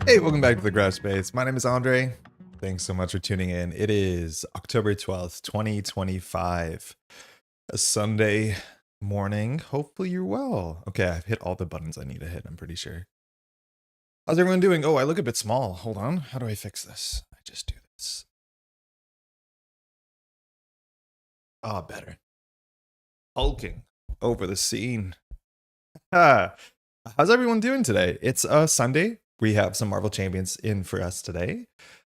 Hey, welcome back to the Garage Space. My name is Andre. Thanks so much for tuning in. It is October 12th, 2025, a Sunday morning. Hopefully you're well. Okay, I've hit all the buttons I need to hit, I'm pretty sure. How's everyone doing? Oh, I look a bit small. Hold on. How do I fix this? I just do this. Ah, better. Hulking over the scene. Ah, how's everyone doing today? It's Sunday. We have some Marvel Champions in for us today.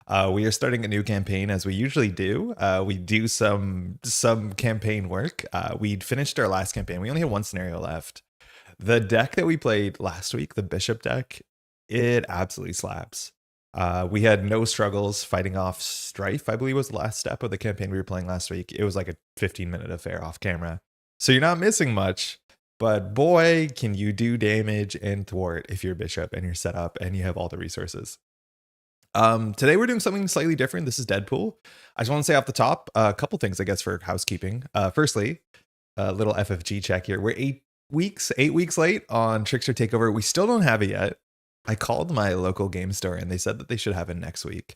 We are starting a new campaign as we usually do. We do some campaign work. We'd finished our last campaign. We only had one scenario left. The deck that we played last week, the Bishop deck, it absolutely slaps. We had no struggles fighting off Strife, I believe was the last step of the campaign we were playing last week. It was like a 15-minute affair off camera. So you're not missing much. But boy, can you do damage and thwart if you're Bishop and you're set up and you have all the resources. Today we're doing something slightly different. This is Deadpool. I just want to say off the top, a couple things, I guess, for housekeeping. Firstly, a little FFG check here. We're 8 weeks late on Trickster Takeover. We still don't have it yet. I called my local game store and they said that they should have it next week,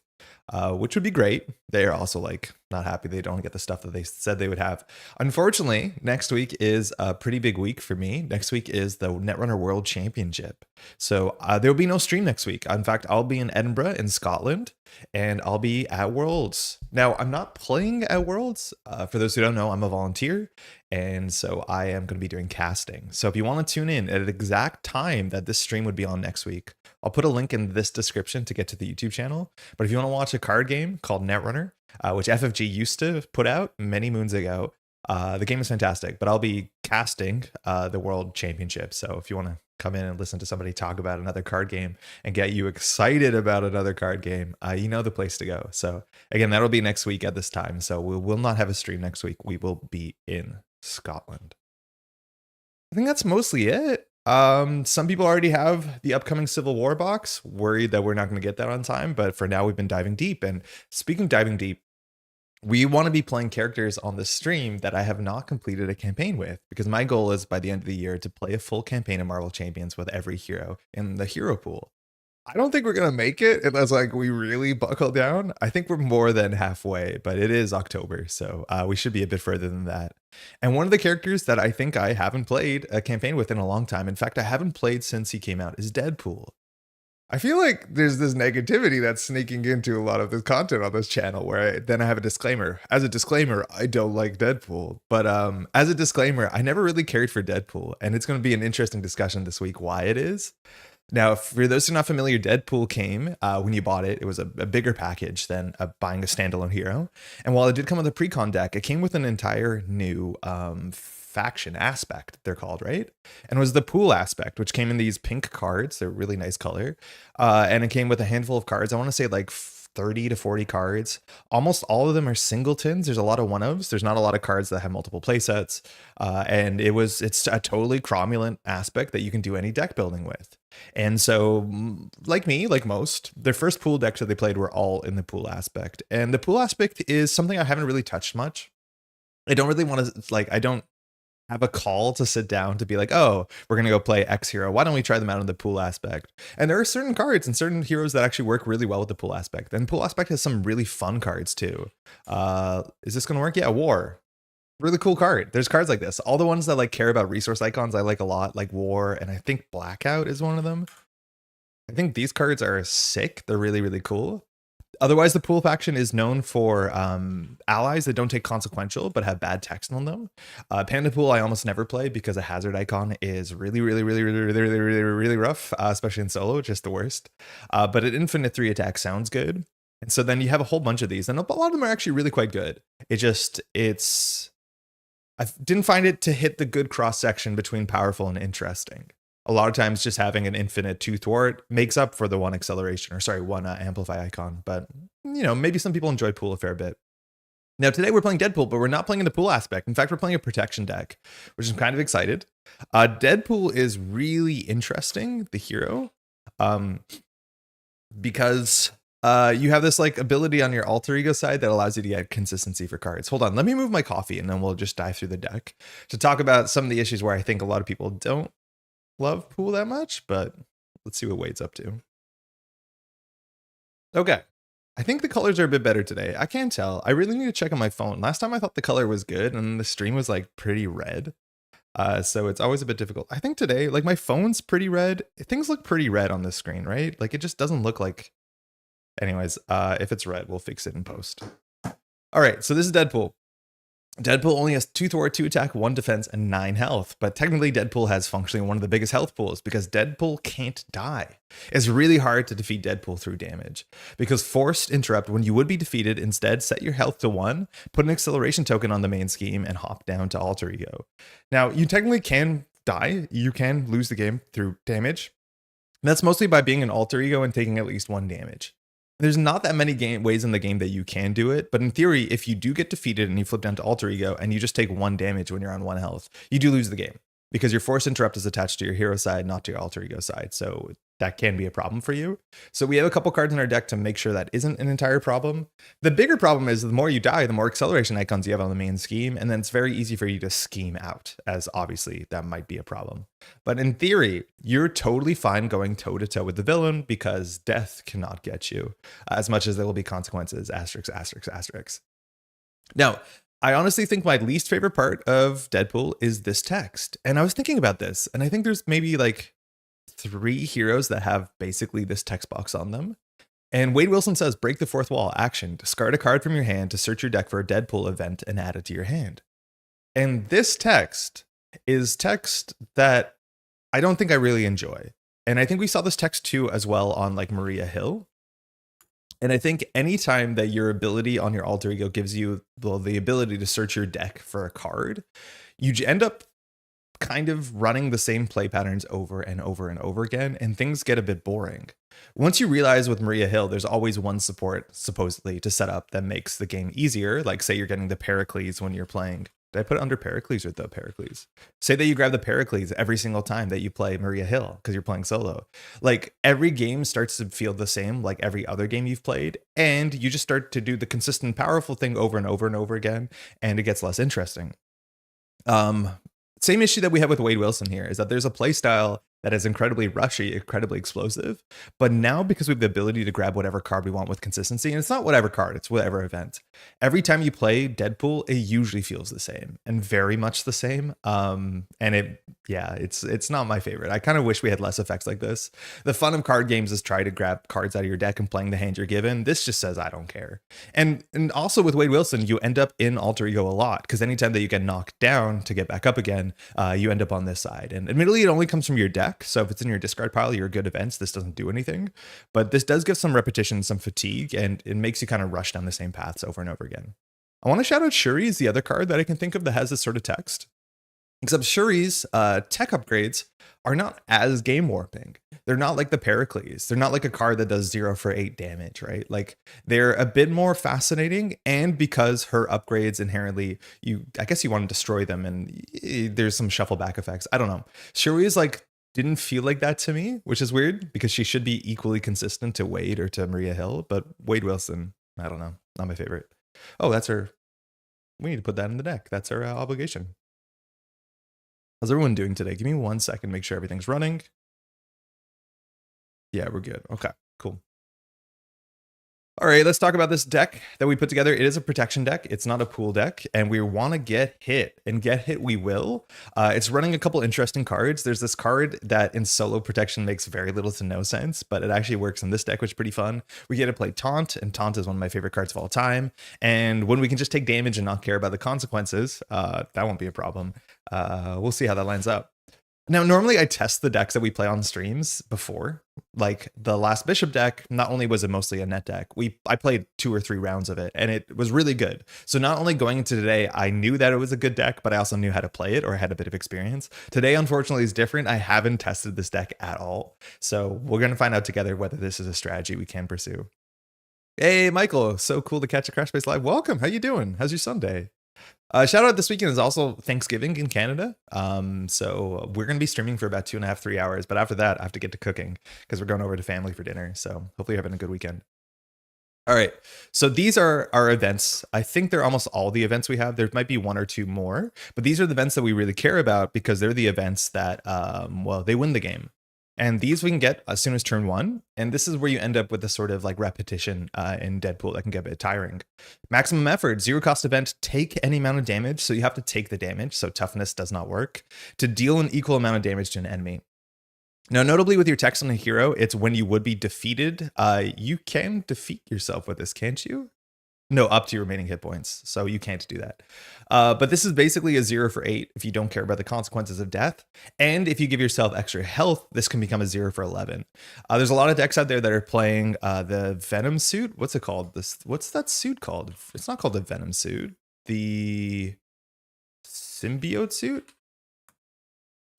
which would be great. They are also like not happy they don't get the stuff that they said they would have. Unfortunately, next week is a pretty big week for me. Next week is the Netrunner World Championship. So there will be no stream next week. In fact, I'll be in Edinburgh in Scotland and I'll be at Worlds. Now, I'm not playing at Worlds. For those who don't know, I'm a volunteer. And so I am going to be doing casting. So if you want to tune in at an exact time that this stream would be on next week, I'll put a link in this description to get to the YouTube channel. But if you want to watch a card game called Netrunner, which FFG used to put out many moons ago, the game is fantastic. But I'll be casting the World Championship. So if you want to come in and listen to somebody talk about another card game and get you excited about another card game, you know the place to go. So again, that'll be next week at this time. So we will not have a stream next week. We will be in Scotland. I think that's mostly it. Some people already have the upcoming Civil War box, worried that we're not going to get that on time, but for now we've been diving deep. And speaking of diving deep, we want to be playing characters on the stream that I have not completed a campaign with, because my goal is by the end of the year to play a full campaign of Marvel Champions with every hero in the hero pool. I don't think we're going to make it unless like we really buckle down. I think we're more than halfway, but it is October, so we should be a bit further than that. And one of the characters that I think I haven't played a campaign with in a long time, in fact, I haven't played since he came out, is Deadpool. I feel like there's this negativity that's sneaking into a lot of this content on this channel where then I have a disclaimer. As a disclaimer, I don't like Deadpool. But as a disclaimer, I never really cared for Deadpool. And it's going to be an interesting discussion this week why it is. Now, for those who are not familiar, Deadpool came when you bought it. It was a bigger package than buying a standalone hero. And while it did come with a pre-con deck, it came with an entire new faction aspect, they're called, right? And it was the pool aspect, which came in these pink cards. They're really nice color. And it came with a handful of cards. I want to say like 30 to 40 cards. Almost all of them are singletons. There's a lot of one-ofs. There's not a lot of cards that have multiple playsets. And it's a totally cromulent aspect that you can do any deck building with. And so, like me, like most, their first pool decks that they played were all in the pool aspect. And the pool aspect is something I haven't really touched much. I don't really want to, like, I don't have a call to sit down to be like, oh, we're going to go play X hero. Why don't we try them out in the pool aspect? And there are certain cards and certain heroes that actually work really well with the pool aspect. And pool aspect has some really fun cards too. Is this going to work? Yeah, War. Really cool card. There's cards like this. All the ones that like care about resource icons I like a lot, like War, and I think Blackout is one of them. I think these cards are sick. They're really, really cool. Otherwise, the pool faction is known for allies that don't take consequential but have bad text on them. Panda Pool I almost never play because a hazard icon is really, really, really, really, really, really, really, really rough, especially in solo, just the worst. But at infinite 3 attack sounds good. And so then you have a whole bunch of these, and a lot of them are actually really quite good. I didn't find it to hit the good cross section between powerful and interesting. A lot of times just having an infinite 2 thwart makes up for the one acceleration, or sorry, one amplify icon. But, you know, maybe some people enjoy pool a fair bit. Now, today we're playing Deadpool, but we're not playing in the pool aspect. In fact, we're playing a protection deck, which I'm kind of excited. Deadpool is really interesting, the hero, because you have this like ability on your alter ego side that allows you to get consistency for cards. Hold on, let me move my coffee and then we'll just dive through the deck to talk about some of the issues where I think a lot of people don't love pool that much, but let's see what Wade's up to. Okay. I think the colors are a bit better today. I can't tell. I really need to check on my phone. Last time I thought the color was good and the stream was like pretty red. So it's always a bit difficult. I think today, like my phone's pretty red. Things look pretty red on the screen, right? Like it just doesn't look like. Anyways, if it's red, we'll fix it in post. All right, so this is Deadpool. Deadpool only has 2 thwart, 2 attack, 1 defense, and 9 health. But technically, Deadpool has functionally one of the biggest health pools because Deadpool can't die. It's really hard to defeat Deadpool through damage because forced interrupt when you would be defeated. Instead, set your health to 1, put an acceleration token on the main scheme, and hop down to alter ego. Now, you technically can die. You can lose the game through damage. And that's mostly by being an alter ego and taking at least 1 damage. There's not that many ways in the game that you can do it, but in theory, if you do get defeated and you flip down to alter ego and you just take 1 damage when you're on 1 health, you do lose the game because your force interrupt is attached to your hero side, not to your alter ego side. So that can be a problem for you. So we have a couple cards in our deck to make sure that isn't an entire problem. The bigger problem is the more you die, the more acceleration icons you have on the main scheme, and then it's very easy for you to scheme out, as obviously that might be a problem. But in theory, you're totally fine going toe-to-toe with the villain because death cannot get you, as much as there will be consequences, asterisk, asterisk, asterisk. Now, I honestly think my least favorite part of Deadpool is this text. And I was thinking about this, and I think there's maybe like 3 heroes that have basically this text box on them. And Wade Wilson says, break the 4th wall, action, discard a card from your hand to search your deck for a Deadpool event and add it to your hand. And this text is text that I don't think I really enjoy. And I think we saw this text too as well on like Maria Hill. And I think anytime that your ability on your alter ego gives you the ability to search your deck for a card, you end up kind of running the same play patterns over and over and over again, and things get a bit boring. Once you realize with Maria Hill, there's always one support supposedly to set up that makes the game easier. Like say you're getting the Pericles when you're playing. Did I put it under Pericles or the Pericles? Say that you grab the Pericles every single time that you play Maria Hill because you're playing solo. Like every game starts to feel the same like every other game you've played, and you just start to do the consistent powerful thing over and over and over again, and it gets less interesting. Same issue that we have with Wade Wilson here is that there's a play style that is incredibly rushy, incredibly explosive. But now because we have the ability to grab whatever card we want with consistency, and it's not whatever card, it's whatever event. Every time you play Deadpool, it usually feels the same and very much the same. And it's not my favorite. I kind of wish we had less effects like this. The fun of card games is try to grab cards out of your deck and playing the hand you're given. This just says, I don't care. And also with Wade Wilson, you end up in alter ego a lot because anytime that you get knocked down to get back up again, you end up on this side. And admittedly, it only comes from your deck. So if it's in your discard pile, your good events, this doesn't do anything. But this does give some repetition, some fatigue, and it makes you kind of rush down the same paths over and over again. I want to shout out Shuri is the other card that I can think of that has this sort of text. Except Shuri's tech upgrades are not as game warping. They're not like the Pericles. They're not like a card that does 0 for 8 damage, right? Like they're a bit more fascinating, and because her upgrades inherently, I guess you want to destroy them, and there's some shuffle back effects. I don't know. Shuri is like didn't feel like that to me, which is weird because she should be equally consistent to Wade or to Maria Hill, but Wade Wilson, I don't know, not my favorite. Oh, that's her. We need to put that in the deck. That's our obligation. How's everyone doing today? Give me 1 second, make sure everything's running. Yeah, we're good. Okay, cool. All right, let's talk about this deck that we put together. It is a protection deck. It's not a pool deck, and we want to get hit, and get hit we will. It's running a couple interesting cards. There's this card that in solo protection makes very little to no sense, but it actually works in this deck, which is pretty fun. We get to play Taunt, and Taunt is one of my favorite cards of all time. And when we can just take damage and not care about the consequences, that won't be a problem. We'll see how that lines up. Now, normally I test the decks that we play on streams before. Like the last Bishop deck, not only was it mostly a net deck, I played 2 or 3 rounds of it, and it was really good. So not only going into today, I knew that it was a good deck, but I also knew how to play it, or I had a bit of experience. Today, unfortunately, is different. I haven't tested this deck at all. So we're going to find out together whether this is a strategy we can pursue. Hey, Michael, so cool to catch a Crash Space Live. Welcome. How you doing? How's your Sunday? Shout out this weekend is also Thanksgiving in Canada. So we're going to be streaming for about 2.5, 3 hours. But after that, I have to get to cooking because we're going over to family for dinner. So hopefully you're having a good weekend. All right. So these are our events. I think they're almost all the events we have. There might be 1 or 2 more, but these are the events that we really care about because they're the events that, well, they win the game. And these we can get as soon as turn 1. And this is where you end up with the sort of like repetition in Deadpool that can get a bit tiring. Maximum effort, 0 cost event, take any amount of damage. So you have to take the damage. So toughness does not work to deal an equal amount of damage to an enemy. Now, notably with your text on a hero, it's when you would be defeated. You can defeat yourself with this, can't you? No, up to your remaining hit points. So you can't do that. But this is basically a 0 for 8 if you don't care about the consequences of death. And if you give yourself extra health, this can become a 0 for 11. There's a lot of decks out there that are playing the Venom suit. What's it called? What's that suit called? It's not called the Venom suit. The Symbiote suit?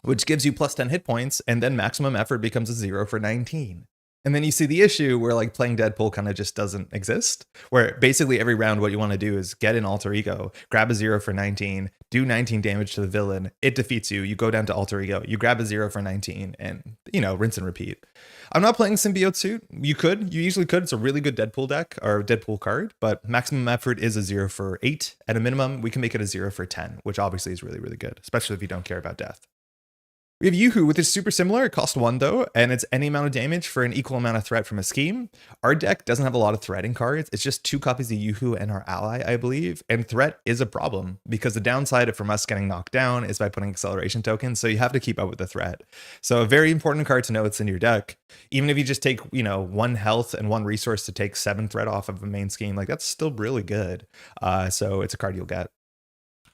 Which gives you plus 10 hit points, and then maximum effort becomes a 0 for 19. And then you see the issue where like playing Deadpool kind of just doesn't exist, where basically every round what you want to do is get an alter ego, grab a 0 for 19, do 19 damage to the villain, it defeats you, you go down to alter ego, you grab a 0 for 19, and, you know, rinse and repeat. I'm not playing Symbiote Suit. You usually could. It's a really good Deadpool deck or Deadpool card, but maximum effort is a 0 for 8. At a minimum, we can make it a 0 for 10, which obviously is really, really good, especially if you don't care about death. We have Yoo-Hoo, which is super similar. It costs 1 though, and it's any amount of damage for an equal amount of threat from a scheme. Our deck doesn't have a lot of threating cards. It's just 2 copies of Yoo-Hoo and our ally, I believe. And threat is a problem because the downside from us getting knocked down is by putting acceleration tokens. So you have to keep up with the threat. So a very important card to know it's in your deck. Even if you just take, 1 health and 1 resource to take 7 threat off of a main scheme, like that's still really good. So it's a card you'll get.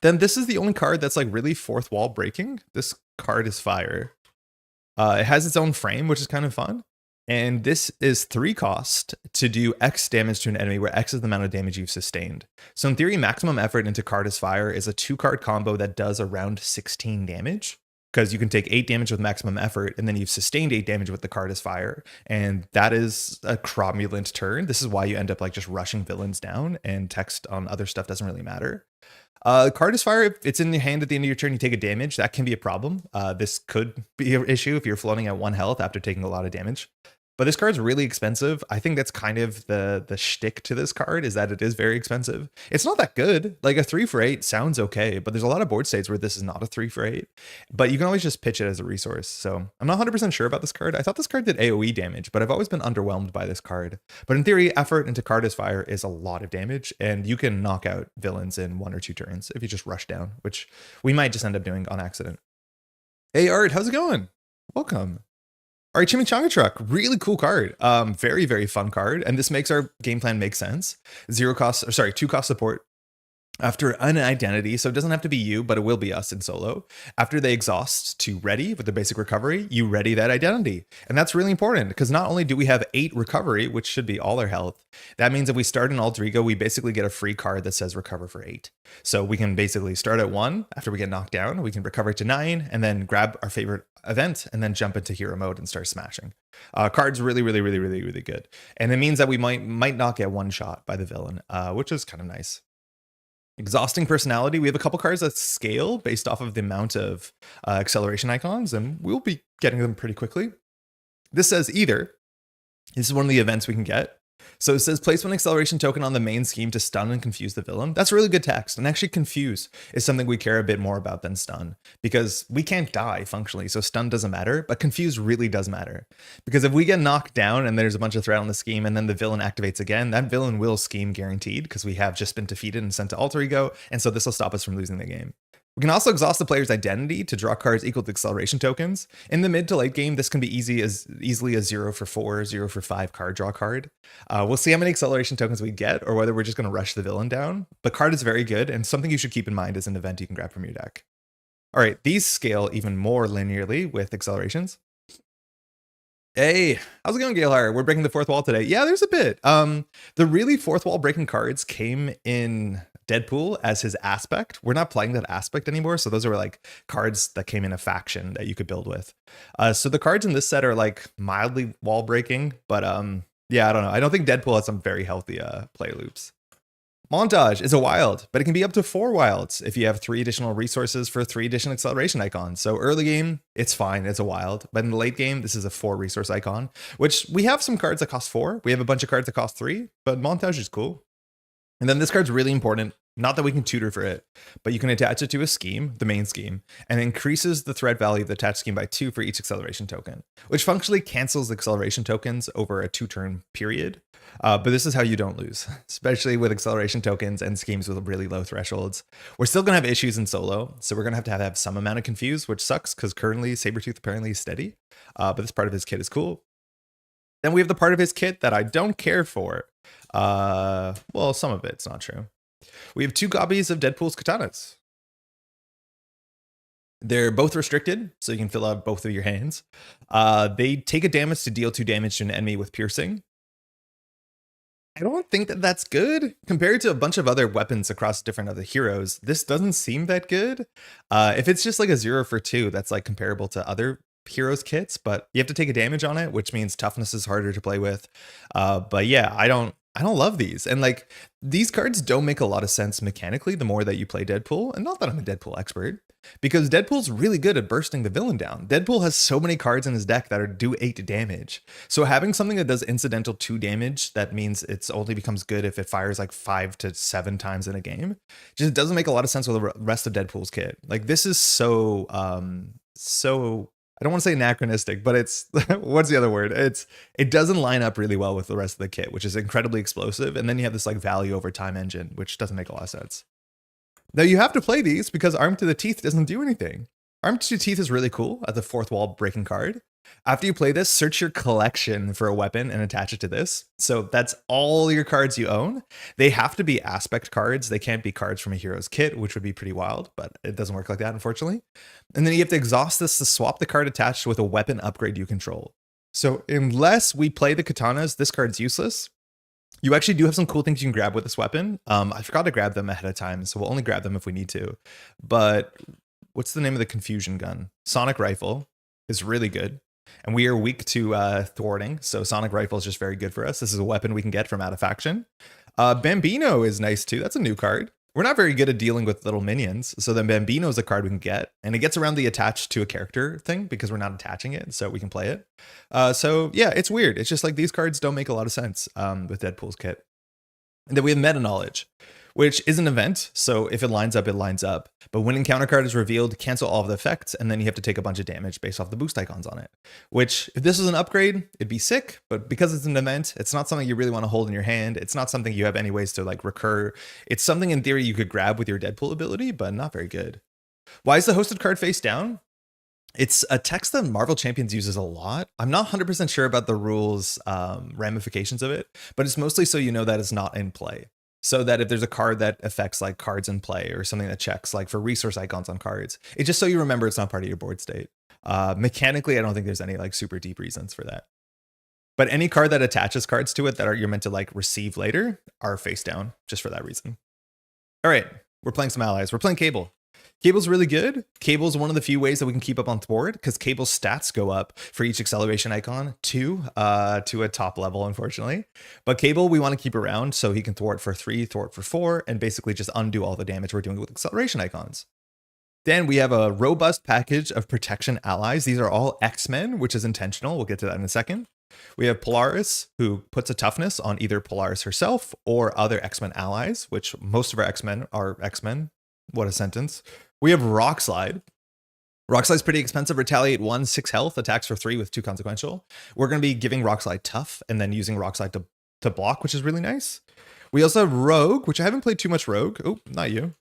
Then this is the only card that's like really fourth wall breaking. This card is fire. It has its own frame, which is kind of fun. And this is 3 cost to do X damage to an enemy, where X is the amount of damage you've sustained. So in theory, maximum effort into card is fire is a 2-card combo that does around 16 damage. Because you can take 8 damage with maximum effort, and then you've sustained 8 damage with the card as fire. And that is a cromulent turn. This is why you end up like just rushing villains down, and text on other stuff doesn't really matter. Card is fire. If it's in your hand at the end of your turn, you take a damage. That can be a problem. This could be an issue if you're floating at 1 health after taking a lot of damage. But this card's really expensive. I think that's kind of the shtick to this card, is that it is very expensive. It's not that good. Like a 3 for 8 sounds okay, but there's a lot of board states where this is not a 3 for 8. But you can always just pitch it as a resource. So I'm not 100% sure about this card. I thought this card did AoE damage, but I've always been underwhelmed by this card. But in theory, effort into card is fire is a lot of damage, and you can knock out villains in 1 or 2 turns if you just rush down, which we might just end up doing on accident. Hey Art, how's it going? Welcome. All right, Chimichanga Truck, really cool card. Very, very fun card. And this makes our game plan make sense. 2 cost support after an identity. So it doesn't have to be you, but it will be us in solo. After they exhaust to ready with the basic recovery, you ready that identity. And that's really important because not only do we have 8 recovery, which should be all our health, that means if we start an alter ego, we basically get a free card that says recover for 8. So we can basically start at 1 after we get knocked down, we can recover to 9 and then grab our favorite event and then jump into hero mode and start smashing. Card's really, really, really, really, really good. And it means that we might not get one shot by the villain, which is kind of nice. Exhausting personality. We have a couple cards that scale based off of the amount of acceleration icons, and we'll be getting them pretty quickly. This says either. This is one of the events we can get. So it says place one acceleration token on the main scheme to stun and confuse the villain. That's really good text. And actually confuse is something we care a bit more about than stun, because we can't die functionally. So stun doesn't matter, but confuse really does matter. Because if we get knocked down and there's a bunch of threat on the scheme and then the villain activates again, that villain will scheme guaranteed because we have just been defeated and sent to alter ego. And so this will stop us from losing the game. We can also exhaust the player's identity to draw cards equal to acceleration tokens. In the mid to late game, this can be easily a 0 for 4, 0 for 5 card draw card. We'll see how many acceleration tokens we get or whether we're just going to rush the villain down. But card is very good, and something you should keep in mind is an event you can grab from your deck. All right, these scale even more linearly with accelerations. Hey, how's it going, Gailhar? We're breaking the fourth wall today. Yeah, there's a bit. The really fourth wall breaking cards came in Deadpool as his aspect. We're not playing that aspect anymore, so those are like cards that came in a faction that you could build with. So the cards in this set are like mildly wall breaking, but yeah, I don't know. I don't think Deadpool has some very healthy play loops. Montage is a wild, but it can be up to 4 wilds if you have 3 additional resources for 3 additional acceleration icons. So early game, it's fine, it's a wild. But in the late game, this is a 4 resource icon, which we have some cards that cost 4. We have a bunch of cards that cost 3, but Montage is cool. And then this card's really important Not that we can tutor for it, but you can attach it to a scheme, the main scheme, and increases the threat value of the attached scheme by 2 for each acceleration token, which functionally cancels the acceleration tokens over a 2-turn period. But this is how you don't lose, especially with acceleration tokens and schemes with really low thresholds. We're still going to have issues in solo, so we're going to have some amount of confuse, which sucks because currently Sabretooth apparently is steady, but this part of his kit is cool. Then we have the part of his kit that I don't care for. Well, some of it's not true. We have 2 copies of Deadpool's katanas. They're both restricted, so you can fill out both of your hands. They take a damage to deal 2 damage to an enemy with piercing. I don't think that that's good. Compared to a bunch of other weapons across different other heroes, this doesn't seem that good. If it's just like a 0 for 2, that's like comparable to other heroes kits, but you have to take a damage on it, which means toughness is harder to play with. But yeah, I don't love these. And like, these cards don't make a lot of sense mechanically the more that you play Deadpool. And not that I'm a Deadpool expert, because Deadpool's really good at bursting the villain down. Deadpool has so many cards in his deck that do 8 damage. So having something that does incidental 2 damage, that means it's only becomes good if it fires like 5 to 7 times in a game, just doesn't make a lot of sense with the rest of Deadpool's kit. Like, this is so I don't want to say anachronistic, but it's, what's the other word? It doesn't line up really well with the rest of the kit, which is incredibly explosive. And then you have this like value over time engine, which doesn't make a lot of sense. Now you have to play these because Armed to the Teeth doesn't do anything. Armed to the Teeth is really cool as a 4th wall breaking card. After you play this, search your collection for a weapon and attach it to this. So that's all your cards you own. They have to be aspect cards. They can't be cards from a hero's kit, which would be pretty wild, but it doesn't work like that, unfortunately. And then you have to exhaust this to swap the card attached with a weapon upgrade you control. So unless we play the katanas, this card's useless. You actually do have some cool things you can grab with this weapon. I forgot to grab them ahead of time, so we'll only grab them if we need to. But what's the name of the confusion gun? Sonic Rifle is really good. And we are weak to thwarting, so Sonic Rifle is just very good for us. This is a weapon we can get from out of faction. Bambino is nice too. That's a new card. We're not very good at dealing with little minions, so then Bambino is a card we can get, and it gets around the attached to a character thing because we're not attaching it, so we can play it. So yeah, it's weird. It's just like these cards don't make a lot of sense with Deadpool's kit. And then we have Meta Knowledge, which is an event, so if it lines up, it lines up. But when encounter card is revealed, cancel all of the effects, and then you have to take a bunch of damage based off the boost icons on it. Which, if this was an upgrade, it'd be sick, but because it's an event, it's not something you really want to hold in your hand. It's not something you have any ways to like recur. It's something in theory you could grab with your Deadpool ability, but not very good. Why is the hosted card face down? It's a text that Marvel Champions uses a lot. I'm not 100% sure about the rules ramifications of it, but it's mostly so you know that it's not in play. So that if there's a card that affects like cards in play or something that checks like for resource icons on cards, it's just so you remember it's not part of your board state. Mechanically, I don't think there's any like super deep reasons for that. But any card that attaches cards to it that you're meant to like receive later are face down just for that reason. All right, we're playing some allies. We're playing Cable. Cable's really good. Cable's one of the few ways that we can keep up on thwart because Cable's stats go up for each acceleration icon to a top level, unfortunately. But Cable we want to keep around so he can thwart for 3, thwart for 4, and basically just undo all the damage we're doing with acceleration icons. Then we have a robust package of protection allies. These are all X-Men, which is intentional. We'll get to that in a second. We have Polaris, who puts a toughness on either Polaris herself or other X-Men allies, which most of our X-Men are X-Men. What a sentence. We have Rock Slide. Rock Slide's pretty expensive. Retaliate 1, 6 health, attacks for 3 with 2 consequential. We're going to be giving Rock Slide tough and then using Rock Slide to block, which is really nice. We also have Rogue, which I haven't played too much Rogue. Oh, not you.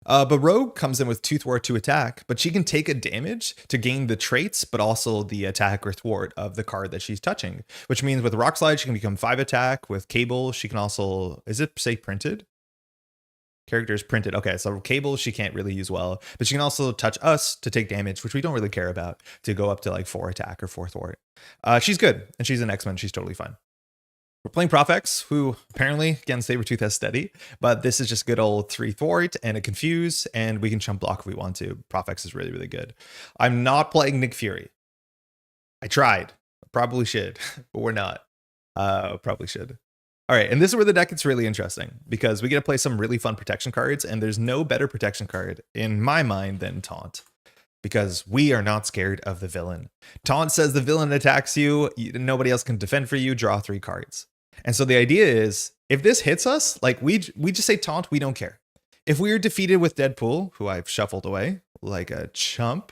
But Rogue comes in with 2 thwart, 2 attack, but she can take a damage to gain the traits, but also the attack or thwart of the card that she's touching, which means with Rock Slide, she can become 5 attack. With Cable, she can also, is it say printed? Characters printed. Okay, so Cable she can't really use well, but she can also touch us to take damage, which we don't really care about, to go up to like 4 attack or 4 thwart. She's good, and she's an X-Men. She's totally fine. We're playing Profex, who apparently, again, Sabretooth has steady, but this is just good old 3 thwart and a confuse, and we can chump block if we want to. Profex is really, really good. I'm not playing Nick Fury. I tried. Probably should, but we're not. Probably should. All right, and this is where the deck gets really interesting because we get to play some really fun protection cards, and there's no better protection card in my mind than Taunt because we are not scared of the villain. Taunt says the villain attacks you, nobody else can defend for you, draw 3 cards. And so the idea is, if this hits us, like we just say taunt, we don't care. If we are defeated with Deadpool, who I've shuffled away like a chump,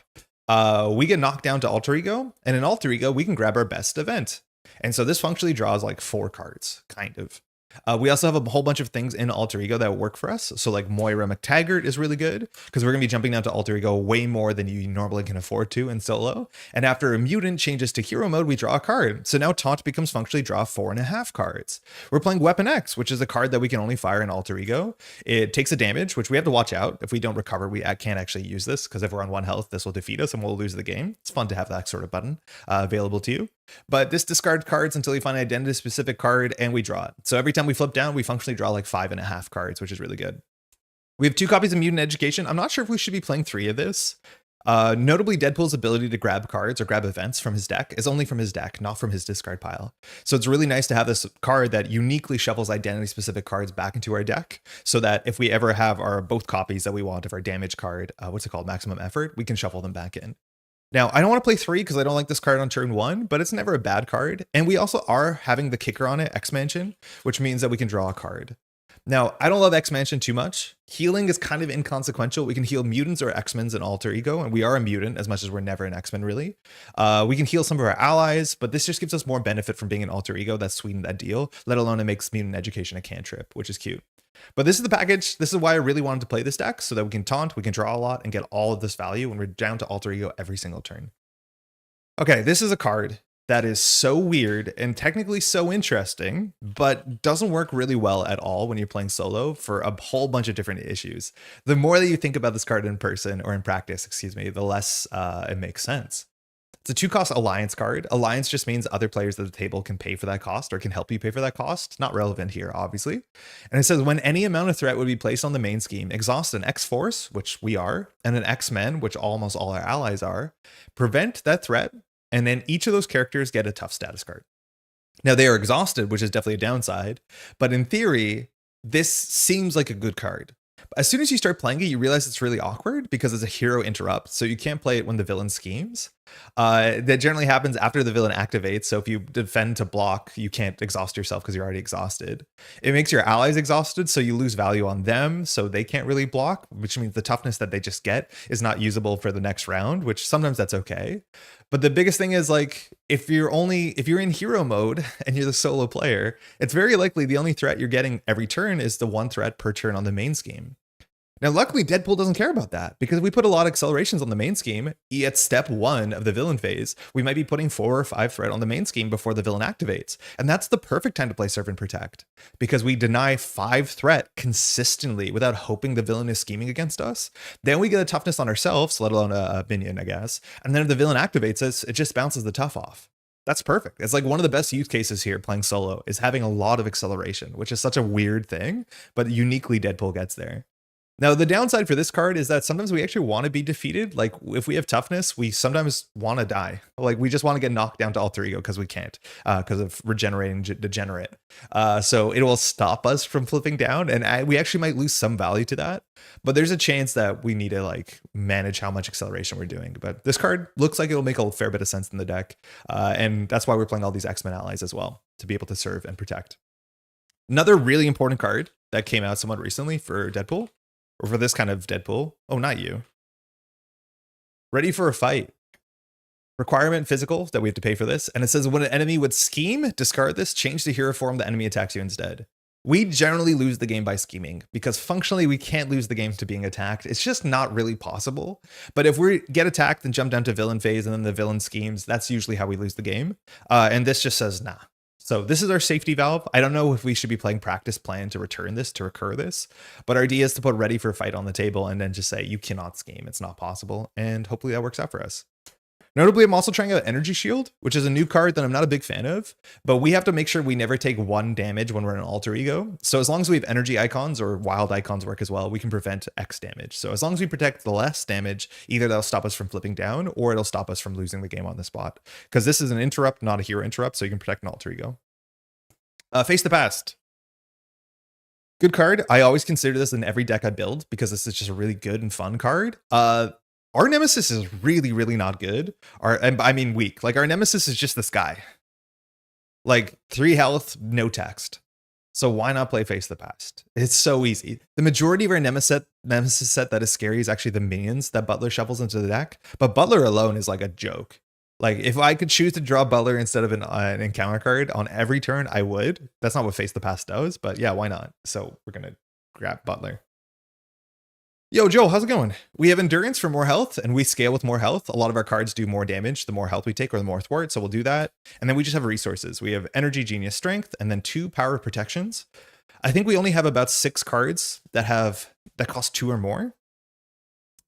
we get knocked down to Alter Ego, and in Alter Ego, we can grab our best event. And so this functionally draws like 4 cards, kind of. We also have a whole bunch of things in Alter Ego that work for us. So like Moira McTaggart is really good because we're going to be jumping down to Alter Ego way more than you normally can afford to in solo. And after a mutant changes to hero mode, we draw a card. So now Taunt becomes functionally draw 4.5 cards. We're playing Weapon X, which is a card that we can only fire in Alter Ego. It takes a damage, which we have to watch out. If we don't recover, we can't actually use this because if we're on 1 health, this will defeat us and we'll lose the game. It's fun to have that sort of button available to you. But this discard cards until you find an identity specific card and we draw it. So every time we flip down, we functionally draw like 5.5 cards, which is really good. We have 2 copies of Mutant Education. I'm not sure if we should be playing 3 of this. Notably, Deadpool's ability to grab cards or grab events from his deck is only from his deck, not from his discard pile. So it's really nice to have this card that uniquely shuffles identity specific cards back into our deck so that if we ever have our both copies that we want of our damage card, what's it called, maximum effort, we can shuffle them back in. Now, I don't want to play 3 because I don't like this card on turn 1, but it's never a bad card. And we also are having the kicker on it, X-Mansion, which means that we can draw a card. Now, I don't love X-Mansion too much. Healing is kind of inconsequential. We can heal mutants or X-Men's in Alter Ego, and we are a mutant as much as we're never an X-Men, really. We can heal some of our allies, but this just gives us more benefit from being an Alter Ego. That's sweetened that deal, let alone it makes Mutant Education a cantrip, which is cute. But this is the package. This is why I really wanted to play this deck, so that we can taunt, we can draw a lot, and get all of this value when we're down to Alter Ego every single turn. Okay, this is a card that is so weird and technically so interesting, but doesn't work really well at all when you're playing solo for a whole bunch of different issues. The more that you think about this card in person, or in practice, excuse me, the less it makes sense. It's a 2-cost Alliance card. Alliance just means other players at the table can pay for that cost or can help you pay for that cost. Not relevant here, obviously. And it says when any amount of threat would be placed on the main scheme, exhaust an X-Force, which we are, and an X-Men, which almost all our allies are, prevent that threat, and then each of those characters get a tough status card. Now they are exhausted, which is definitely a downside, but in theory, this seems like a good card. As soon as you start playing it, you realize it's really awkward because it's a hero interrupt, so you can't play it when the villain schemes. That generally happens after the villain activates, so if you defend to block, you can't exhaust yourself because you're already exhausted. It makes your allies exhausted, so you lose value on them, so they can't really block, which means the toughness that they just get is not usable for the next round, which sometimes that's okay. But the biggest thing is, like, if you're in hero mode and you're the solo player, it's very likely the only threat you're getting every turn is the 1 threat per turn on the main scheme. Now, luckily, Deadpool doesn't care about that because we put a lot of accelerations on the main scheme. At step 1 of the villain phase, we might be putting 4 or 5 threat on the main scheme before the villain activates. And that's the perfect time to play Serve and Protect because we deny 5 threat consistently without hoping the villain is scheming against us. Then we get a toughness on ourselves, let alone a minion, I guess. And then if the villain activates us, it just bounces the tough off. That's perfect. It's like one of the best use cases here playing solo is having a lot of acceleration, which is such a weird thing, but uniquely Deadpool gets there. Now, the downside for this card is that sometimes we actually want to be defeated. Like, if we have toughness, we sometimes want to die. Like, we just want to get knocked down to Alter Ego because we can't, because of regenerating degenerate. So it will stop us from flipping down, and we actually might lose some value to that. But there's a chance that we need to, like, manage how much acceleration we're doing. But this card looks like it'll make a fair bit of sense in the deck. And that's why we're playing all these X-Men allies as well, to be able to serve and protect. Another really important card that came out somewhat recently for Deadpool, or for this kind of Deadpool. Oh, not you. Ready for a fight. Requirement physical that we have to pay for this. And it says when an enemy would scheme, discard this, change the hero form the enemy attacks you instead. We generally lose the game by scheming because functionally we can't lose the game to being attacked. It's just not really possible. But if we get attacked and jump down to villain phase and then the villain schemes, that's usually how we lose the game. And this just says nah. So this is our safety valve. I don't know if we should be playing practice plan to return this, to recur this, but our idea is to put ready for a fight on the table and then just say, you cannot scheme. It's not possible. And hopefully that works out for us. Notably, I'm also trying out Energy Shield, which is a new card that I'm not a big fan of, but we have to make sure we never take 1 damage when we're in an Alter Ego. So as long as we have energy icons or wild icons work as well, we can prevent X damage. So as long as we protect the less damage, either that'll stop us from flipping down or it'll stop us from losing the game on the spot. Because this is an interrupt, not a hero interrupt, so you can protect an Alter Ego. Face the Past. Good card. I always consider this in every deck I build because this is just a really good and fun card. Our Nemesis is really, really not good. I mean weak. Like, our Nemesis is just this guy. Like 3 health, no text. So why not play Face the Past? It's so easy. The majority of our nemesis set that is scary is actually the minions that Butler shuffles into the deck. But Butler alone is like a joke. Like if I could choose to draw Butler instead of an encounter card on every turn, I would. That's not what Face the Past does, but yeah, why not? So we're gonna grab Butler. Yo, Joe, how's it going? We have endurance for more health, and we scale with more health. A lot of our cards do more damage the more health we take or the more thwart, so we'll do that. And then we just have resources. We have energy, genius, strength, and then 2 power protections. I think we only have about 6 cards that cost 2 or more.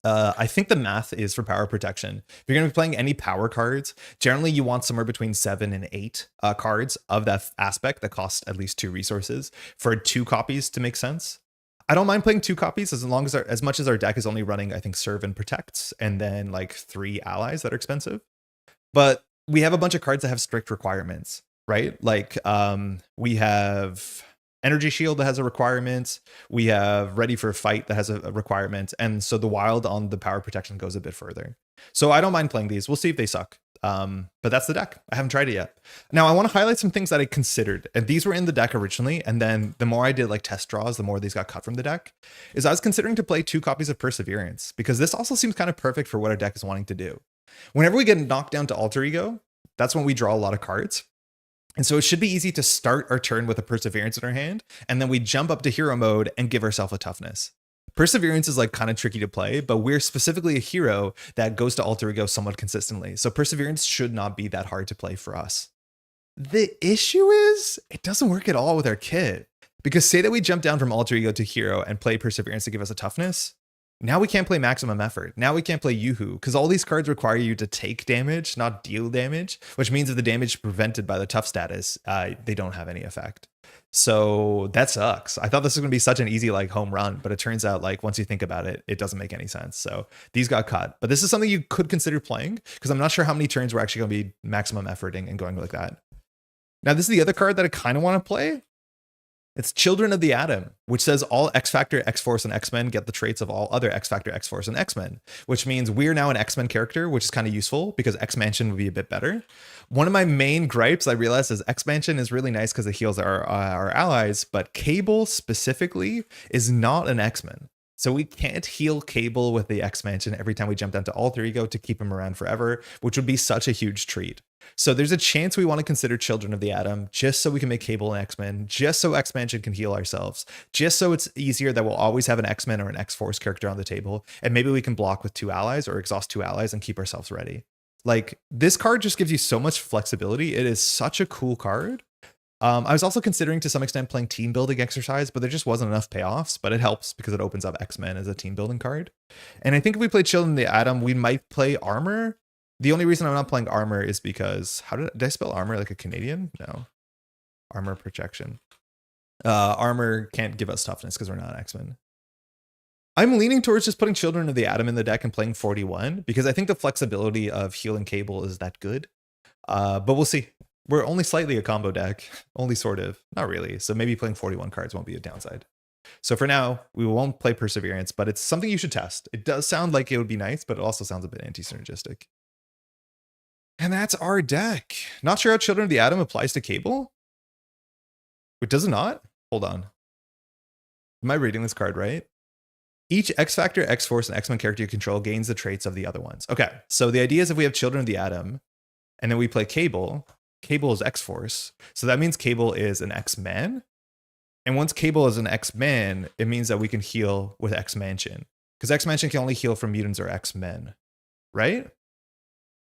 I think the math is for power protection. If you're going to be playing any power cards, generally you want somewhere between 7 and 8 cards of that aspect that cost at least 2 resources for 2 copies to make sense. I don't mind playing 2 copies as long as much as our deck is only running, I think, Serve and Protects, and then like 3 allies that are expensive. But we have a bunch of cards that have strict requirements, right? Like we have Energy Shield that has a requirement. We have Ready for a Fight that has a requirement. And so the wild on the power protection goes a bit further. So I don't mind playing these. We'll see if they suck. But that's the deck. I haven't tried it yet. Now I want to highlight some things that I considered, and these were in the deck originally, and then the more I did like test draws, the more these got cut from the deck. Is I was considering to play 2 copies of Perseverance, because this also seems kind of perfect for what our deck is wanting to do. Whenever we get knocked down to Alter Ego, that's when we draw a lot of cards. And so it should be easy to start our turn with a Perseverance in our hand, and then we jump up to hero mode and give ourselves a toughness. Perseverance is like kind of tricky to play, but we're specifically a hero that goes to Alter Ego somewhat consistently. So Perseverance should not be that hard to play for us. The issue is it doesn't work at all with our kit, because say that we jump down from Alter Ego to hero and play Perseverance to give us a toughness. Now we can't play Maximum Effort. Now we can't play Yoo-Hoo, because all these cards require you to take damage, not deal damage, which means if the damage is prevented by the tough status, they don't have any effect. So that sucks. I thought this was going to be such an easy like home run, but it turns out like once you think about it, it doesn't make any sense. So these got cut, but this is something you could consider playing, because I'm not sure how many turns we're actually going to be maximum efforting and going like that. Now this is the other card that I kind of want to play. It's Children of the Atom, which says all X-Factor, X-Force, and X-Men get the traits of all other X-Factor, X-Force, and X-Men, which means we're now an X-Men character, which is kind of useful because X-Mansion would be a bit better. One of my main gripes I realized is X-Mansion is really nice because it heals our allies, but Cable specifically is not an X-Men. So we can't heal Cable with the X-Mansion every time we jump down to Alter Ego to keep him around forever, which would be such a huge treat. So there's a chance we want to consider Children of the Atom just so we can make Cable an X-Men, just so X-Mansion can heal ourselves, just so it's easier that we'll always have an X-Men or an X-Force character on the table, and maybe we can block with 2 allies or exhaust 2 allies and keep ourselves ready. Like, this card just gives you so much flexibility. It is such a cool card. I was also considering to some extent playing team building exercise, but there just wasn't enough payoffs, but it helps because it opens up X-Men as a team building card. And I think if we play Children of the Atom, we might play Armor. The only reason I'm not playing Armor is because, did I spell Armor like a Canadian? No. Armor projection. Armor can't give us toughness because we're not X-Men. I'm leaning towards just putting Children of the Atom in the deck and playing 41 because I think the flexibility of healing Cable is that good. But we'll see. We're only slightly a combo deck, only sort of, not really. So maybe playing 41 cards won't be a downside. So for now, we won't play Perseverance, but it's something you should test. It does sound like it would be nice, but it also sounds a bit anti-synergistic. And that's our deck. Not sure how Children of the Atom applies to Cable. Wait, does it not? Hold on. Am I reading this card right? Each X-Factor, X-Force, and X-Men character you control gains the traits of the other ones. Okay, so the idea is if we have Children of the Atom, and then we play Cable, Cable is X-Force. So that means Cable is an X-Man. And once Cable is an X-Man, it means that we can heal with X-Mansion. Because X-Mansion can only heal from mutants or X-Men. Right?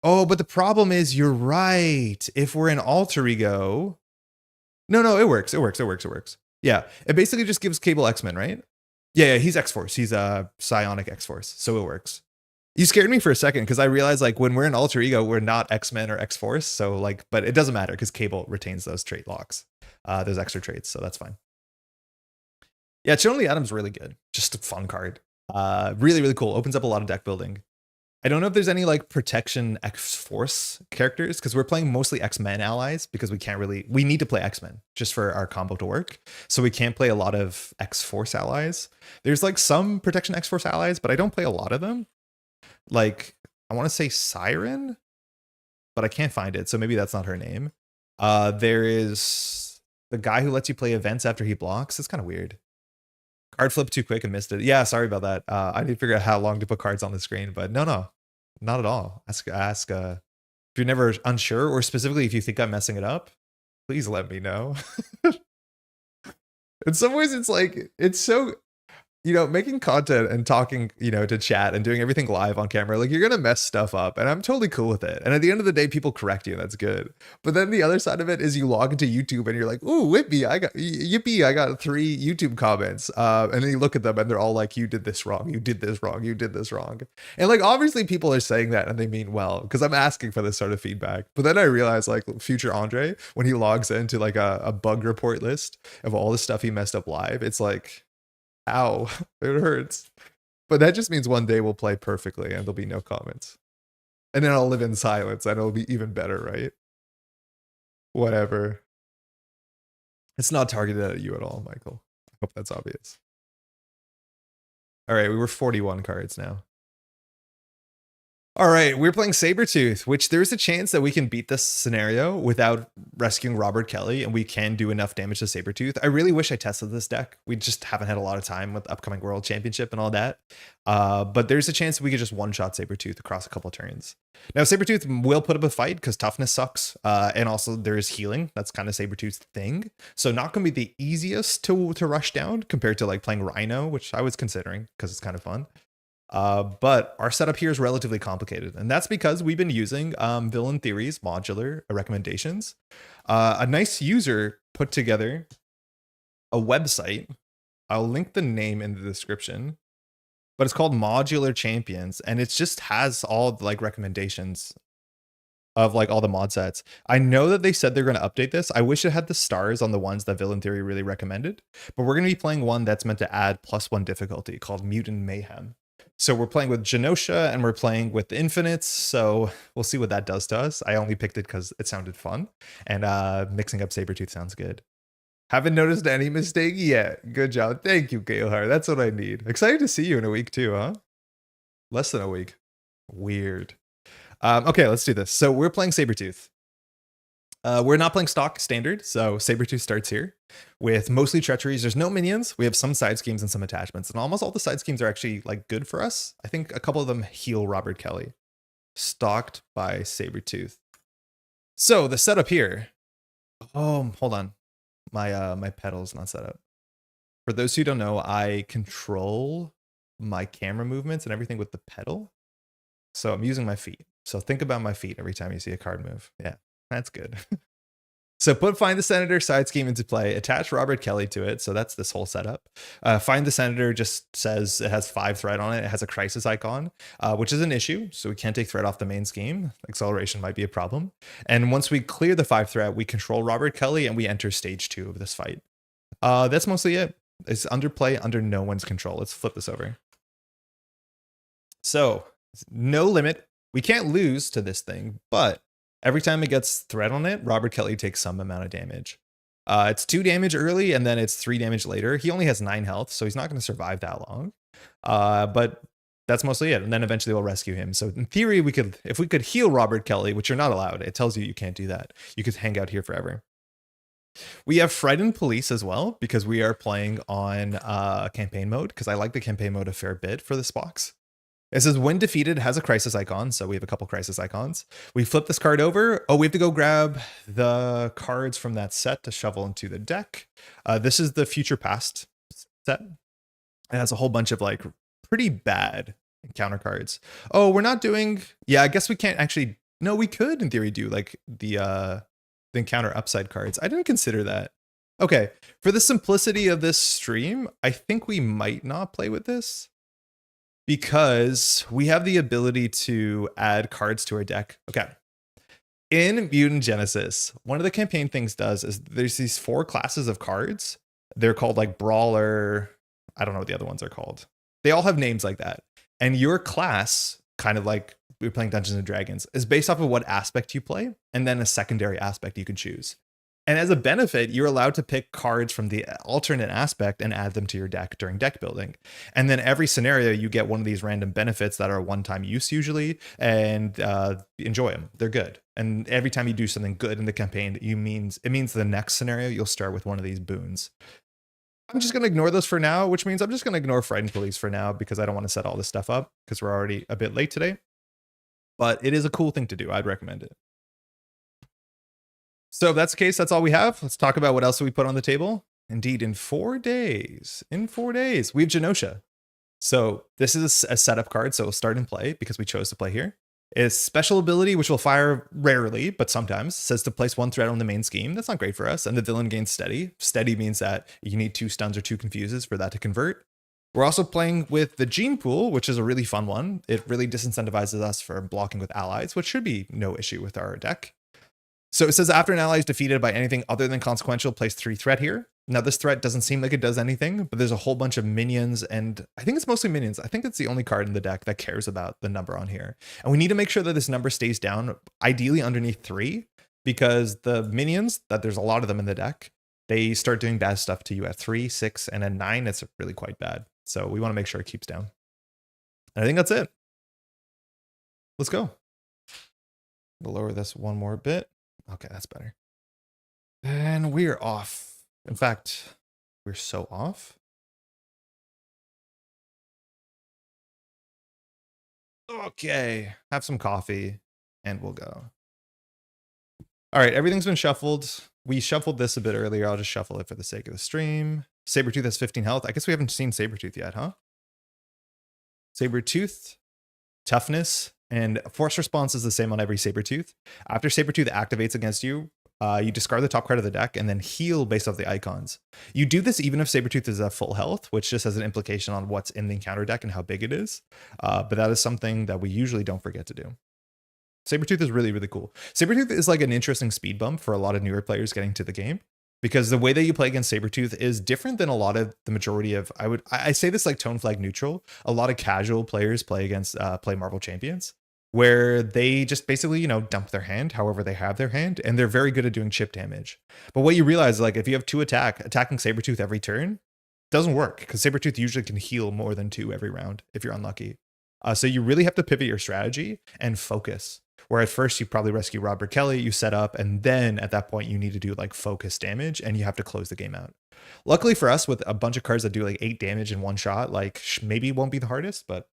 Oh, but the problem is you're right. If we're in Alter Ego... No, it works. It works. Yeah, it basically just gives Cable X-Men, right? Yeah, he's X-Force. He's a psionic X-Force. So it works. You scared me for a second because I realized like when we're in Alter Ego, we're not X-Men or X-Force. So like, but it doesn't matter because Cable retains those trait locks, those extra traits. So that's fine. Yeah, Children of the Atom's really good. Just a fun card. Really, really cool. Opens up a lot of deck building. I don't know if there's any like protection X-Force characters because we're playing mostly X-Men allies because we need to play X-Men just for our combo to work. So we can't play a lot of X-Force allies. There's like some protection X-Force allies, but I don't play a lot of them. Like, I want to say Siren, but I can't find it. So maybe that's not her name. There is the guy who lets you play events after he blocks. It's kind of weird. Card flip too quick and missed it. Yeah, sorry about that. I need to figure out how long to put cards on the screen, but no, not at all. Ask. If you're never unsure, or specifically if you think I'm messing it up, please let me know. In some ways, it's like, it's so, making content and talking, to chat and doing everything live on camera, like, you're going to mess stuff up, and I'm totally cool with it. And at the end of the day, people correct you, and that's good. But then the other side of it is you log into YouTube and you're like, ooh, yippee, I got 3 YouTube comments. And then you look at them and they're all like, you did this wrong, you did this wrong, you did this wrong. And like, obviously people are saying that and they mean well, because I'm asking for this sort of feedback. But then I realize, like, future Andre, when he logs into like a bug report list of all the stuff he messed up live, it's like, ow, it hurts. But that just means one day we'll play perfectly and there'll be no comments. And then I'll live in silence and it'll be even better, right? Whatever. It's not targeted at you at all, Michael. I hope that's obvious. All right, we were 41 cards now. All right, we're playing Sabretooth, which there's a chance that we can beat this scenario without rescuing Robert Kelly, and we can do enough damage to Sabretooth. I really wish I tested this deck. We just haven't had a lot of time with the upcoming World Championship and all that. But there's a chance we could just one-shot Sabretooth across a couple of turns. Now, Sabretooth will put up a fight because toughness sucks, and also there's healing. That's kind of Sabretooth's thing. So not going to be the easiest to rush down compared to like playing Rhino, which I was considering because it's kind of fun. But our setup here is relatively complicated, and that's because we've been using Villain Theory's modular recommendations. A nice user put together a website. I'll link the name in the description, but it's called Modular Champions, and it just has all the, like, recommendations of like all the mod sets. I know that they said they're going to update this. I wish it had the stars on the ones that Villain Theory really recommended, but we're going to be playing one that's meant to add +1 difficulty called Mutant Mayhem. So we're playing with Genosha and we're playing with Infinites. So we'll see what that does to us. I only picked it because it sounded fun, and mixing up Sabretooth sounds good. Haven't noticed any mistake yet. Good job. Thank you, Gailhar. That's what I need. Excited to see you in a week too, huh? Less than a week. Weird. Okay, let's do this. So we're playing Sabretooth. We're not playing stock standard, so Sabretooth starts here with mostly treacheries. There's no minions. We have some side schemes and some attachments, and almost all the side schemes are actually like good for us. I think a couple of them heal Robert Kelly. Stalked by Sabretooth. So the setup here. Oh, hold on. My pedal's not set up. For those who don't know, I control my camera movements and everything with the pedal. So I'm using my feet. So think about my feet every time you see a card move. Yeah. That's good. So put Find the Senator side scheme into play, attach Robert Kelly to it. So that's this whole setup. Find the Senator just says it has 5 threat on it. It has a crisis icon, which is an issue. So we can't take threat off the main scheme. Acceleration might be a problem. And once we clear the 5 threat, we control Robert Kelly and we enter stage 2 of this fight. That's mostly it. It's underplay under no one's control. Let's flip this over. So no limit. We can't lose to this thing, but every time it gets threat on it, Robert Kelly takes some amount of damage. It's 2 damage early, and then it's 3 damage later. He only has 9 health, so he's not going to survive that long. But that's mostly it. And then eventually we'll rescue him. So in theory, if we could heal Robert Kelly, which you're not allowed, it tells you can't do that. You could hang out here forever. We have Frightened Police as well, because we are playing on campaign mode, because I like the campaign mode a fair bit for this box. It says when defeated has a crisis icon. So we have a couple crisis icons. We flip this card over. Oh, we have to go grab the cards from that set to shovel into the deck. This is the Future Past set. It has a whole bunch of like pretty bad encounter cards. Oh, we're not doing, yeah, I guess we can't actually, no, we could in theory do like the encounter upside cards. I didn't consider that. Okay, for the simplicity of this stream, I think we might not play with this, because we have the ability to add cards to our deck. Okay. In Mutant Genesis, one of the campaign things does is there's these 4 classes of cards. They're called like Brawler. I don't know what the other ones are called. They all have names like that. And your class, kind of like we're playing Dungeons and Dragons, is based off of what aspect you play, and then a secondary aspect you can choose. And as a benefit, you're allowed to pick cards from the alternate aspect and add them to your deck during deck building. And then every scenario, you get one of these random benefits that are one-time use usually, and enjoy them. They're good. And every time you do something good in the campaign, it means the next scenario, you'll start with one of these boons. I'm just going to ignore those for now, which means I'm just going to ignore Frightened Police for now because I don't want to set all this stuff up because we're already a bit late today. But it is a cool thing to do. I'd recommend it. So if that's the case, that's all we have. Let's talk about what else we put on the table. Indeed, in 4 days, we have Genosha. So this is a setup card, so it'll start in play because we chose to play here. It's special ability, which will fire rarely, but sometimes, says to place 1 threat on the main scheme. That's not great for us. And the villain gains steady. Steady means that you need 2 stuns or 2 confuses for that to convert. We're also playing with the Gene Pool, which is a really fun one. It really disincentivizes us for blocking with allies, which should be no issue with our deck. So it says after an ally is defeated by anything other than consequential, place 3 threat here. Now this threat doesn't seem like it does anything, but there's a whole bunch of minions, and I think it's mostly minions. I think it's the only card in the deck that cares about the number on here. And we need to make sure that this number stays down, ideally underneath 3, because the minions, that there's a lot of them in the deck, they start doing bad stuff to you at 3, 6, and then 9. It's really quite bad. So we want to make sure it keeps down. And I think that's it. Let's go. We'll lower this one more bit. Okay, that's better. And we're off. In fact, we're so off. Okay, have some coffee and we'll go. All right, everything's been shuffled. We shuffled this a bit earlier. I'll just shuffle it for the sake of the stream. Sabretooth has 15 health. I guess we haven't seen Sabretooth yet, huh? Sabretooth, toughness, and force response is the same on every Sabretooth. After Sabretooth activates against you, you discard the top card of the deck and then heal based off the icons. You do this even if Sabretooth is at full health, which just has an implication on what's in the encounter deck and how big it is. But that is something that we usually don't forget to do. Sabretooth is really, really cool. Sabretooth is like an interesting speed bump for a lot of newer players getting to the game, because the way that you play against Sabretooth is different than a lot of the majority of, I say this like tone flag neutral. A lot of casual players play against play Marvel Champions, where they just basically, you know, dump their hand however they have their hand, and they're very good at doing chip damage. But what you realize, like if you have 2 attacking Sabretooth every turn, doesn't work, because Sabretooth usually can heal more than 2 every round if you're unlucky. So you really have to pivot your strategy and focus. Where at first you probably rescue Robert Kelly, you set up, and then at that point you need to do like focus damage and you have to close the game out. Luckily for us, with a bunch of cards that do like 8 damage in one shot, like maybe it won't be the hardest, but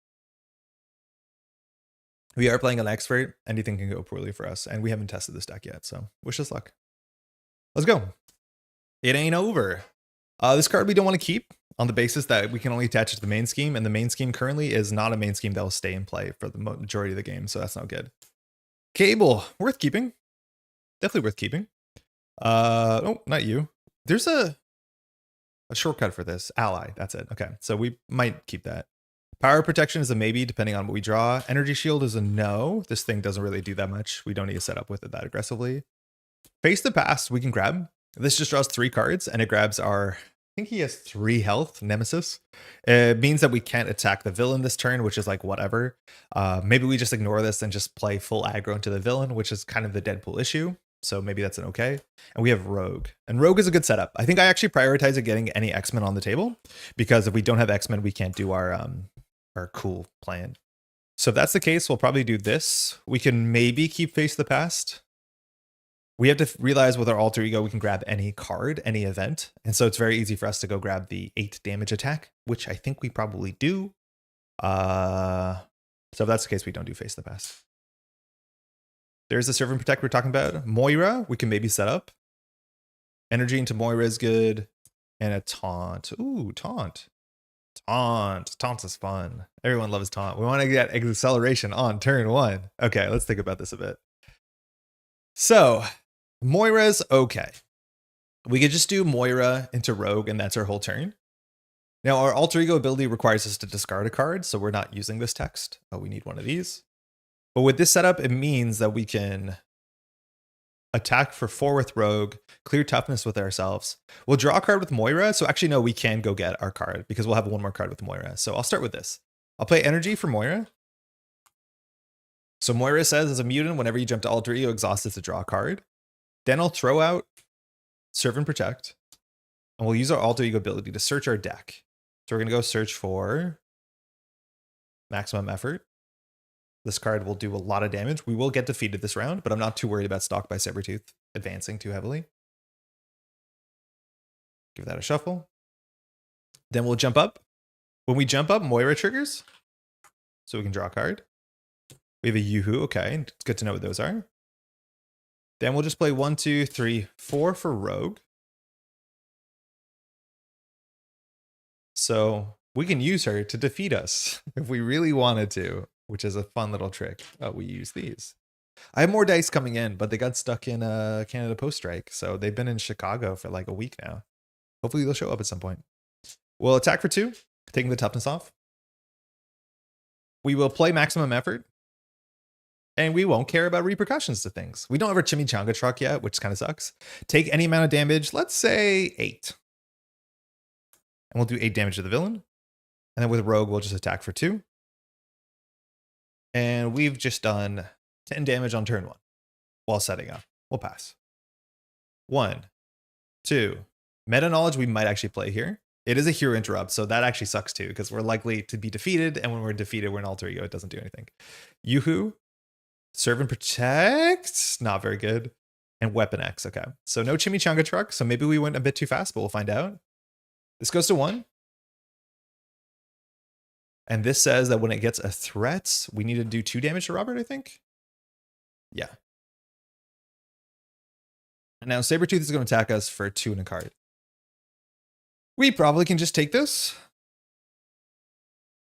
we are playing an expert. Anything can go poorly for us, and we haven't tested this deck yet, so wish us luck. Let's go. It ain't over. This card we don't want to keep on the basis that we can only attach it to the main scheme, and the main scheme currently is not a main scheme that will stay in play for the majority of the game, so that's not good. Cable, worth keeping. Definitely worth keeping. Oh, not you. There's a shortcut for this. Ally, that's it. Okay, so we might keep that. Power protection is a maybe, depending on what we draw. Energy shield is a no. This thing doesn't really do that much. We don't need to set up with it that aggressively. Face the Past, we can grab. This just draws 3 cards, and it grabs our, I think he has 3 health, Nemesis. It means that we can't attack the villain this turn, which is like whatever. Maybe we just ignore this and just play full aggro into the villain, which is kind of the Deadpool issue. So maybe that's an okay. And we have Rogue. And Rogue is a good setup. I think I actually prioritize getting any X-Men on the table, because if we don't have X-Men, we can't do our cool plan. So if that's the case, we'll probably do this. We can maybe keep Face the Past. We have to realize with our alter ego, we can grab any card, any event. And so it's very easy for us to go grab the 8 damage attack, which I think we probably do. So if that's the case, we don't do Face the Past. There's the Servant Protect we're talking about. Moira, we can maybe set up. Energy into Moira is good. And a Taunt. Ooh, Taunt. Taunt is fun. Everyone loves Taunt. We want to get acceleration on turn 1. Okay, let's think about this a bit. So Moira's okay. We could just do Moira into Rogue, and that's our whole turn. Now, our alter ego ability requires us to discard a card, so we're not using this text. Oh, we need one of these. But with this setup, it means that we can attack for 4 with Rogue, clear toughness with ourselves. We'll draw a card with Moira. So actually, no, we can go get our card because we'll have 1 more card with Moira. So I'll start with this. I'll play energy for Moira. So Moira says, as a mutant, whenever you jump to alter ego, exhaust is to draw a card. Then I'll throw out Serve and Protect. And we'll use our alter ego ability to search our deck. So we're going to go search for Maximum Effort. This card will do a lot of damage. We will get defeated this round, but I'm not too worried about Stalked by Sabretooth advancing too heavily. Give that a shuffle. Then we'll jump up. When we jump up, Moira triggers. So we can draw a card. We have a Yoo-Hoo. Okay, it's good to know what those are. Then we'll just play 1, 2, 3, 4 for Rogue. So we can use her to defeat us if we really wanted to, which is a fun little trick. Oh, we use these. I have more dice coming in, but they got stuck in Canada Post Strike. So they've been in Chicago for like a week now. Hopefully they'll show up at some point. We'll attack for 2, taking the toughness off. We will play Maximum Effort. And we won't care about repercussions to things. We don't have our Chimichanga truck yet, which kind of sucks. Take any amount of damage, let's say 8. And we'll do 8 damage to the villain. And then with Rogue, we'll just attack for 2. And we've just done 10 damage on turn 1 while setting up. We'll pass. 1, 2. Meta Knowledge we might actually play here. It is a hero interrupt, so that actually sucks too, because we're likely to be defeated, and when we're defeated, we're an alter ego. It doesn't do anything. Yoo-Hoo. Serve and Protect, not very good. And Weapon X, okay. So no Chimichanga truck, so maybe we went a bit too fast, but we'll find out. This goes to 1. And this says that when it gets a threat, we need to do 2 damage to Robert, I think. Yeah. And now Sabretooth is going to attack us for 2 and a card. We probably can just take this.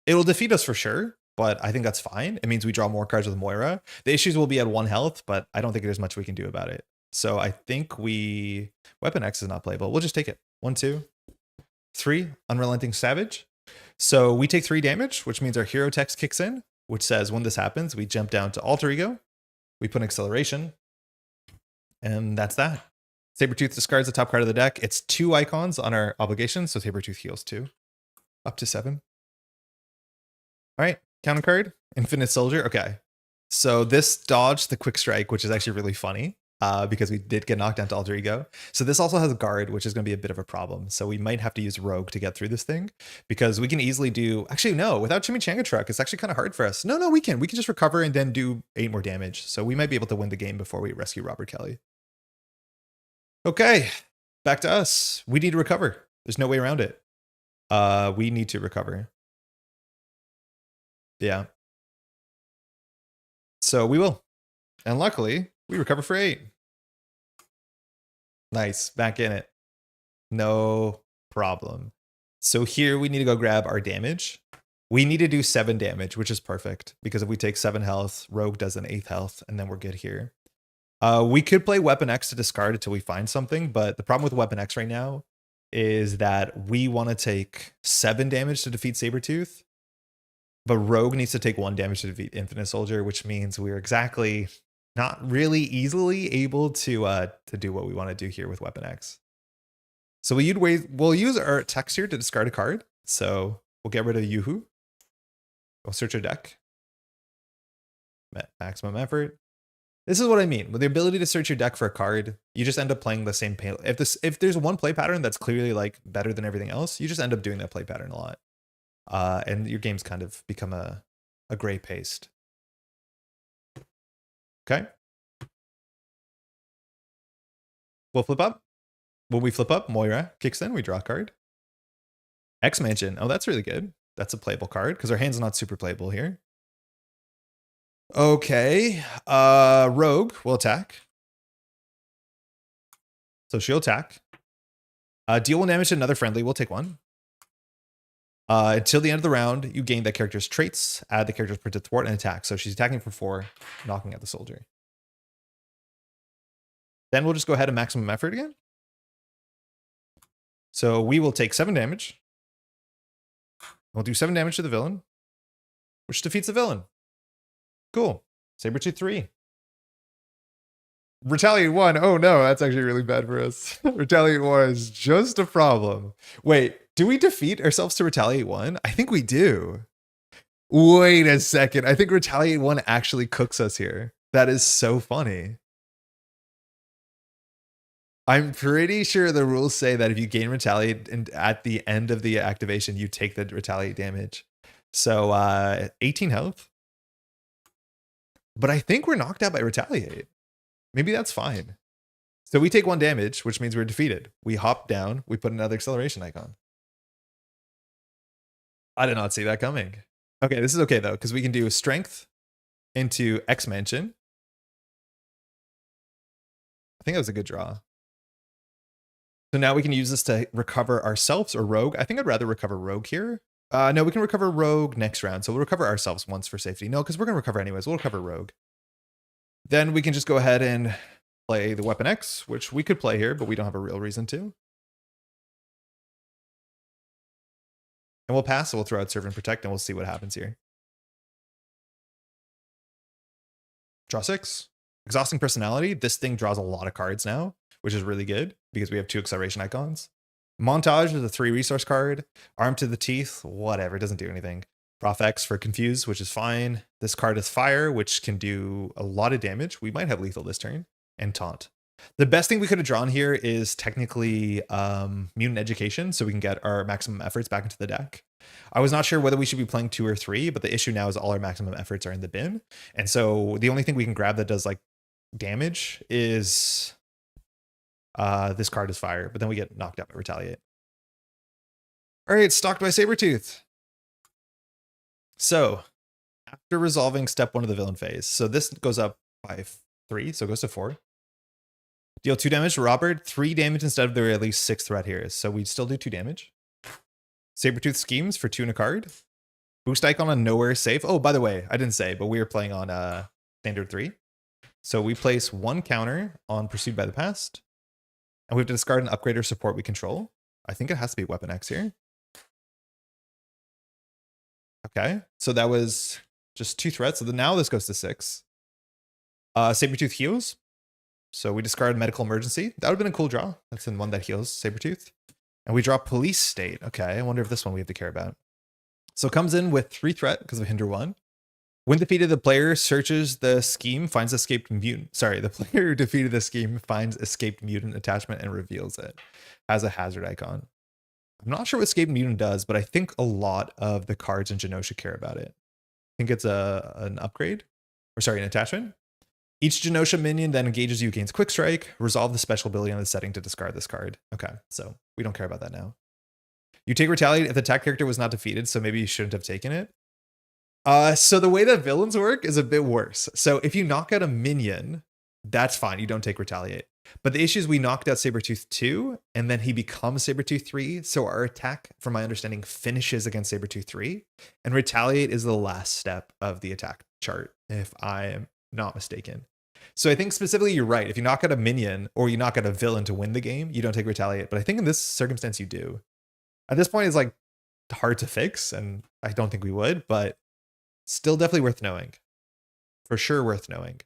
It will defeat us for sure, but I think that's fine. It means we draw more cards with Moira. The issues will be at 1 health, but I don't think there's much we can do about it. So I think Weapon X is not playable. We'll just take it. 1, 2, 3. Unrelenting Savage. So we take 3 damage, which means our hero text kicks in, which says when this happens, we jump down to Alter Ego. We put an acceleration. And that's that. Sabretooth discards the top card of the deck. It's 2 icons on our obligation, so Sabretooth heals 2. Up to 7. All right, counter card, Infinite Soldier. Okay, so this dodged the quick strike, which is actually really funny because we did get knocked down to Alter Ego. So this also has a guard, which is going to be a bit of a problem. So we might have to use Rogue to get through this thing because we can easily do, actually no, without Chimichanga Truck, it's actually kind of hard for us. No, we can just recover and then do 8 more damage. So we might be able to win the game before we rescue Robert Kelly. Okay, back to us. We need to recover. There's no way around it. We need to recover. Yeah. So we will. And luckily, we recover for 8. Nice. Back in it. No problem. So here we need to go grab our damage. We need to do 7 damage, which is perfect. Because if we take 7 health, Rogue does an 8th health, and then we're good here. We could play Weapon X to discard until we find something, but the problem with Weapon X right now is that we want to take 7 damage to defeat Sabretooth. But Rogue needs to take 1 damage to defeat Infinite Soldier, which means we're exactly not really easily able to do what we want to do here with Weapon X. So we'll use our text here to discard a card. So we'll get rid of Yoo-Hoo. We'll search our deck. Maximum Effort. This is what I mean. With the ability to search your deck for a card, you just end up playing the same play. If there's one play pattern that's clearly like better than everything else, you just end up doing that play pattern a lot. And your game's kind of become a gray paste. Okay. We'll flip up. When we flip up, Moira kicks in. We draw a card. X-Mansion. Oh, that's really good. That's a playable card because our hand's not super playable here. Okay. Rogue will attack. So she'll attack. Deal 1 damage to another friendly. We'll take 1. Until the end of the round, you gain that character's traits, add the character's printed thwart, and attack. So she's attacking for 4, knocking out the soldier. Then we'll just go ahead and Maximum Effort again. So we will take 7 damage. We'll do 7 damage to the villain, which defeats the villain. Cool. Sabretooth 3. Retaliate 1. Oh no, that's actually really bad for us. Retaliate 1 is just a problem. Wait, do we defeat ourselves to Retaliate 1? I think we do. Wait a second. I think Retaliate 1 actually cooks us here. That is so funny. I'm pretty sure the rules say that if you gain retaliate and at the end of the activation, you take the retaliate damage. So 18 health. But I think we're knocked out by retaliate. Maybe that's fine. So we take 1 damage, which means we're defeated. We hop down, we put another acceleration icon. I did not see that coming. Okay, this is okay though, because we can do strength into X Mansion. I think that was a good draw. So now we can use this to recover ourselves or Rogue. I think I'd rather recover Rogue here. No, we can recover Rogue next round. So we'll recover ourselves once for safety. No, because we're going to recover anyways. We'll recover Rogue. Then we can just go ahead and play the Weapon X, which we could play here, but we don't have a real reason to. And we'll pass, so we'll throw out Serve and Protect, and we'll see what happens here. Draw 6. Exhausting Personality. This thing draws a lot of cards now, which is really good because we have 2 acceleration icons. Montage is a 3 resource card. Arm to the Teeth, whatever, it doesn't do anything. Prof X for Confuse, which is fine. This card is Fire, which can do a lot of damage. We might have lethal this turn. And Taunt. The best thing we could have drawn here is technically Mutant Education, so we can get our maximum efforts back into the deck. I was not sure whether we should be playing 2 or 3, but the issue now is all our maximum efforts are in the bin. And so the only thing we can grab that does like damage is this card is Fire, but then we get knocked out by Retaliate. All right, stalked by Sabretooth. So after resolving step 1 of the villain phase, so this goes up by 3, so it goes to 4. Deal 2 damage to Robert, 3 damage instead of the at least 6 threat here. So we still do 2 damage. Sabretooth Schemes for 2 and a card. Boost icon on Nowhere Safe. Oh, by the way, I didn't say, but we are playing on standard 3. So we place 1 counter on Pursued by the Past. And we have to discard an upgrade or support we control. I think it has to be Weapon X here. Okay, so that was just 2 threats. So now this goes to 6. Sabretooth heals. So we discard Medical Emergency. That would have been a cool draw. That's in one that heals Sabretooth. And we draw Police State. Okay, I wonder if this one we have to care about. So it comes in with 3 threat because of Hinder 1. When defeated, the player searches the scheme, finds escaped mutant. Sorry, the player who defeated the scheme finds escaped mutant attachment and reveals it as a hazard icon. I'm not sure what escaped mutant does, but I think a lot of the cards in Genosha care about it. I think it's an upgrade, or sorry, an attachment. Each Genosha minion that engages you gains Quick Strike. Resolve the special ability on the setting to discard this card. Okay, so we don't care about that now. You take Retaliate if the attack character was not defeated, so maybe you shouldn't have taken it. So the way that villains work is a bit worse. So if you knock out a minion, that's fine. You don't take Retaliate. But the issue is we knocked out Sabretooth 2, and then he becomes Sabretooth 3. So our attack, from my understanding, finishes against Sabretooth 3. And Retaliate is the last step of the attack chart, if I am not mistaken. So I think specifically you're right. If you knock out a minion or you knock out a villain to win the game, you don't take Retaliate. But I think in this circumstance you do. At this point, it's like hard to fix, and I don't think we would, but still definitely worth knowing. For sure worth knowing.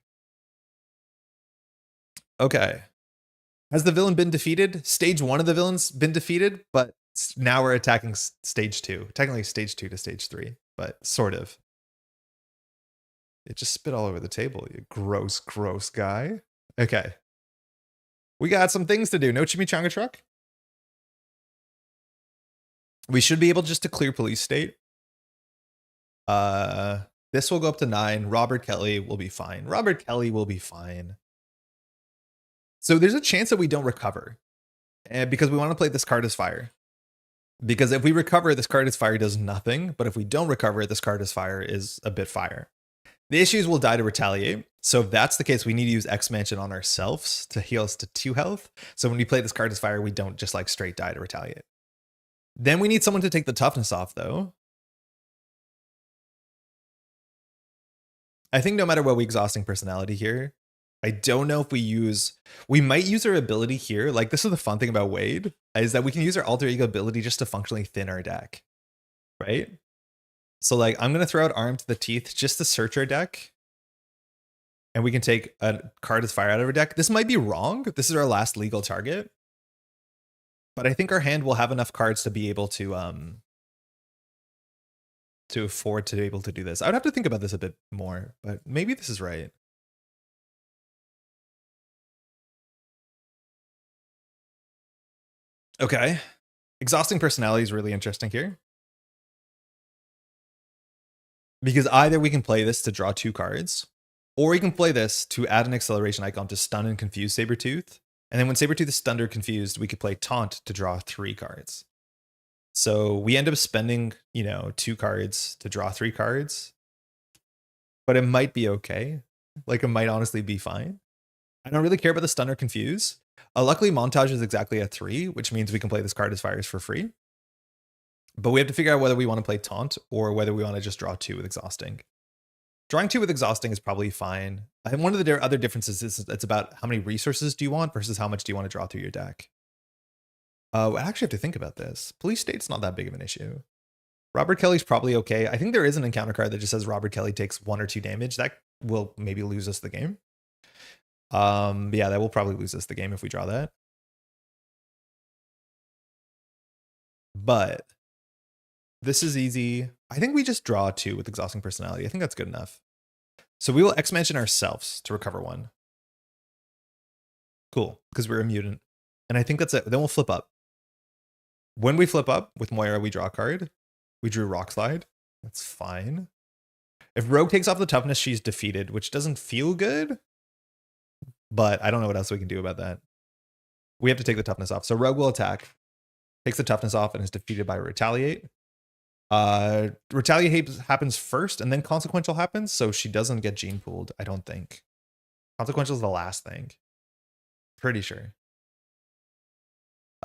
Okay. Has the villain been defeated? Stage 1 of the villain's been defeated, but now we're attacking stage 2. Technically stage 2 to stage 3, but sort of. It just spit all over the table, you gross, gross guy. Okay. We got some things to do. No chimichanga truck. We should be able just to clear Police State. This will go up to 9. Robert Kelly will be fine. Robert Kelly will be fine. So there's a chance that we don't recover. Because we want to play this card as Fire. Because if we recover, this card as Fire does nothing. But if we don't recover, this card as Fire is a bit Fire. The issues will die to Retaliate. So if that's the case, we need to use X Mansion on ourselves to heal us to 2 health. So when we play this card as Fire, we don't just like straight die to Retaliate. Then we need someone to take the toughness off, though. I think no matter what, we exhausting personality here. I don't know if we might use our ability here. Like, this is the fun thing about Wade, is that we can use our alter ego ability just to functionally thin our deck, right? So like, I'm going to throw out Arm to the Teeth just to search our deck. And we can take a card as Fire out of our deck. This might be wrong. This is our last legal target. But I think our hand will have enough cards to be able to afford to be able to do this. I would have to think about this a bit more, but maybe this is right. Okay. Exhausting personality is really interesting here. Because either we can play this to draw 2 cards, or we can play this to add an acceleration icon to stun and confuse Sabretooth. And then when Sabretooth is stunned or confused, we could play Taunt to draw 3 cards. So we end up spending, 2 cards to draw 3 cards. But it might be okay. Like, it might honestly be fine. I don't really care about the stun or confuse. Luckily, Montage is exactly a 3, which means we can play this card as fires for free. But we have to figure out whether we want to play Taunt or whether we want to just draw 2 with Exhausting. Drawing 2 with Exhausting is probably fine. And one of the other differences is it's about how many resources do you want versus how much do you want to draw through your deck. I actually have to think about this. Police State's not that big of an issue. Robert Kelly's probably okay. I think there is an encounter card that just says Robert Kelly takes 1 or 2 damage. That will maybe lose us the game. Yeah, that will probably lose us the game if we draw that. But this is easy. I think we just draw 2 with Exhausting Personality. I think that's good enough. So we will X-Mansion ourselves to recover 1. Cool, because we're a mutant. And I think that's it. Then we'll flip up. When we flip up with Moira, we draw a card. We drew Rock Slide. That's fine. If Rogue takes off the toughness, she's defeated, which doesn't feel good. But I don't know what else we can do about that. We have to take the toughness off. So Rogue will attack, takes the toughness off, and is defeated by Retaliate. Retaliate happens first, and then Consequential happens, so she doesn't get gene pooled, I don't think. Consequential is the last thing. Pretty sure.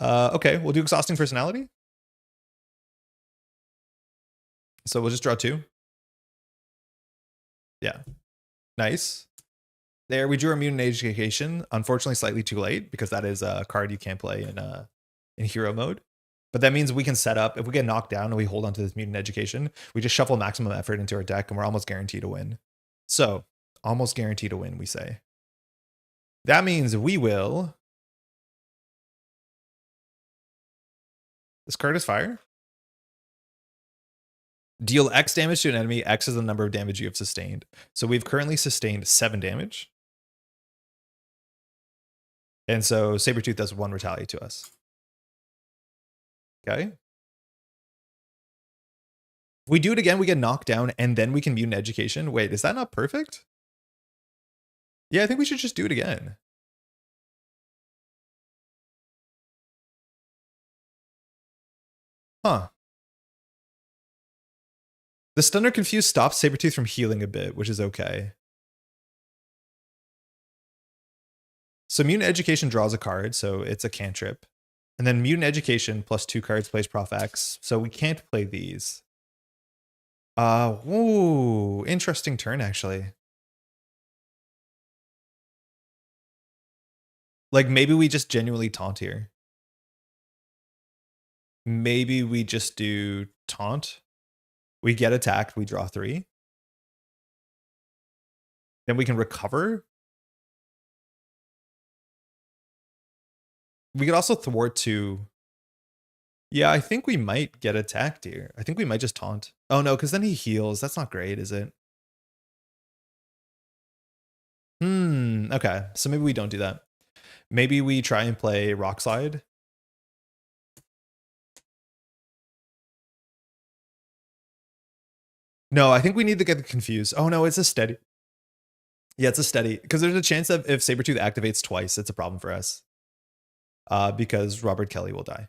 Okay, we'll do Exhausting Personality. So we'll just draw 2. Yeah. Nice. There, we drew our Mutant Education. Unfortunately, slightly too late, because that is a card you can't play in hero mode. But that means we can set up, if we get knocked down and we hold on to this Mutant Education, we just shuffle maximum effort into our deck and we're almost guaranteed to win. So, almost guaranteed to win, we say. That means we will... This card is fire. Deal X damage to an enemy. X is the number of damage you have sustained. So we've currently sustained 7 damage. And so Sabretooth does 1 retaliate to us. Okay. If we do it again, we get knocked down, and then we can Mutant Education. Wait, is that not perfect? Yeah, I think we should just do it again. Huh. The Stun or Confuse stops Sabretooth from healing a bit, which is okay. So Mutant Education draws a card, so it's a cantrip. And then Mutant Education plus 2 cards plays Prof X, so we can't play these. Ooh, interesting turn, actually. Like, maybe we just genuinely taunt here. Maybe we just do taunt. We get attacked, we draw 3. Then we can recover. We could also thwart to... Yeah, I think we might get attacked here. I think we might just taunt. Oh no, because then he heals. That's not great, is it? Okay. So maybe we don't do that. Maybe we try and play Rock Slide. No, I think we need to get confused. Oh no, it's a steady. Yeah, it's a steady. Because there's a chance that if Sabretooth activates twice, it's a problem for us. Because Robert Kelly will die.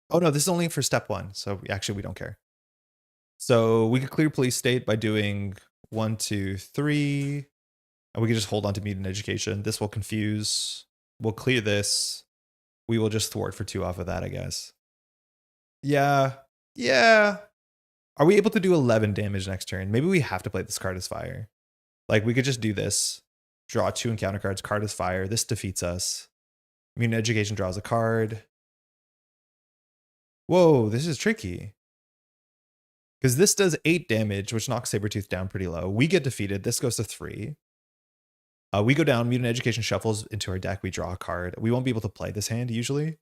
Oh no, this is only for step 1. So actually we don't care. So we could clear Police State by doing 1, 2, 3. And we can just hold on to Mutant Education. This will confuse. We'll clear this. We will just thwart for 2 off of that, I guess. Yeah. Yeah. Are we able to do 11 damage next turn? Maybe we have to play this card as fire. Like, we could just do this. Draw 2 encounter cards. Card as fire. This defeats us. Mutant Education draws a card. Whoa, this is tricky. Because this does 8 damage, which knocks Sabretooth down pretty low. We get defeated. This goes to 3. We go down. Mutant Education shuffles into our deck. We draw a card. We won't be able to play this hand usually.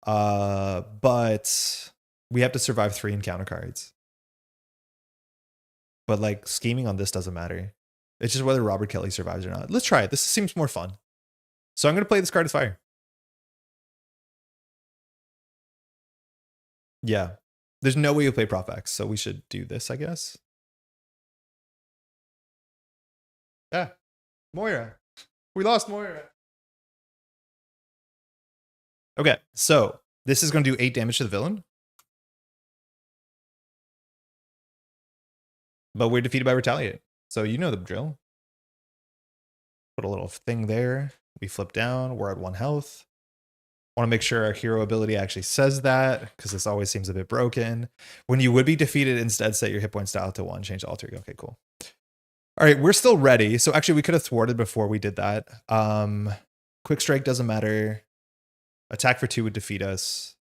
But we have to survive 3 encounter cards. But like, scheming on this doesn't matter. It's just whether Robert Kelly survives or not. Let's try it. This seems more fun. So I'm going to play this card as fire. Yeah. There's no way you play Prof X, so we should do this, I guess. Yeah. Moira. We lost Moira. Okay, so this is going to do 8 damage to the villain. But we're defeated by Retaliate. So you know the drill. Put a little thing there. We flip down. We're at 1 health. Want to make sure our hero ability actually says that, because this always seems a bit broken. When you would be defeated, instead set your hit point style to 1. Change alter ego. Okay, cool. All right, we're still ready. So actually, we could have thwarted before we did that. Quick strike doesn't matter. Attack for 2 would defeat us.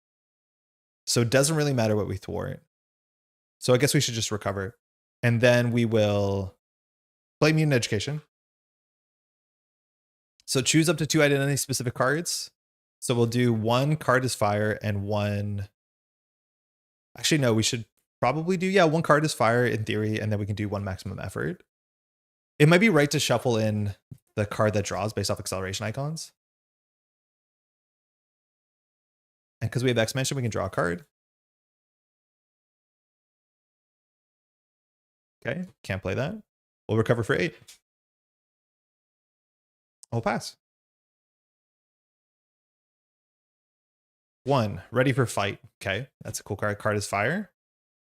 So it doesn't really matter what we thwart. So I guess we should just recover. And then we will play Mutant Education. So choose up to 2 identity-specific cards. So we'll do 1 card is fire and 1... Actually, no, we should probably do, 1 card is fire in theory, and then we can do 1 maximum effort. It might be right to shuffle in the card that draws based off acceleration icons. And because we have X-Mention, we can draw a card. Okay, can't play that. We'll recover for 8. We'll pass. 1, ready for fight. Okay, that's a cool card. Card is fire.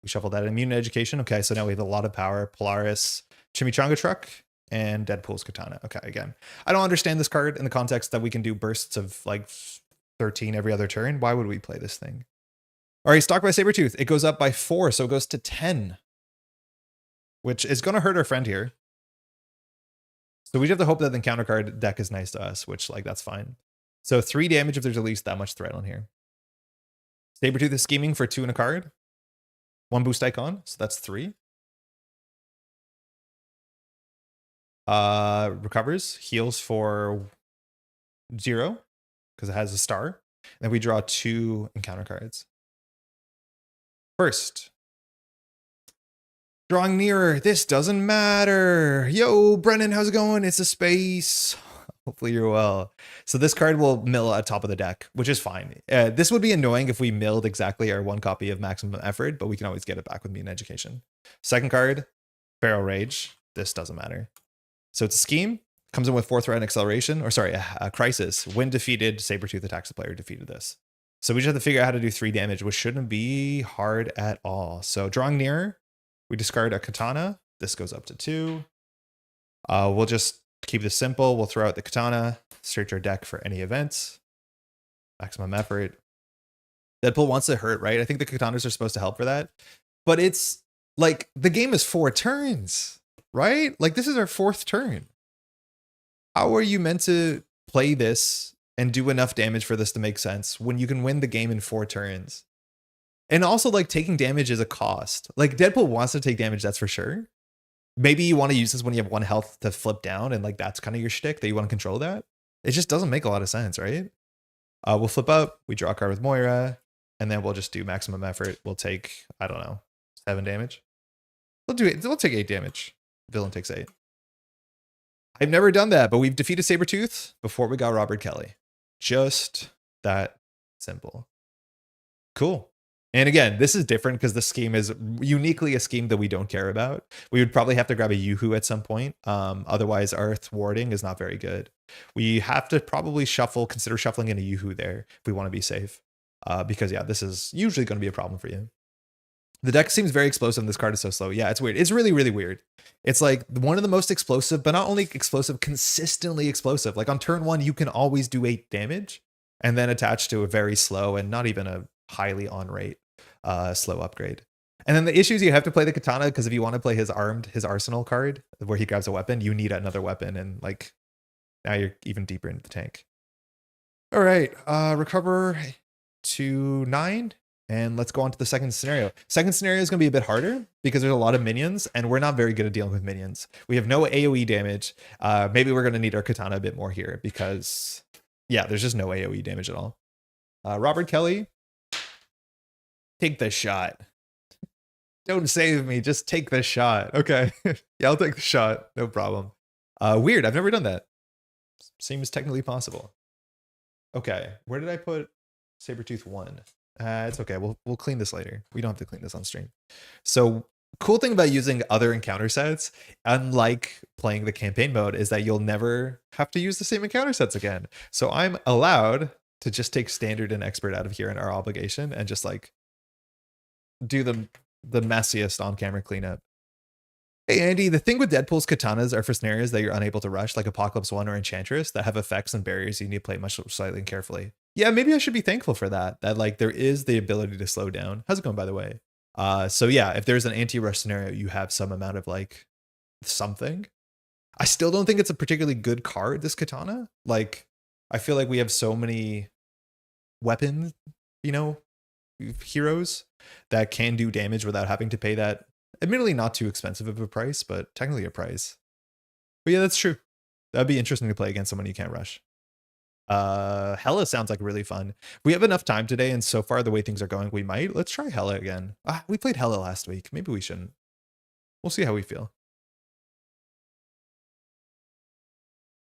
We shuffled that in. Mutant Education. Okay, so now we have a lot of power. Polaris, Chimichanga Truck, and Deadpool's Katana. Okay, again, I don't understand this card in the context that we can do bursts of like 13 every other turn. Why would we play this thing? All right, stock by Sabretooth. It goes up by 4, so it goes to 10. Which is going to hurt our friend here. So we just have to hope that the counter card deck is nice to us, which, like, that's fine. So 3 damage if there's at least that much threat on here. Sabretooth is scheming for 2 in a card. 1 boost icon, so that's 3. Recovers, heals for 0, because it has a star. And then we draw 2 encounter cards. First, drawing nearer. This doesn't matter. Yo, Brennan, how's it going? It's a space. Hopefully you're well. So this card will mill at top of the deck, which is fine. This would be annoying if we milled exactly our 1 copy of maximum effort, but we can always get it back with Mutant Education. Second card, Feral Rage. This doesn't matter. So it's a scheme. Comes in with 4 threat and acceleration, or sorry, a crisis. When defeated, Sabretooth attacks the player defeated this. So we just have to figure out how to do 3 damage, which shouldn't be hard at all. So drawing nearer, we discard a Katana. This goes up to 2. We'll just keep this simple. We'll throw out the Katana, search our deck for any events. Maximum effort. Deadpool wants to hurt, right? I think the Katanas are supposed to help for that. But it's like the game is 4 turns, right? Like this is our 4th turn. How are you meant to play this and do enough damage for this to make sense when you can win the game in 4 turns? And also, like, taking damage is a cost. Like, Deadpool wants to take damage, that's for sure. Maybe you want to use this when you have 1 health to flip down, and, like, that's kind of your shtick, that you want to control that. It just doesn't make a lot of sense, right? We'll flip up, we draw a card with Moira, and then we'll just do maximum effort. We'll take, I don't know, 7 damage. We'll do it. We'll take 8 damage. Villain takes 8. I've never done that, but we've defeated Sabretooth before we got Robert Kelly. Just that simple. Cool. And again, this is different because the scheme is uniquely a scheme that we don't care about. We would probably have to grab a Yoo-Hoo at some point. Otherwise, our thwarting is not very good. We have to probably consider shuffling in a Yoo-Hoo there if we want to be safe. Because, yeah, this is usually going to be a problem for you. The deck seems very explosive and this card is so slow. Yeah, it's weird. It's really, really weird. It's like one of the most explosive, but not only explosive, consistently explosive. Like on turn 1, you can always do 8 damage and then attach to a very slow and not even a highly on rate slow upgrade. And then the issue is you have to play the Katana because if you want to play his arsenal card where he grabs a weapon, you need another weapon, and like now you're even deeper into the tank. All right, recover to 9, and let's go on to the second scenario. Second scenario is going to be a bit harder because there's a lot of minions, and we're not very good at dealing with minions. We have no AoE damage. Maybe we're going to need our Katana a bit more here because, yeah, there's just no AoE damage at all. Robert Kelly, take the shot. Don't save me, just take the shot. Okay, yeah, I'll take the shot, no problem. Weird, I've never done that. Seems technically possible. Okay, where did I put Sabretooth 1? It's okay. We'll clean this later. We don't have to clean this on stream. So cool thing about using other encounter sets, unlike playing the campaign mode, is that you'll never have to use the same encounter sets again. So I'm allowed to just take standard and expert out of here in our obligation and just like do the messiest on-camera cleanup. Hey Andy, the thing with Deadpool's katanas are for scenarios that you're unable to rush, like Apocalypse 1 or Enchantress, that have effects and barriers you need to play much slightly and carefully. Yeah, maybe I should be thankful for that. That like there is the ability to slow down. How's it going, by the way? So yeah, if there's an anti-rush scenario, you have some amount of like something. I still don't think it's a particularly good card, this katana. Like, I feel like we have so many weapons, you know, heroes that can do damage without having to pay that admittedly not too expensive of a price, but technically a price. But yeah, that's true. That'd be interesting to play against someone you can't rush. Hella sounds like really fun. We have enough time today, and so far the way things are going, we might. Let's try Hella again. We played Hella last week. Maybe we shouldn't. We'll see how we feel.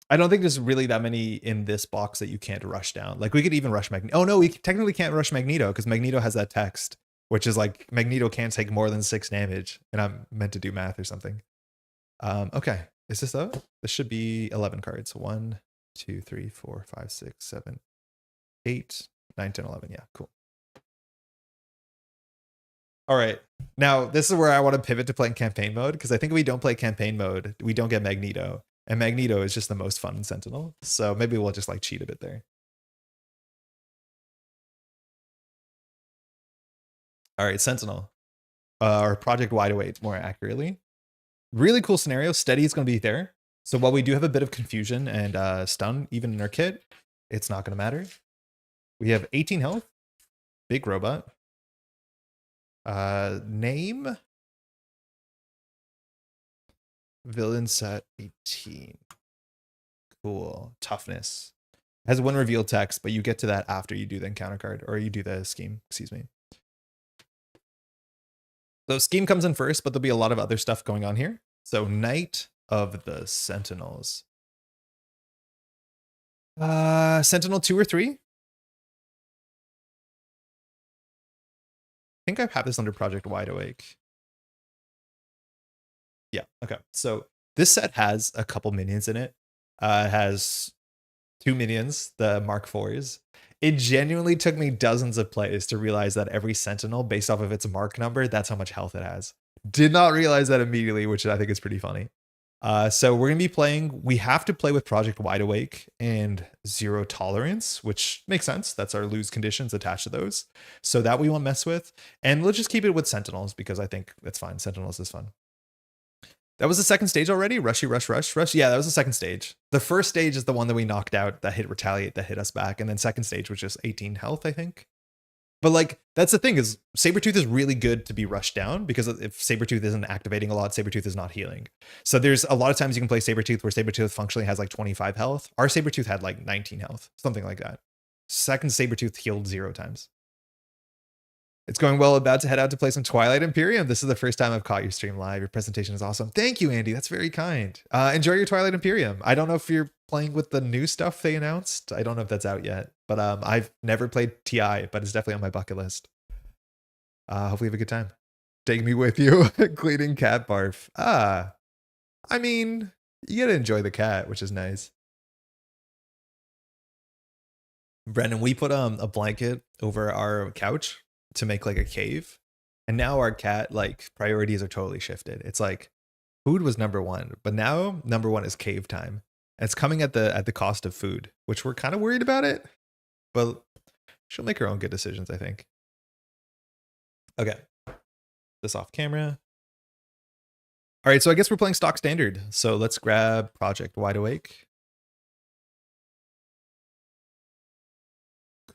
I don't think there's really that many in this box that you can't rush down. Like we could even rush Magneto. Oh no, we technically can't rush Magneto because Magneto has that text, which is like Magneto can't take more than 6 damage. And I'm meant to do math or something. Okay, is this up? This should be 11 cards. 1, 2, 3, 4, 5, 6, 7, 8, 9, 10, 11. Yeah, cool. All right. Now, this is where I want to pivot to playing campaign mode because I think if we don't play campaign mode, we don't get Magneto. And Magneto is just the most fun in Sentinel. So maybe we'll just like cheat a bit there. All right, Sentinel. Or Project Wide Awake, more accurately. Really cool scenario. Steady is going to be there. So while we do have a bit of confusion and stun, even in our kit, it's not going to matter. We have 18 health. Big robot. Name. Villain set 18. Cool. Toughness. It has one reveal text, but you get to that after you do the encounter card, or you do the scheme, excuse me. So scheme comes in first, but there'll be a lot of other stuff going on here. So Knight of the Sentinels. Sentinel 2 or 3? I think I have this under Project Wide Awake. Yeah, okay. So this set has a couple minions in it. It has 2 minions, the Mark IVs. It genuinely took me dozens of plays to realize that every Sentinel, based off of its mark number, that's how much health it has. Did not realize that immediately, which I think is pretty funny. So we're going to be playing, we have to play with Project Wide Awake and Zero Tolerance, which makes sense. That's our lose conditions attached to those. So that we won't mess with. And let's just keep it with Sentinels because I think that's fine. Sentinels is fun. That was the second stage already? Rushy, rush, rush, rush. Yeah, that was the second stage. The first stage is the one that we knocked out that hit Retaliate, that hit us back. And then second stage was just 18 health, I think. But like, that's the thing is Sabretooth is really good to be rushed down because if Sabretooth isn't activating a lot, Sabretooth is not healing. So there's a lot of times you can play Sabretooth where Sabretooth functionally has like 25 health. Our Sabretooth had like 19 health, something like that. Second Sabretooth healed 0 times. It's going well. About to head out to play some Twilight Imperium. This is the first time I've caught your stream live. Your presentation is awesome. Thank you, Andy. That's very kind. Enjoy your Twilight Imperium. I don't know if you're playing with the new stuff they announced. I don't know if that's out yet, but I've never played TI, but it's definitely on my bucket list. Hopefully you have a good time. Take me with you. Cleaning cat barf. I mean, you get to enjoy the cat, which is nice. Brendan, we put a blanket over our couch to make like a cave, and now our cat like priorities are totally shifted. It's like food was number 1, but now number 1 is cave time. And it's coming at the cost of food, which we're kind of worried about it, but she'll make her own good decisions, I think. Okay, this off camera. All right, so I guess we're playing stock standard, so let's grab Project Wide Awake.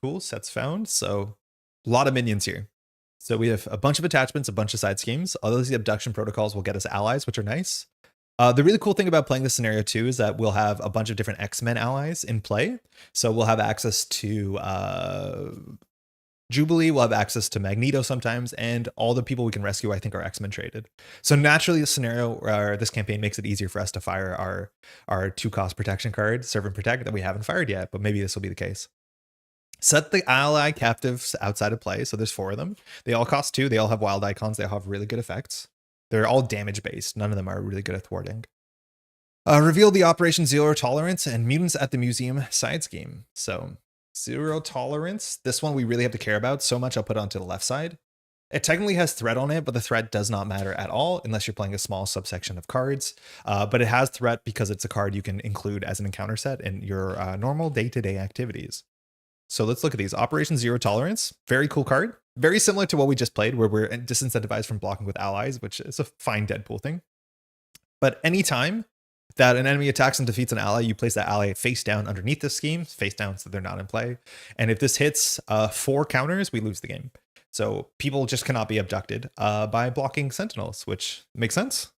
Cool, sets found. So a lot of minions here. So we have a bunch of attachments, a bunch of side schemes. All those abduction protocols will get us allies, which are nice. The really cool thing about playing this scenario too is that we'll have a bunch of different X-Men allies in play. So we'll have access to Jubilee, we'll have access to Magneto sometimes, and all the people we can rescue I think are X-Men traded. So naturally this scenario or this campaign makes it easier for us to fire our 2-cost protection card, Serve and Protect, that we haven't fired yet, but maybe this will be the case. Set the ally captives outside of play. So there's 4 of them. They all cost 2. They all have wild icons. They all have really good effects. They're all damage based. None of them are really good at thwarting. Reveal the Operation Zero Tolerance and Mutants at the Museum side scheme. So Zero Tolerance. This one we really have to care about so much. I'll put it onto the left side. It technically has threat on it, but the threat does not matter at all unless you're playing a small subsection of cards. But it has threat because it's a card you can include as an encounter set in your normal day-to-day activities. So let's look at these. Operation Zero Tolerance, very cool card. Very similar to what we just played, where we're disincentivized from blocking with allies, which is a fine Deadpool thing. But anytime that an enemy attacks and defeats an ally, you place that ally face down underneath the scheme, face down so they're not in play. And if this hits 4 counters, we lose the game. So people just cannot be abducted by blocking sentinels, which makes sense.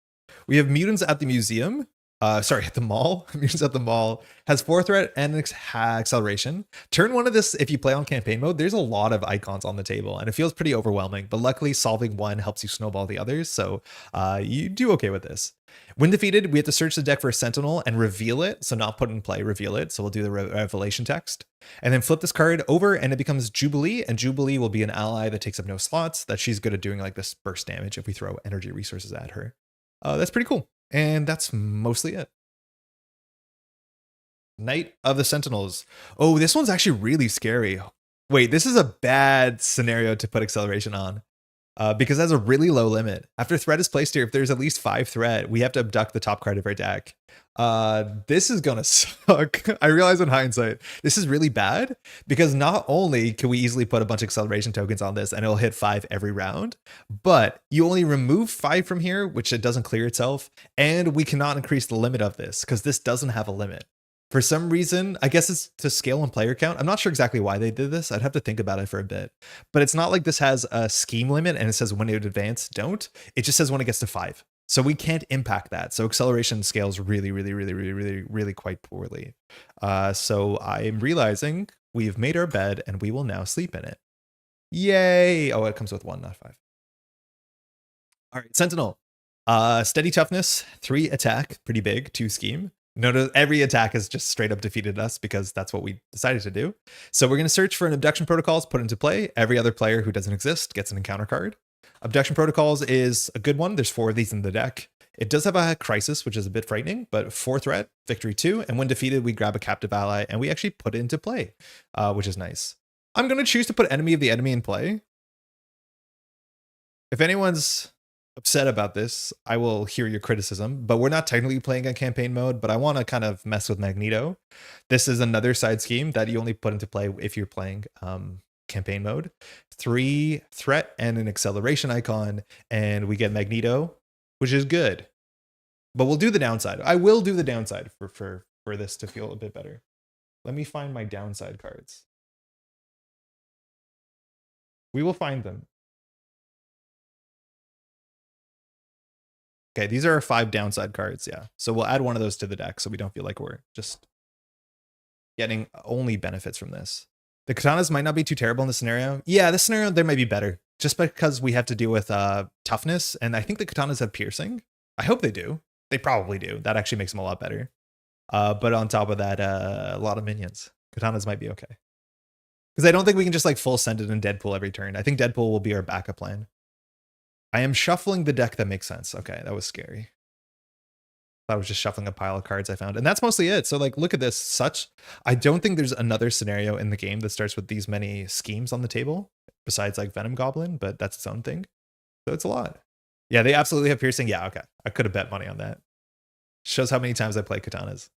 We have Mutants at the Museum. At the mall. Mutants at the Mall has 4 threat and acceleration. Turn 1 of this, if you play on campaign mode, there's a lot of icons on the table and it feels pretty overwhelming, but luckily solving one helps you snowball the others, so you do okay with this. When defeated, we have to search the deck for a Sentinel and reveal it, so not put in play, reveal it. So we'll do the revelation text and then flip this card over and it becomes Jubilee, and Jubilee will be an ally that takes up no slots, that she's good at doing like this burst damage if we throw energy resources at her. That's pretty cool. And that's mostly it. Knight of the Sentinels. Oh, this one's actually really scary. Wait, this is a bad scenario to put acceleration on because it has a really low limit. After threat is placed here, if there's at least 5 threat, we have to abduct the top card of our deck. This is gonna suck. I realize in hindsight, this is really bad because not only can we easily put a bunch of acceleration tokens on this and it'll hit 5 every round, but you only remove 5 from here, which it doesn't clear itself, and we cannot increase the limit of this because this doesn't have a limit. For some reason, I guess it's to scale on player count. I'm not sure exactly why they did this. I'd have to think about it for a bit. But it's not like this has a scheme limit and it says when it would advance, don't. It just says when it gets to 5. So we can't impact that. So acceleration scales really quite poorly. So I'm realizing we've made our bed and we will now sleep in it. Yay! Oh, it comes with 1, not 5. All right, Sentinel. Steady toughness, 3 attack, pretty big, 2 scheme. Notice every attack has just straight up defeated us because that's what we decided to do. So we're going to search for an abduction protocols, put into play. Every other player who doesn't exist gets an encounter card. Abduction protocols is a good one. There's 4 of these in the deck. It does have a crisis, which is a bit frightening, but 4 threat, victory 2. And when defeated, we grab a captive ally and we actually put it into play, which is nice. I'm going to choose to put enemy of the enemy in play. If anyone's upset about this, I will hear your criticism, but we're not technically playing a campaign mode, but I want to kind of mess with Magneto. This is another side scheme that you only put into play if you're playing campaign mode. 3 threat and an acceleration icon, and we get Magneto, which is good. But we'll do the downside. I will do the downside for this to feel a bit better. Let me find my downside cards. We will find them. Okay, these are our 5 downside cards, yeah. So we'll add one of those to the deck so we don't feel like we're just getting only benefits from this. The katanas might not be too terrible in this scenario. Yeah, this scenario, they might be better. Just because we have to deal with toughness, and I think the katanas have piercing. I hope they do. They probably do. That actually makes them a lot better. But on top of that, a lot of minions. Katanas might be okay. Because I don't think we can just like full send it in Deadpool every turn. I think Deadpool will be our backup plan. I am shuffling the deck that makes sense. Okay, that was scary. I was just shuffling a pile of cards I found. And that's mostly it. So like, look at this. I don't think there's another scenario in the game that starts with these many schemes on the table besides like Venom Goblin, but that's its own thing. So it's a lot. Yeah, they absolutely have piercing. Yeah, okay. I could have bet money on that. Shows how many times I play katanas.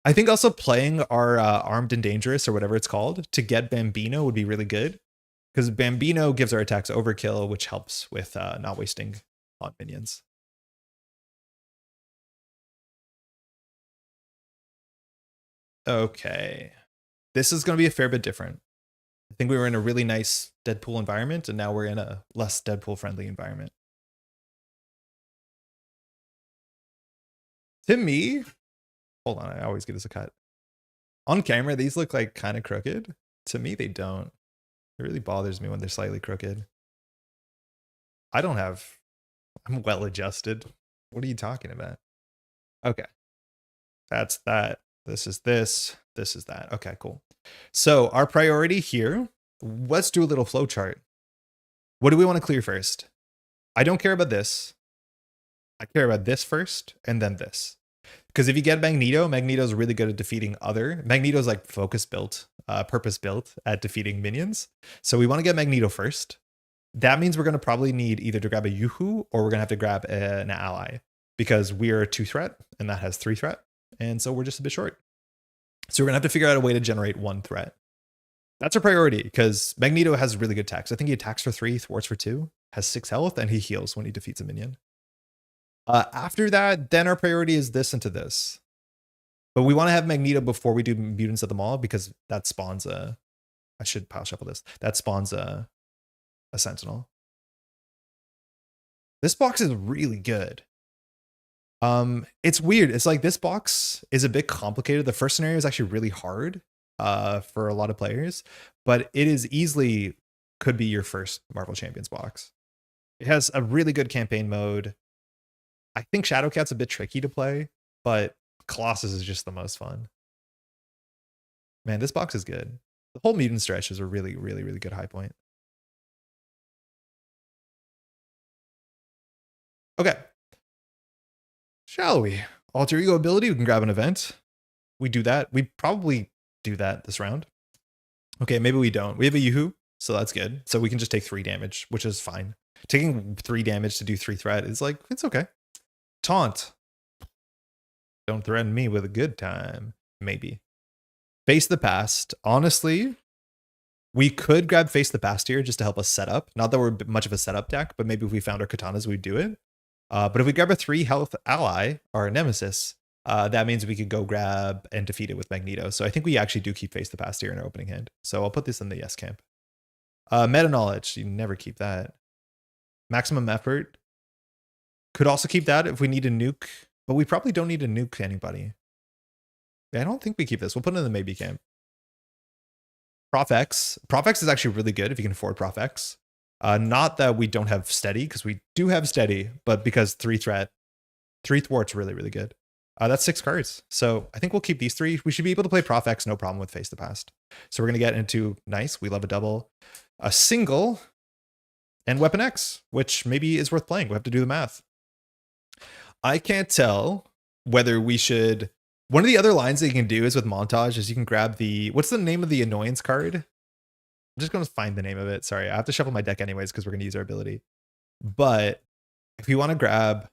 I think also playing our Armed and Dangerous or whatever it's called to get Bambino would be really good. Because Bambino gives our attacks overkill, which helps with not wasting on minions. Okay. This is going to be a fair bit different. I think we were in a really nice Deadpool environment, and now we're in a less Deadpool-friendly environment. To me, hold on, I always give this a cut. On camera, these look like kind of crooked. To me, they don't. It really bothers me when they're slightly crooked. I'm well adjusted. What are you talking about? Okay. That's that. This is this. This is that. Okay, cool. So our priority here, let's do a little flow chart. What do we want to clear first? I don't care about this. I care about this first and then this. Because if you get Magneto, Magneto's really good at defeating other. Magneto's like focus built, purpose built at defeating minions. So we want to get Magneto first. That means we're going to probably need either to grab a Yoo-Hoo or we're going to have to grab an ally because we're a 2 threat and that has 3 threat. And so we're just a bit short. So we're going to have to figure out a way to generate 1 threat. That's our priority because Magneto has really good attacks. I think he attacks for 3, thwarts for 2, has 6 health, and he heals when he defeats a minion. After that, then our priority is this into this. But we want to have Magneto before we do Mutants at the Mall because that spawns a... I should pile shuffle this. That spawns a Sentinel. This box is really good. It's weird. It's like this box is a bit complicated. The first scenario is actually really hard for a lot of players, but it is easily could be your first Marvel Champions box. It has a really good campaign mode. I think Shadowcat's a bit tricky to play, but Colossus is just the most fun. Man, this box is good. The whole mutant stretch is a really, really, really good high point. Okay. Shall we? Alter Ego ability, we can grab an event. We do that. We probably do that this round. Okay, maybe we don't. We have a Yoo-Hoo, so that's good. So we can just take 3 damage, which is fine. Taking 3 damage to do 3 threat is like, it's okay. Taunt. Don't threaten me with a good time. Maybe. Face the Past. Honestly, we could grab Face the Past here just to help us set up. Not that we're much of a setup deck, but maybe if we found our katanas, we'd do it. But if we grab a 3 health ally, or a nemesis, that means we could go grab and defeat it with Magneto. So I think we actually do keep Face the Past here in our opening hand. So I'll put this in the yes camp. Meta Knowledge, you never keep that. Maximum Effort. Could also keep that if we need a nuke, but we probably don't need to nuke anybody. I don't think we keep this. We'll put it in the maybe camp. Prof X. Prof X is actually really good if you can afford Prof X. Not that we don't have steady, because we do have steady, but because 3 threat, 3 thwart's really, really good. That's 6 cards. So I think we'll keep these 3. We should be able to play Prof X, no problem with Face the Past. So we're going to get into nice. We love a double, a single, and Weapon X, which maybe is worth playing. We have to do the math. I can't tell whether we should... One of the other lines that you can do is with Montage is you can grab the... What's the name of the annoyance card? I'm just going to find the name of it. Sorry, I have to shuffle my deck anyways because we're going to use our ability. But if you want to grab...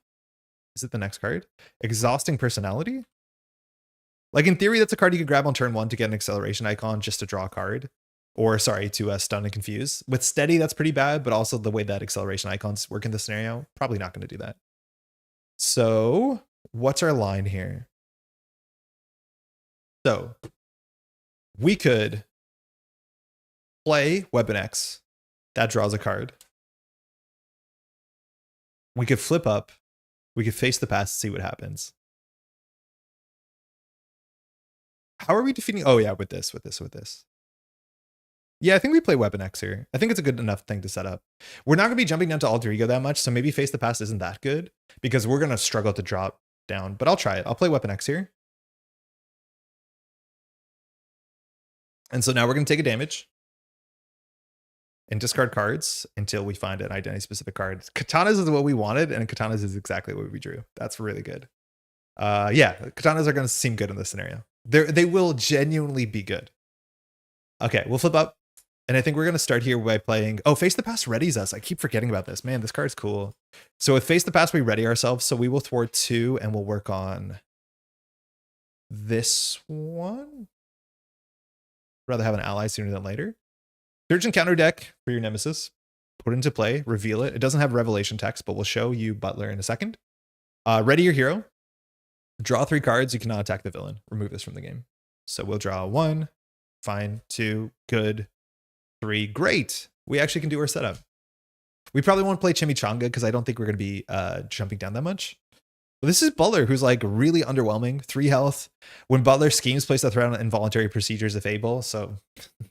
Is it the next card? Exhausting Personality? Like in theory, that's a card you could grab on turn 1 to get an acceleration icon just to draw a card. Or sorry, to stun and confuse. With Steady, that's pretty bad, but also the way that acceleration icons work in this scenario, probably not going to do that. So what's our line here? So we could play Weapon X. That draws a card. We could flip up. We could Face the Past, see what happens. How are we defeating? Oh yeah, with this. Yeah, I think we play Weapon X here. I think it's a good enough thing to set up. We're not going to be jumping down to Alter Ego that much, so maybe Face the Past isn't that good because we're going to struggle to drop down, but I'll try it. I'll play Weapon X here. And so now we're going to take a damage and discard cards until we find an identity-specific card. Katanas is what we wanted, and Katanas is exactly what we drew. That's really good. Yeah, Katanas are going to seem good in this scenario. They will genuinely be good. Okay, we'll flip up. And I think we're going to start here by playing... Oh, Face the Past readies us. I keep forgetting about this. Man, this card's cool. So with Face the Past, we ready ourselves. So we will thwart 2, and we'll work on this one. Rather have an ally sooner than later. Search and counter deck for your nemesis. Put it into play. Reveal it. It doesn't have revelation text, but we'll show you Butler in a second. Ready your hero. Draw 3 cards. You cannot attack the villain. Remove this from the game. So we'll draw 1. Fine. 2. Good. 3. Great. We actually can do our setup. We probably won't play Chimichanga because I don't think we're going to be jumping down that much. But this is Butler, who's like really underwhelming. 3 health. When Butler schemes, place a threat on involuntary procedures if able. So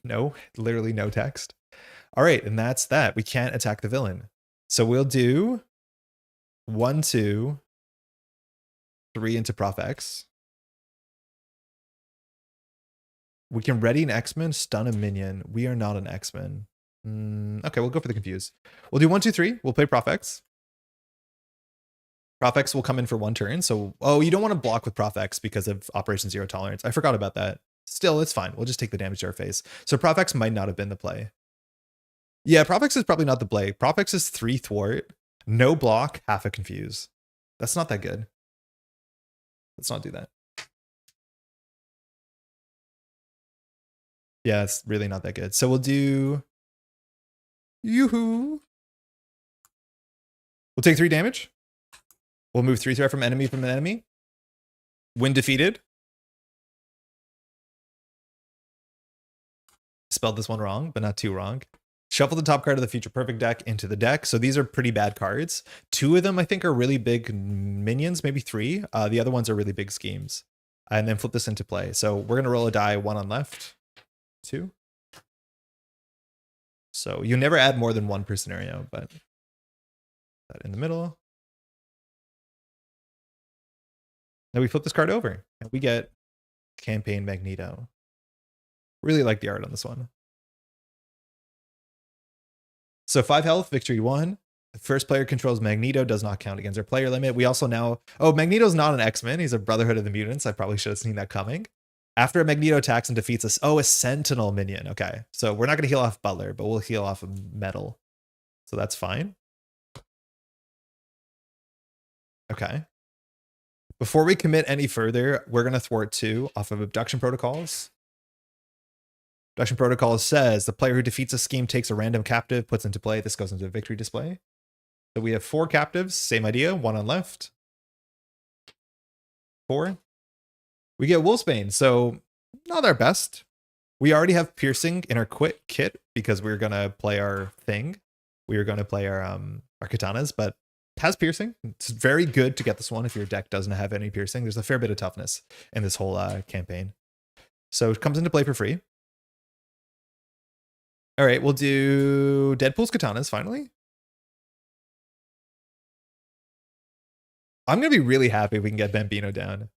no, literally no text. All right. And that's that. We can't attack the villain. So we'll do 1, 2, 3 into Prof X. We can ready an X-Men, stun a minion. We are not an X-Men. Okay, we'll go for the confuse. We'll do 1, 2, 3. We'll play Prof X. Prof X will come in for 1 turn. So, oh, you don't want to block with Prof X because of Operation Zero Tolerance. I forgot about that. Still, it's fine. We'll just take the damage to our face. So Prof X might not have been the play. Yeah, Prof X is probably not the play. Prof X is 3 thwart, no block, half a confuse. That's not that good. Let's not do that. Yeah, it's really not that good. So we'll do yoo-hoo. We'll take 3 damage. We'll move 3 threat from an enemy. When defeated. Spelled this one wrong, but not too wrong. Shuffle the top card of the Future Perfect deck into the deck. So these are pretty bad cards. 2 of them, I think, are really big minions, maybe 3. The other ones are really big schemes. And then flip this into play. So we're going to roll a die, 1 on left, 2. So you never add more than 1 per scenario, but that in the middle. Now we flip this card over and we get Campaign Magneto. Really like the art on this one. So 5 health, victory 1. The first player controls Magneto, does not count against our player limit. We also now, oh, Magneto's not an X-Men. He's a Brotherhood of the Mutants. I probably should have seen that coming. After a Magneto attacks and defeats us, oh, a Sentinel minion. Okay, so we're not going to heal off Butler, but we'll heal off of Metal. So that's fine. Okay. Before we commit any further, we're going to thwart 2 off of Abduction Protocols. Abduction Protocols says the player who defeats a scheme takes a random captive, puts into play. This goes into a victory display. So we have 4 captives, same idea, 1 on left. 4. We get Wolfsbane, so not our best. We already have Piercing in our kit because we're going to play our thing. We are going to play our katanas, but it has Piercing. It's very good to get this one if your deck doesn't have any Piercing. There's a fair bit of toughness in this whole campaign. So it comes into play for free. All right, we'll do Deadpool's katanas finally. I'm going to be really happy if we can get Bambino down.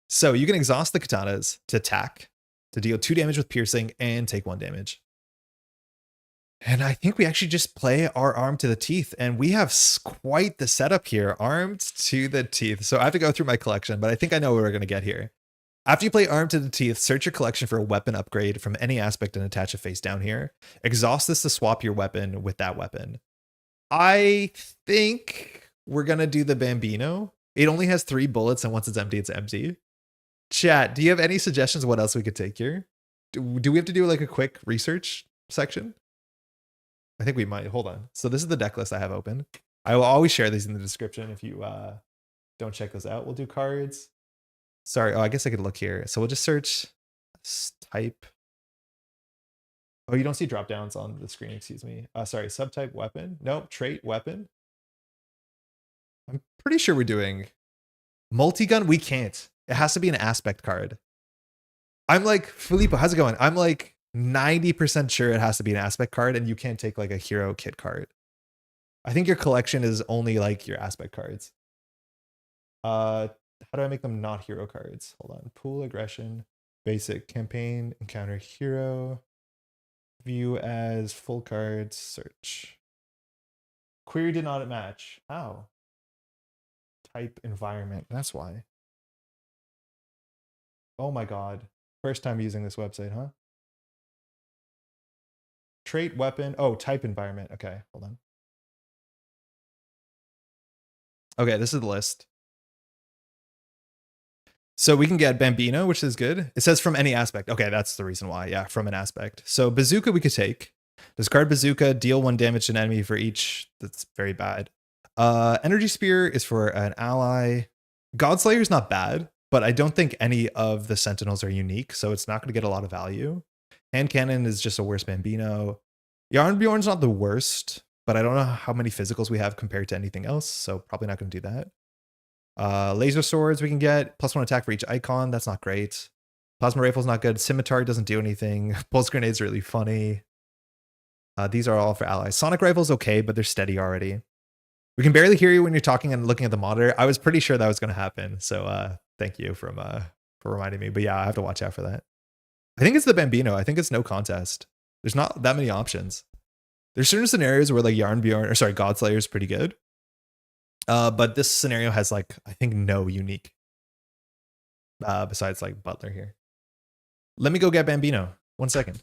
So you can exhaust the katanas to attack, to deal 2 damage with piercing, and take 1 damage. And I think we actually just play our Armed to the Teeth, and we have quite the setup here, Armed to the Teeth. So I have to go through my collection, but I think I know what we're going to get here. After you play Armed to the Teeth, search your collection for a weapon upgrade from any aspect and attach a face down here. Exhaust this to swap your weapon with that weapon. I think we're going to do the Bambino. It only has 3 bullets, and once it's empty, it's empty. Chat, do you have any suggestions of what else we could take here? Do we have to do like a quick research section? I think we might. Hold on. So this is the deck list I have open. I will always share these in the description if you don't check those out. We'll do cards. Sorry. Oh, I guess I could look here. So we'll just search type. Oh, you don't see drop downs on the screen. Excuse me. Sorry. Subtype weapon. Nope. Trait weapon. I'm pretty sure we're doing multi-gun. We can't. It has to be an aspect card. I'm like, Filippo, how's it going? I'm like 90% sure it has to be an aspect card, and you can't take like a hero kit card. I think your collection is only like your aspect cards. How do I make them not hero cards? Hold on. Pool aggression, basic campaign, encounter hero, view as full cards, search. Query did not match. How? Type environment. That's why. Oh my god. First time using this website, huh? Trait weapon. Oh, type environment. Okay, hold on. Okay, this is the list. So we can get Bambino, which is good. It says from any aspect. Okay, that's the reason why. Yeah, from an aspect. So Bazooka we could take. Discard Bazooka, deal 1 damage to an enemy for each. That's very bad. Energy Spear is for an ally. Godslayer is not bad, but I don't think any of the Sentinels are unique, so it's not going to get a lot of value. Hand Cannon is just a worse Bambino. Yarnbjorn's not the worst, but I don't know how many physicals we have compared to anything else, so probably not going to do that. Laser Swords we can get, +1 attack for each icon. That's not great. Plasma Rifle's not good. Scimitar doesn't do anything. Pulse Grenade's really funny. These are all for allies. Sonic Rifle's okay, but they're steady already. We can barely hear you when you're talking and looking at the monitor. I was pretty sure that was going to happen, so thank you for reminding me. But yeah, I have to watch out for that. I think it's the Bambino. I think it's no contest. There's not that many options. There's certain scenarios where like Godslayer is pretty good. But this scenario has like, I think no unique. Besides like Butler here. Let me go get Bambino. 1 second.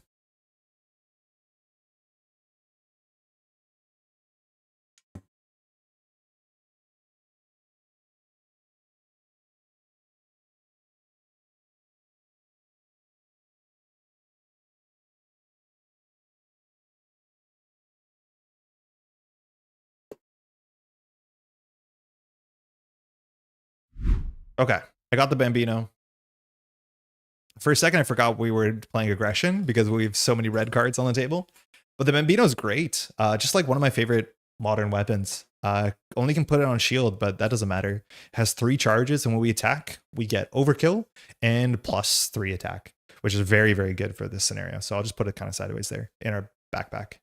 Okay, I got the Bambino. For a second, I forgot we were playing aggression because we have so many red cards on the table. But the Bambino is great. Just like one of my favorite modern weapons. Only can put it on shield, but that doesn't matter. It has 3 charges, and when we attack, we get overkill and +3 attack, which is very, very good for this scenario. So I'll just put it kind of sideways there in our backpack.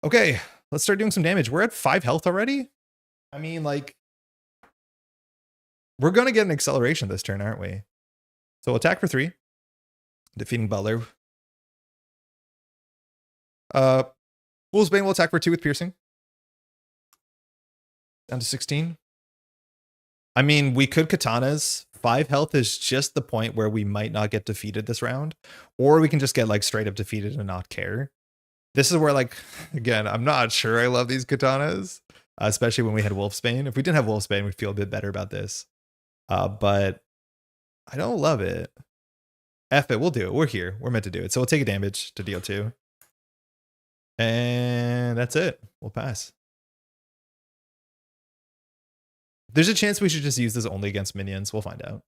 Okay, let's start doing some damage. We're at 5 health already. I mean, like, we're going to get an acceleration this turn, aren't we? So we'll attack for 3, defeating Butler. Wolfsbane will attack for 2 with piercing. Down to 16. I mean, we could katanas. 5 health is just the point where we might not get defeated this round. Or we can just get like straight up defeated and not care. This is where, like, again, I'm not sure I love these katanas. Especially when we had Wolfsbane. If we didn't have Wolfsbane, we'd feel a bit better about this. But I don't love it. F it, we'll do it. We're here. We're meant to do it. So we'll take a damage to deal 2. And that's it. We'll pass. There's a chance we should just use this only against minions. We'll find out.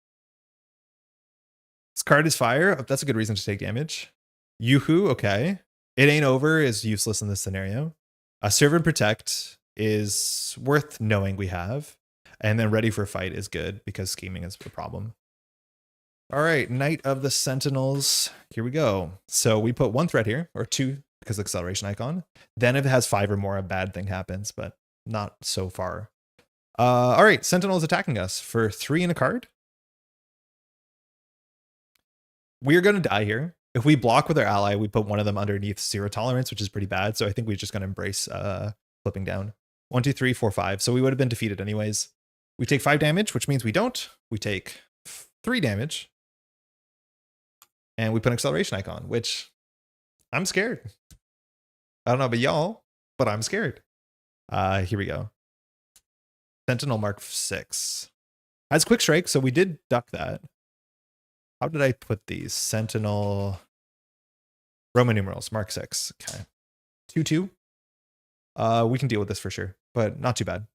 This card is fire. That's a good reason to take damage. Yoo-hoo, okay. It ain't over is useless in this scenario. Serve and Protect is worth knowing we have. And then Ready for Fight is good because scheming is the problem. All right, Knight of the Sentinels. Here we go. So we put 1 threat here, or 2 because of the acceleration icon. Then if it has 5 or more, a bad thing happens, but not so far. All right, Sentinel is attacking us for 3 and a card. We're going to die here. If we block with our ally, we put one of them underneath 0 tolerance, which is pretty bad. So I think we're just going to embrace flipping down. 1, 2, 3, 4, 5. So we would have been defeated anyways. We take 5 damage, which means we don't. We take 3 damage. And we put an acceleration icon, which I'm scared. I don't know about y'all, but I'm scared. Here we go. Sentinel Mark 6. Has quick strike, so we did duck that. How did I put these? Sentinel Roman numerals, Mark 6. Okay. 2/2. We can deal with this for sure, but not too bad.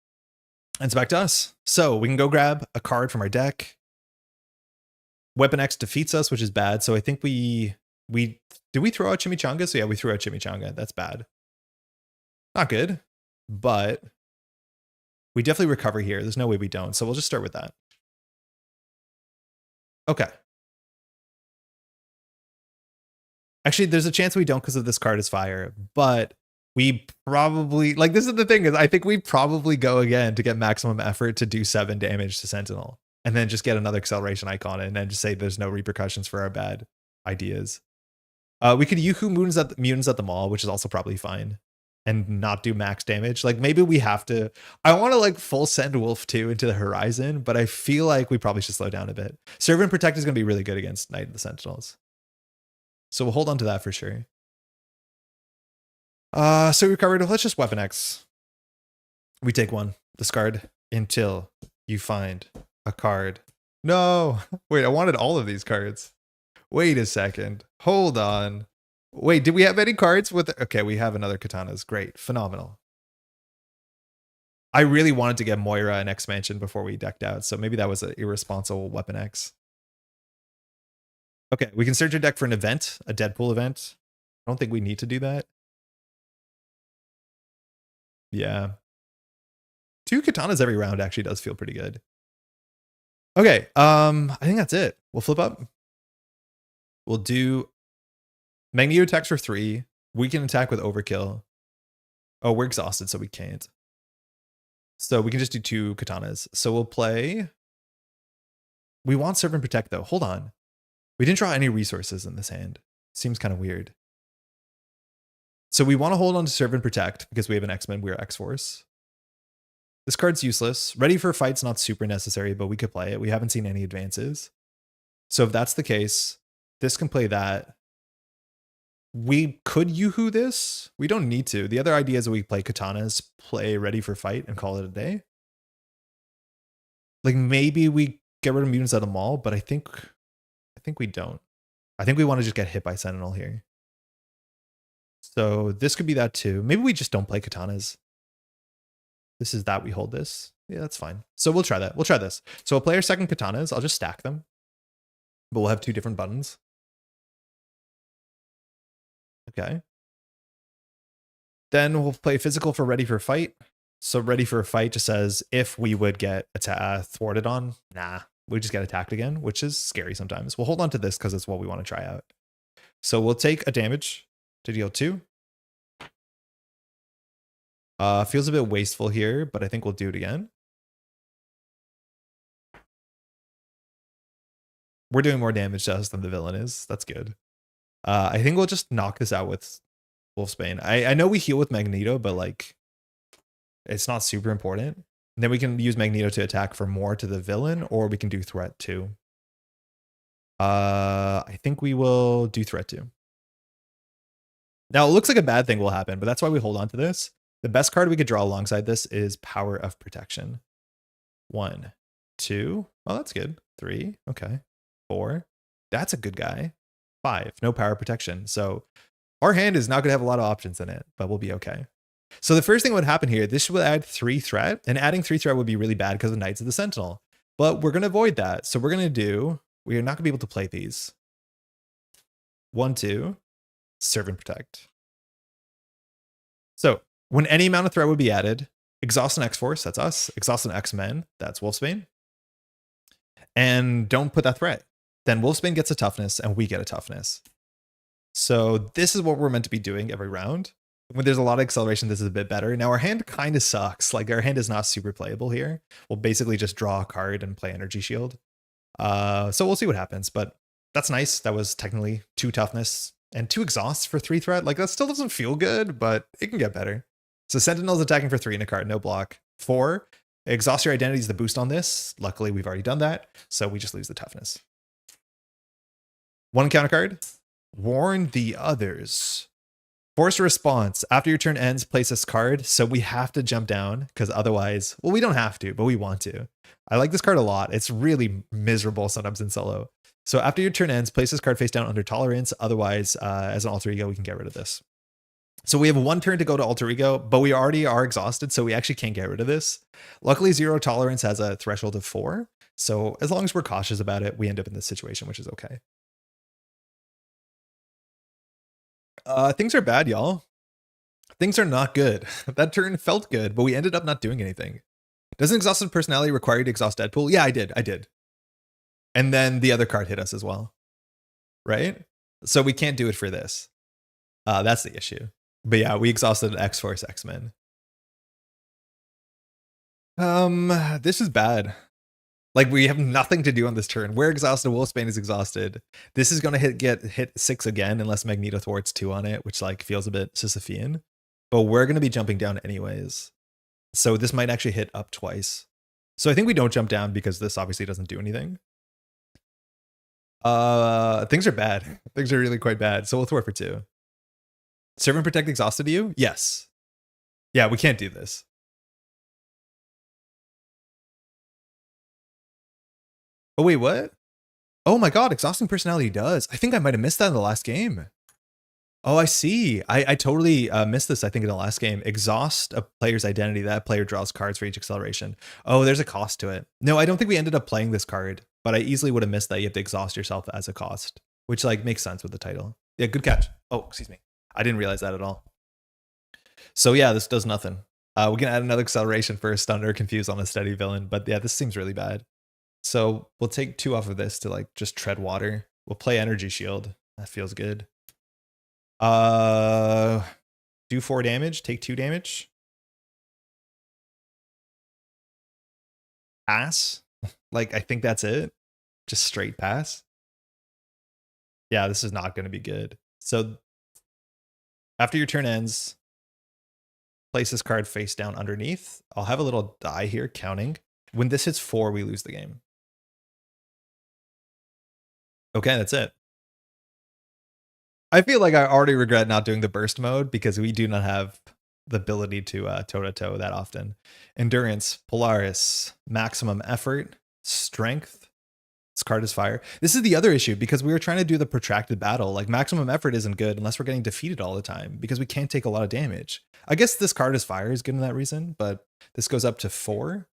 And it's back to us. So we can go grab a card from our deck. Weapon X defeats us, which is bad. So I think did we throw out Chimichanga? So yeah, we threw out Chimichanga. That's bad. Not good, but we definitely recover here. There's no way we don't. So we'll just start with that. Okay. Actually, there's a chance we don't because of this card is fire, but we probably, like, this is the thing, is I think we probably go again to get maximum effort to do 7 damage to Sentinel and then just get another acceleration icon and then just say there's no repercussions for our bad ideas. We could Yoo-hoo mutants at the mall, which is also probably fine, and not do max damage. Like, maybe we have to, I want to like full send Wolf 2 into the horizon, but I feel like we probably should slow down a bit. Serve and Protect is going to be really good against Knight of the Sentinels. So we'll hold on to that for sure. So we recovered. Let's just Weapon X. We take 1. Discard until you find a card. No. Wait, I wanted all of these cards. Wait a second. Hold on. Wait, did we have any cards with... Okay, we have another Katanas. Great. Phenomenal. I really wanted to get Moira and X-Mansion before we decked out, so maybe that was an irresponsible Weapon X. Okay, we can search your deck for an event, a Deadpool event. I don't think we need to do that. Yeah. 2 Katanas every round actually does feel pretty good. Okay, I think that's it. We'll flip up. We'll do Magneto attacks for 3. We can attack with overkill. Oh, we're exhausted, so we can't. So we can just do 2 Katanas. So we'll play... We want Serve and Protect, though. Hold on. We didn't draw any resources in this hand. Seems kind of weird. So we want to hold on to Serve and Protect because we have an X-Men, we're X-Force. This card's useless. Ready for Fight's not super necessary, but we could play it. We haven't seen any advances. So if that's the case, this can play that. We could Yoo-Hoo this. We don't need to. The other idea is that we play Katanas, play Ready for Fight, and call it a day. Like maybe we get rid of mutants at a mall, but I think we don't. I think we want to just get hit by Sentinel here. So this could be that too. Maybe we just don't play Katanas. This is that we hold this. Yeah, that's fine. So we'll try that. We'll try this. So we'll play our second Katanas. I'll just stack them. But we'll have two different buttons. Okay. Then we'll play physical for Ready for Fight. So Ready for a Fight just says if we would get thwarted on, nah, we just get attacked again, which is scary sometimes. We'll hold on to this because it's what we want to try out. So we'll take a damage to deal 2. Feels a bit wasteful here, but I think we'll do it again. We're doing more damage to us than the villain is. That's good. I think we'll just knock this out with Wolfsbane. I know we heal with Magneto, but like it's not super important. And then we can use Magneto to attack for more to the villain, or we can do threat too. I think we will do threat too. Now it looks like a bad thing will happen, but that's why we hold on to this. The best card we could draw alongside this is Power of Protection. 1, 2. Oh, that's good. 3. Okay. 4. That's a good guy. 5. No power of protection. So our hand is not going to have a lot of options in it, but we'll be okay. So the first thing that would happen here, this would add 3 threat, and adding 3 threat would be really bad because of Knights of the Sentinel. But we're going to avoid that. So we're going to do, we are not going to be able to play these. 1, 2, Serve and Protect. So when any amount of threat would be added, exhaust an X-Force, that's us. Exhaust an X-Men, that's Wolfsbane. And don't put that threat. Then Wolfsbane gets a toughness and we get a toughness. So this is what we're meant to be doing every round. When there's a lot of acceleration, this is a bit better. Now our hand kind of sucks. Like our hand is not super playable here. We'll basically just draw a card and play Energy Shield. So we'll see what happens, but that's nice. That was technically 2 toughness and 2 exhausts for 3 threat. Like that still doesn't feel good, but it can get better. So Sentinel's attacking for 3 in a card, no block. 4, exhaust your identity is the boost on this. Luckily, we've already done that, so we just lose the toughness. 1 counter card, Warn the Others. Force a response. After your turn ends, place this card. So we have to jump down because otherwise, well, we don't have to, but we want to. I like this card a lot. It's really miserable sometimes in solo. So after your turn ends, place this card face down under tolerance. Otherwise, as an alter ego, we can get rid of this. So we have 1 turn to go to alter ego, but we already are exhausted, so we actually can't get rid of this. Luckily, 0 tolerance has a threshold of 4. So as long as we're cautious about it, we end up in this situation, which is okay. Things are bad, y'all. Things are not good. That turn felt good, but we ended up not doing anything. Doesn't exhausted personality require you to exhaust Deadpool? Yeah, I did. And then the other card hit us as well, right? So we can't do it for this. That's the issue. But yeah, we exhausted X-Force X-Men. This is bad. Like we have nothing to do on this turn. We're exhausted. Wolfsbane is exhausted. This is gonna get hit 6 again unless Magneto thwarts 2 on it, which like feels a bit Sisyphean. But we're gonna be jumping down anyways. So this might actually hit up twice. So I think we don't jump down because this obviously doesn't do anything. Things are bad. Things are really quite bad. So we'll thwart for 2. Serve and Protect exhausted you? Yes. Yeah, we can't do this. Oh, wait, what? Oh my god, exhausting personality does. I think I might have missed that in the last game. Oh, I see. I totally missed this, I think, in the last game. Exhaust a player's identity. That player draws cards for each acceleration. Oh, there's a cost to it. No, I don't think we ended up playing this card, but I easily would have missed that you have to exhaust yourself as a cost, which like makes sense with the title. Yeah, good catch. Oh, excuse me. I didn't realize that at all. So yeah, this does nothing. We can add another acceleration for a stun or confuse on a steady villain, but yeah, this seems really bad. So we'll take 2 off of this to like just tread water. We'll play Energy Shield. That feels good. Do 4 damage, take 2 damage. Pass. Like I think that's it. Just straight pass. Yeah, this is not going to be good. So after your turn ends, place this card face down underneath. I'll have a little die here counting. When this hits 4, we lose the game. Okay, that's it. I feel like I already regret not doing the burst mode because we do not have the ability to toe-to-toe that often. Endurance, Polaris, maximum effort, strength. This card is fire. This is the other issue because we were trying to do the protracted battle. Like maximum effort isn't good unless we're getting defeated all the time because we can't take a lot of damage. I guess this card is fire is good in that reason, but this goes up to 4.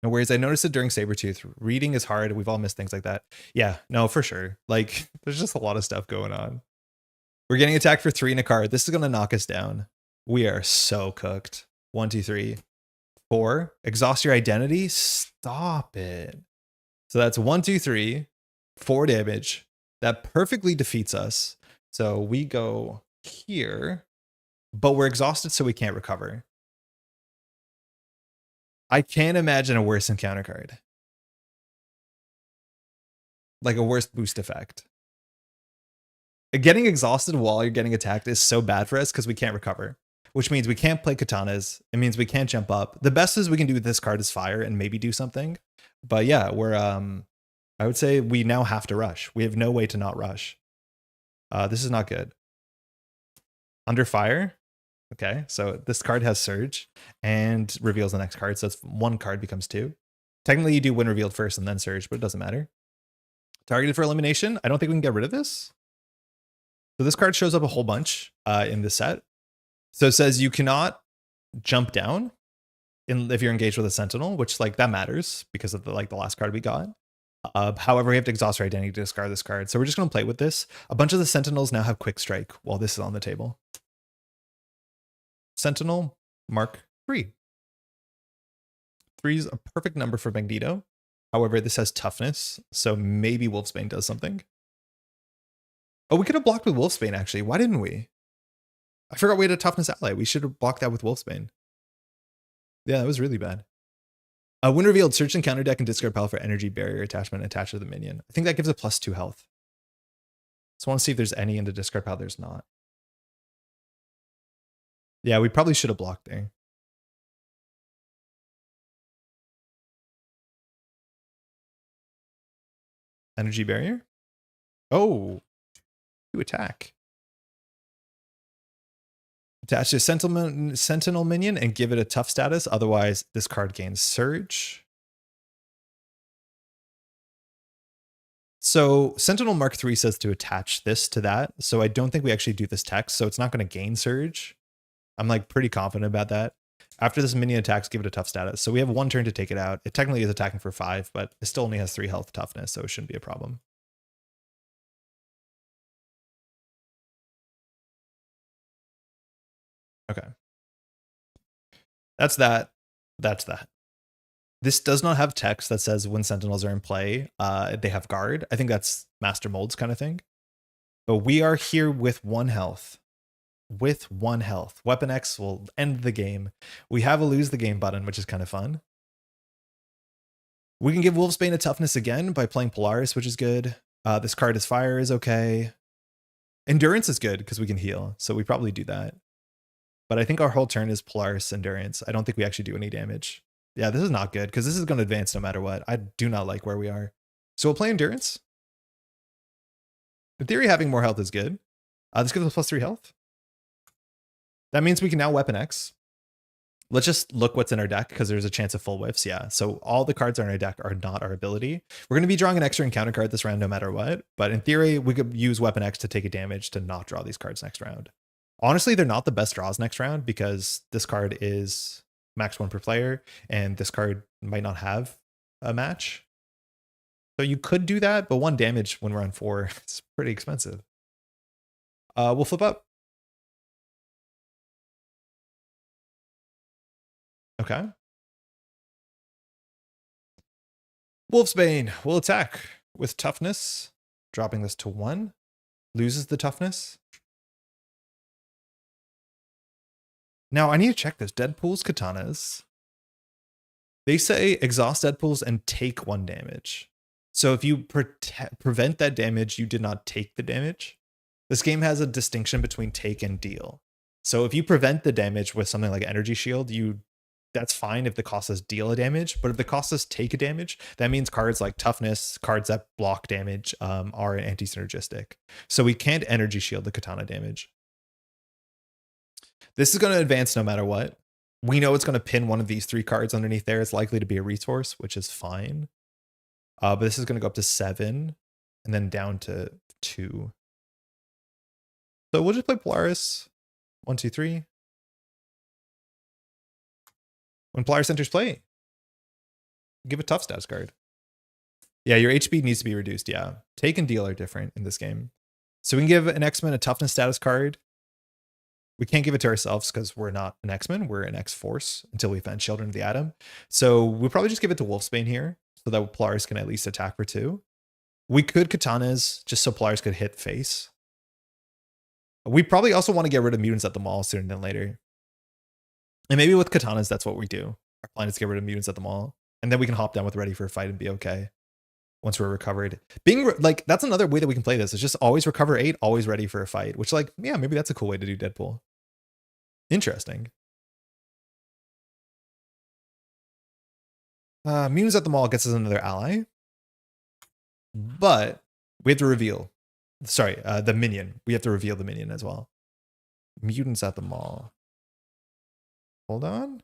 And whereas I noticed it during Sabretooth, reading is hard. We've all missed things like that. Yeah, no, for sure. Like there's just a lot of stuff going on. We're getting attacked for 3 in a card. This is going to knock us down. We are so cooked. 1, 2, 3, 4. Exhaust your identity. Stop it. So that's 1, 2, 3, 4 damage. That perfectly defeats us. So we go here, but we're exhausted, so we can't recover. I can't imagine a worse encounter card. Like a worse boost effect. Getting exhausted while you're getting attacked is so bad for us because we can't recover, which means we can't play katanas. It means we can't jump up. The best is we can do with this card is fire and maybe do something. But yeah, we're I would say we now have to rush. We have no way to not rush. This is not good. Under fire. Okay, so this card has Surge and reveals the next card. So it's 1 card becomes 2. Technically, you do win revealed first and then Surge, but it doesn't matter. Targeted for elimination. I don't think we can get rid of this. So this card shows up a whole bunch in this set. So it says you cannot jump down if you're engaged with a Sentinel, which like that matters because of the last card we got. However, we have to exhaust our identity to discard this card. So we're just going to play with this. A bunch of the Sentinels now have Quick Strike while this is on the table. Sentinel, Mark 3. 3 is a perfect number for Magneto. However, this has toughness, so maybe Wolfsbane does something. Oh, we could have blocked with Wolfsbane, actually. Why didn't we? I forgot we had a toughness ally. We should have blocked that with Wolfsbane. Yeah, that was really bad. When revealed, search and counter deck and discard pile for energy barrier attachment attached to the minion. I think that gives it +2 health. So I want to see if there's any in the discard pile. There's not. Yeah, we probably should have blocked there. Energy barrier? Oh, to attack. Attach to Sentinel minion and give it a tough status. Otherwise, this card gains Surge. So Sentinel Mark 3 says to attach this to that. So I don't think we actually do this text. So it's not going to gain Surge. I'm like pretty confident about that. After this minion attacks, give it a tough status. So we have 1 turn to take it out. It technically is attacking for 5, but it still only has 3 health toughness, so it shouldn't be a problem. Okay. That's that. That's that. This does not have text that says when Sentinels are in play, they have guard. I think that's Master Mold's kind of thing. But we are here with 1 health. With 1 health. Weapon X will end the game. We have a lose the game button, which is kind of fun. We can give Wolfsbane a toughness again by playing Polaris, which is good. This card is fire is okay. Endurance is good because we can heal. So we probably do that. But I think our whole turn is Polaris Endurance. I don't think we actually do any damage. Yeah, this is not good because this is going to advance no matter what. I do not like where we are. So we'll play Endurance. In theory, having more health is good. This gives us +3 health. That means we can now Weapon X. Let's just look what's in our deck because there's a chance of full whiffs. Yeah, so all the cards on our deck are not our ability. We're going to be drawing an extra encounter card this round no matter what. But in theory, we could use Weapon X to take a damage to not draw these cards next round. Honestly, they're not the best draws next round because this card is max 1 per player and this card might not have a match. So you could do that, but 1 damage when we're on 4 is pretty expensive. We'll flip up. Okay. Wolfsbane will attack with toughness, dropping this to 1. Loses the toughness. Now I need to check this. Deadpool's katanas. They say exhaust Deadpool's and take 1 damage. So if you prevent that damage, you did not take the damage. This game has a distinction between take and deal. So if you prevent the damage with something like Energy Shield, that's fine if the cost is deal a damage, but if the cost is take a damage, that means cards like Toughness, cards that block damage, are anti-synergistic. So we can't Energy Shield the Katana damage. This is going to advance no matter what. We know it's going to pin one of these 3 cards underneath there. It's likely to be a resource, which is fine. But this is going to go up to 7 and then down to 2. So we'll just play Polaris. 1, 2, 3. When Polaris enters play, give a tough status card. Yeah, your HP needs to be reduced. Yeah, take and deal are different in this game. So we can give an X-Men a toughness status card. We can't give it to ourselves because we're not an X-Men. We're an X-Force until we find Children of the Atom. So we'll probably just give it to Wolfsbane here so that Polaris can at least attack for 2. We could Katanas just so Polaris could hit face. We probably also want to get rid of mutants at the mall sooner than later. And maybe with Katanas, that's what we do. Our plan is to get rid of mutants at the mall. And then we can hop down with Ready for a Fight and be okay once we're recovered. That's another way that we can play this. It's just always recover 8, always ready for a fight. Which, like, yeah, maybe that's a cool way to do Deadpool. Interesting. Mutants at the mall gets us another ally. But we have to reveal. Sorry, the minion. We have to reveal the minion as well. Mutants at the mall. Hold on.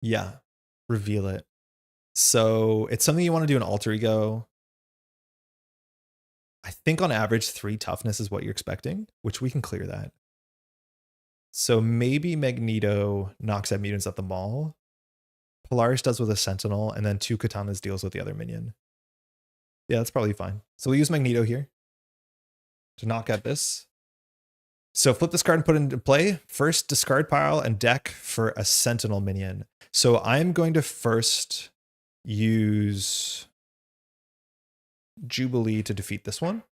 Yeah, reveal it. So it's something you want to do in Alter Ego. I think on average 3 toughness is what you're expecting, which we can clear that. So maybe Magneto knocks out mutants at the mall. Polaris does with a Sentinel, and then 2 Katanas deals with the other minion. Yeah, that's probably fine. So we'll use Magneto here to knock out this. So flip this card and put it into play. First, discard pile and deck for a Sentinel minion. So I'm going to first use Jubilee to defeat this one.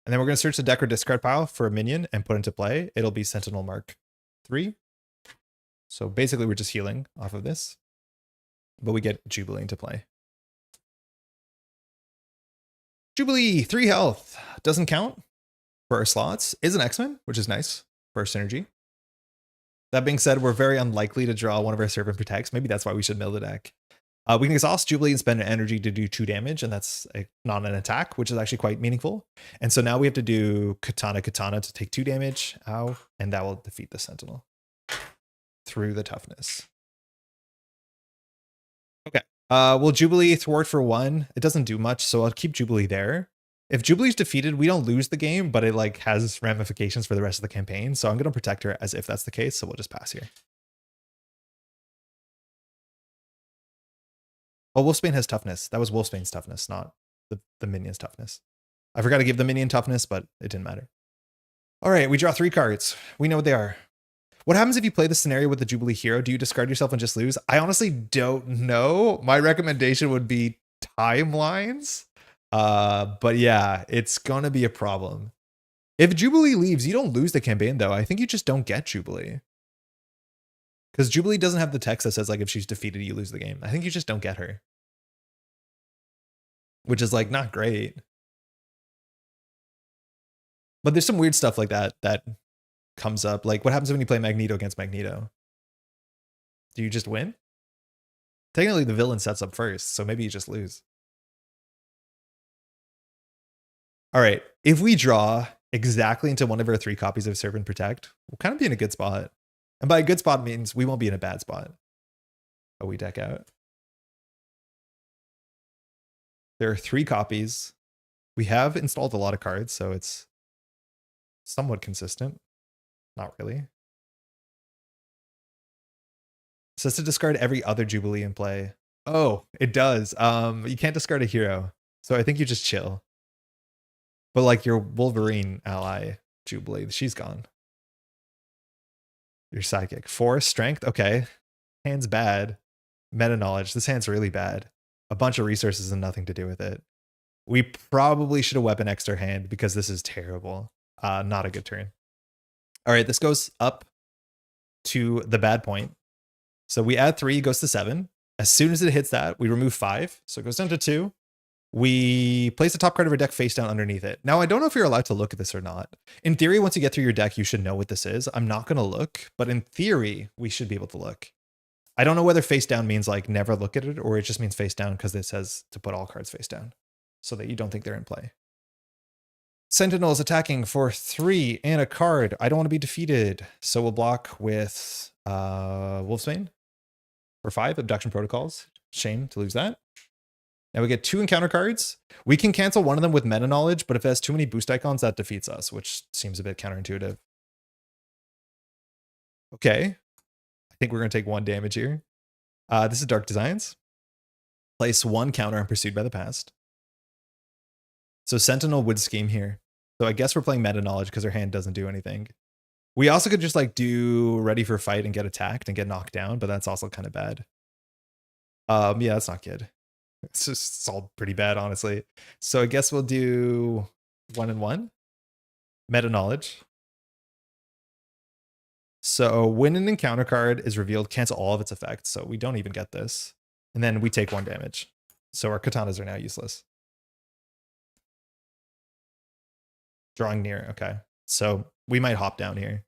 And then we're going to search the deck or discard pile for a minion and put into play. It'll be Sentinel Merc 3. So basically we're just healing off of this. But we get Jubilee into play. Jubilee, 3 health. Doesn't count for our slots. Is an X-Men, which is nice for our synergy. That being said, we're very unlikely to draw one of our Servant Protects. Maybe that's why we should mill the deck. We can exhaust Jubilee and spend an energy to do 2 damage, and that's not an attack, which is actually quite meaningful. And so now we have to do Katana to take 2 damage. Ow. And that will defeat the Sentinel through the toughness. Okay. Will Jubilee thwart for 1? It doesn't do much, so I'll keep Jubilee there. If Jubilee's defeated, we don't lose the game, but it like has ramifications for the rest of the campaign. So I'm going to protect her as if that's the case. So we'll just pass here. Oh, Wolfsbane has toughness. That was Wolfsbane's toughness, not the minion's toughness. I forgot to give the minion toughness, but it didn't matter. All right, we draw 3 cards. We know what they are. What happens if you play the scenario with the Jubilee hero? Do you discard yourself and just lose? I honestly don't know. My recommendation would be timelines. But yeah, it's gonna be a problem. If Jubilee leaves, you don't lose the campaign though. I think you just don't get Jubilee. Because Jubilee doesn't have the text that says like if she's defeated, you lose the game. I think you just don't get her. Which is like not great. But there's some weird stuff like that that comes up. Like what happens when you play Magneto against Magneto? Do you just win? Technically the villain sets up first, so maybe you just lose. All right, if we draw exactly into one of our 3 copies of Serve and Protect, we'll kind of be in a good spot. And by a good spot means we won't be in a bad spot. Oh, we deck out. There are 3 copies. We have installed a lot of cards, so it's somewhat consistent. Not really. It says to discard every other Jubilee in play. Oh, it does. You can't discard a hero. So I think you just chill. But like your Wolverine ally, Jubilee, she's gone. Your psychic. 4 strength. Okay. Hand's bad. Meta knowledge. This hand's really bad. A bunch of resources and nothing to do with it. We probably should have weapon X'd our hand because this is terrible. Not a good turn. All right, this goes up to the bad point. So we add 3, goes to 7. As soon as it hits that, we remove 5. So it goes down to 2. We place the top card of our deck face down underneath it. Now, I don't know if you're allowed to look at this or not. In theory, once you get through your deck, you should know what this is. I'm not going to look, but in theory, we should be able to look. I don't know whether face down means like never look at it, or it just means face down because it says to put all cards face down so that you don't think they're in play. Sentinel is attacking for 3 and a card. I don't want to be defeated. So we'll block with Wolfsbane for 5, Abduction Protocols. Shame to lose that. Now we get 2 encounter cards. We can cancel one of them with meta knowledge, but if it has too many boost icons, that defeats us, which seems a bit counterintuitive. Okay. I think we're going to take 1 damage here. This is Dark Designs. Place 1 counter on Pursued by the Past. So Sentinel would scheme here. So I guess we're playing meta knowledge because our hand doesn't do anything. We also could just like do ready for fight and get attacked and get knocked down, but that's also kind of bad. Yeah, that's not good. It's all pretty bad, honestly. So I guess we'll do 1 and 1. Meta knowledge. So when an encounter card is revealed, cancel all of its effects. So we don't even get this. And then we take 1 damage. So our katanas are now useless. Drawing near. Okay. So we might hop down here.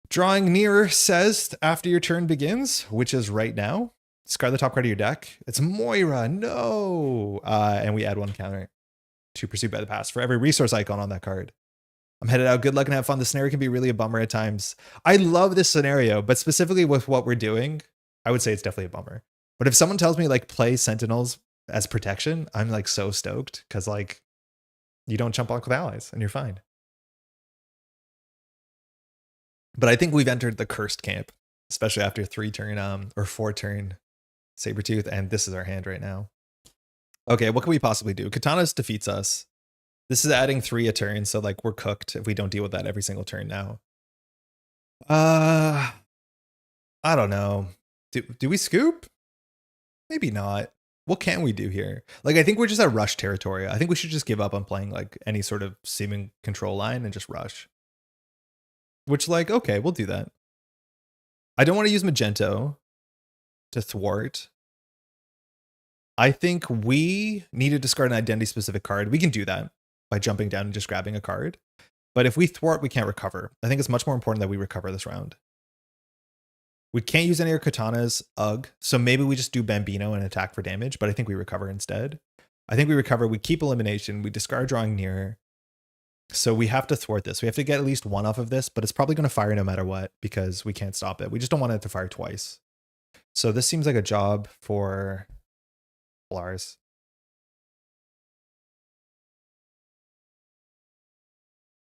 Drawing near says after your turn begins, which is right now. Discard the top card of your deck. It's Moira. No. And we add 1 counter to Pursued by the Past for every resource icon on that card. I'm headed out. Good luck and have fun. The scenario can be really a bummer at times. I love this scenario, but specifically with what we're doing, I would say it's definitely a bummer. But if someone tells me like play Sentinels as protection, I'm like so stoked because like you don't jump block with allies and you're fine. But I think we've entered the cursed camp, especially after 3 turn or 4 turn Sabretooth, and this is our hand right now. Okay, what can we possibly do? Katanas defeats us. This is adding 3 a turn, so like we're cooked if we don't deal with that every single turn now. I don't know. Do we scoop? Maybe not. What can we do here? Like, I think we're just at rush territory. I think we should just give up on playing like any sort of seeming control line and just rush. Which like, okay, we'll do that. I don't want to use Magento to thwart. I think we need to discard an identity specific card. We can do that by jumping down and just grabbing a card. But if we thwart, we can't recover. I think it's much more important that we recover this round. We can't use any of our katanas, ugh. So maybe we just do Bambino and attack for damage, but I think we recover instead. I think we recover, we keep elimination, we discard drawing near. So we have to thwart this. We have to get at least 1 off of this, but it's probably going to fire no matter what because we can't stop it. We just don't want it to fire twice. So this seems like a job for Lars.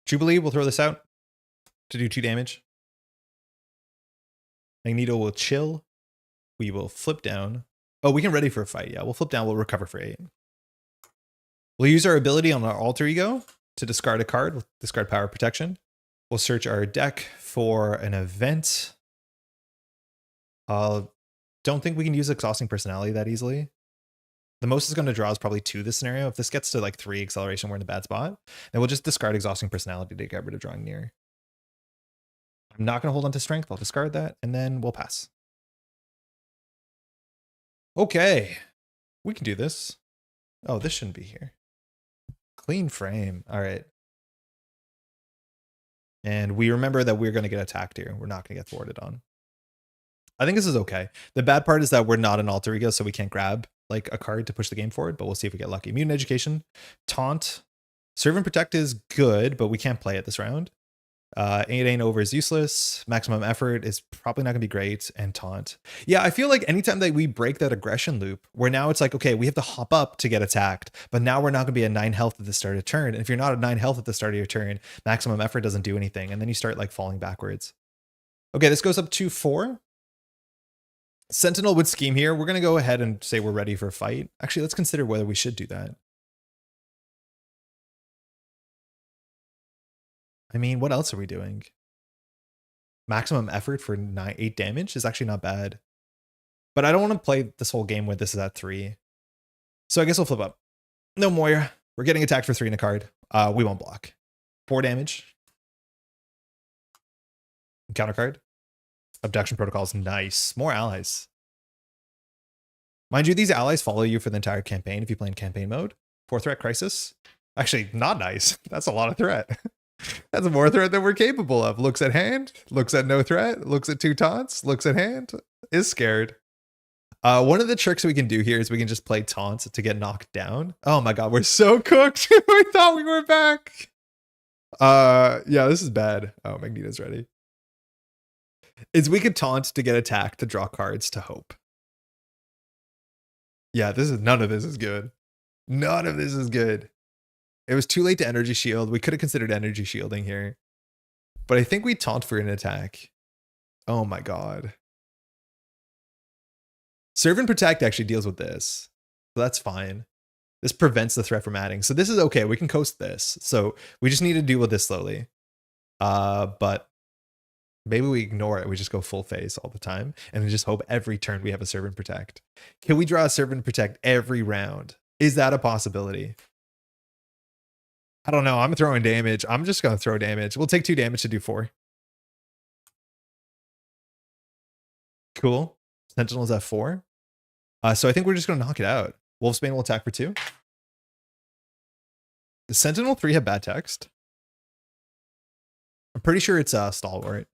Jubilee, we'll throw this out to do 2 damage. Magneto will chill. We will flip down. Oh, we can ready for a fight. Yeah, we'll flip down. We'll recover for 8. We'll use our ability on our alter ego to discard a card. We'll discard power protection. We'll search our deck for an event. Don't think we can use exhausting personality that easily. The most it's going to draw is probably 2 this scenario. If this gets to like 3 acceleration, we're in a bad spot. Then we'll just discard exhausting personality to get rid of drawing near. I'm not going to hold on to strength. I'll discard that and then we'll pass. Okay. We can do this. Oh, this shouldn't be here. Clean frame. All right. And we remember that we're going to get attacked here. We're not going to get thwarted on. I think this is okay. The bad part is that we're not an alter ego, so we can't grab like a card to push the game forward, but we'll see if we get lucky. Mutant Education, Taunt, Serve and Protect is good, but we can't play it this round. 8 ain't over is useless. Maximum Effort is probably not gonna be great, and Taunt. Yeah, I feel like anytime that we break that aggression loop, where now it's like, okay, we have to hop up to get attacked, but now we're not gonna be at 9 health at the start of turn. And if you're not at 9 health at the start of your turn, Maximum Effort doesn't do anything, and then you start like falling backwards. Okay, this goes up to 4. Sentinel would scheme here. We're gonna go ahead and say we're ready for a fight. Actually, let's consider whether we should do that. I mean, what else are we doing? Maximum Effort for 8 damage is actually not bad. But I don't want to play this whole game with this is at 3. So I guess we'll flip up. No Moira. We're getting attacked for 3 in a card. We won't block. 4 damage. Counter card. Abduction protocols, nice. More allies. Mind you, these allies follow you for the entire campaign if you play in campaign mode. 4-threat crisis. Actually, not nice. That's a lot of threat. That's more threat than we're capable of. Looks at hand, looks at no threat, looks at 2 taunts, looks at hand, is scared. One of the tricks we can do here is we can just play taunts to get knocked down. Oh my god, we're so cooked. We thought we were back. Yeah, this is bad. Oh, Magneto's ready. Is we could taunt to get attacked to draw cards to hope. Yeah, none of this is good. None of this is good. It was too late to energy shield. We could have considered energy shielding here. But I think we taunt for an attack. Oh my god. Serve and Protect actually deals with this. So that's fine. This prevents the threat from adding. So this is okay. We can coast this. So we just need to deal with this slowly. But maybe we ignore it. We just go full phase all the time. And just hope every turn we have a Serve and Protect. Can we draw a Serve and Protect every round? Is that a possibility? I don't know. I'm throwing damage. I'm just going to throw damage. We'll take 2 damage to do 4. Cool. Sentinel's at 4. So I think we're just going to knock it out. Wolfsbane will attack for 2. The Sentinel 3 have bad text. I'm pretty sure it's Stalwart.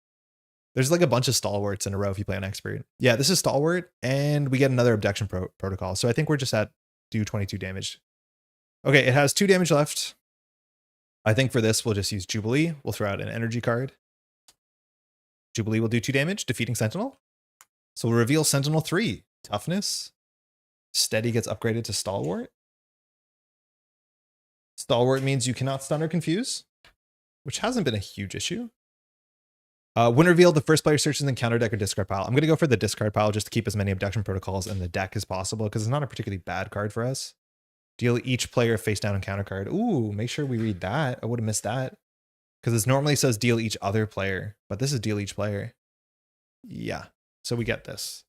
There's like a bunch of Stalwarts in a row if you play on Expert. Yeah, this is Stalwart, and we get another Abduction protocol. So I think we're just at do 22 damage. Okay, it has 2 damage left. I think for this, we'll just use Jubilee. We'll throw out an energy card. Jubilee will do 2 damage, defeating Sentinel. So we'll reveal Sentinel 3. Toughness. Steady gets upgraded to Stalwart. Stalwart means you cannot stun or confuse, which hasn't been a huge issue. When revealed, the first player searches the counter deck or discard pile. I'm going to go for the discard pile just to keep as many Abduction protocols in the deck as possible because it's not a particularly bad card for us. Deal each player face down and counter card. Ooh, make sure we read that. I would have missed that. Because this normally says deal each other player, but this is deal each player. Yeah, so we get this.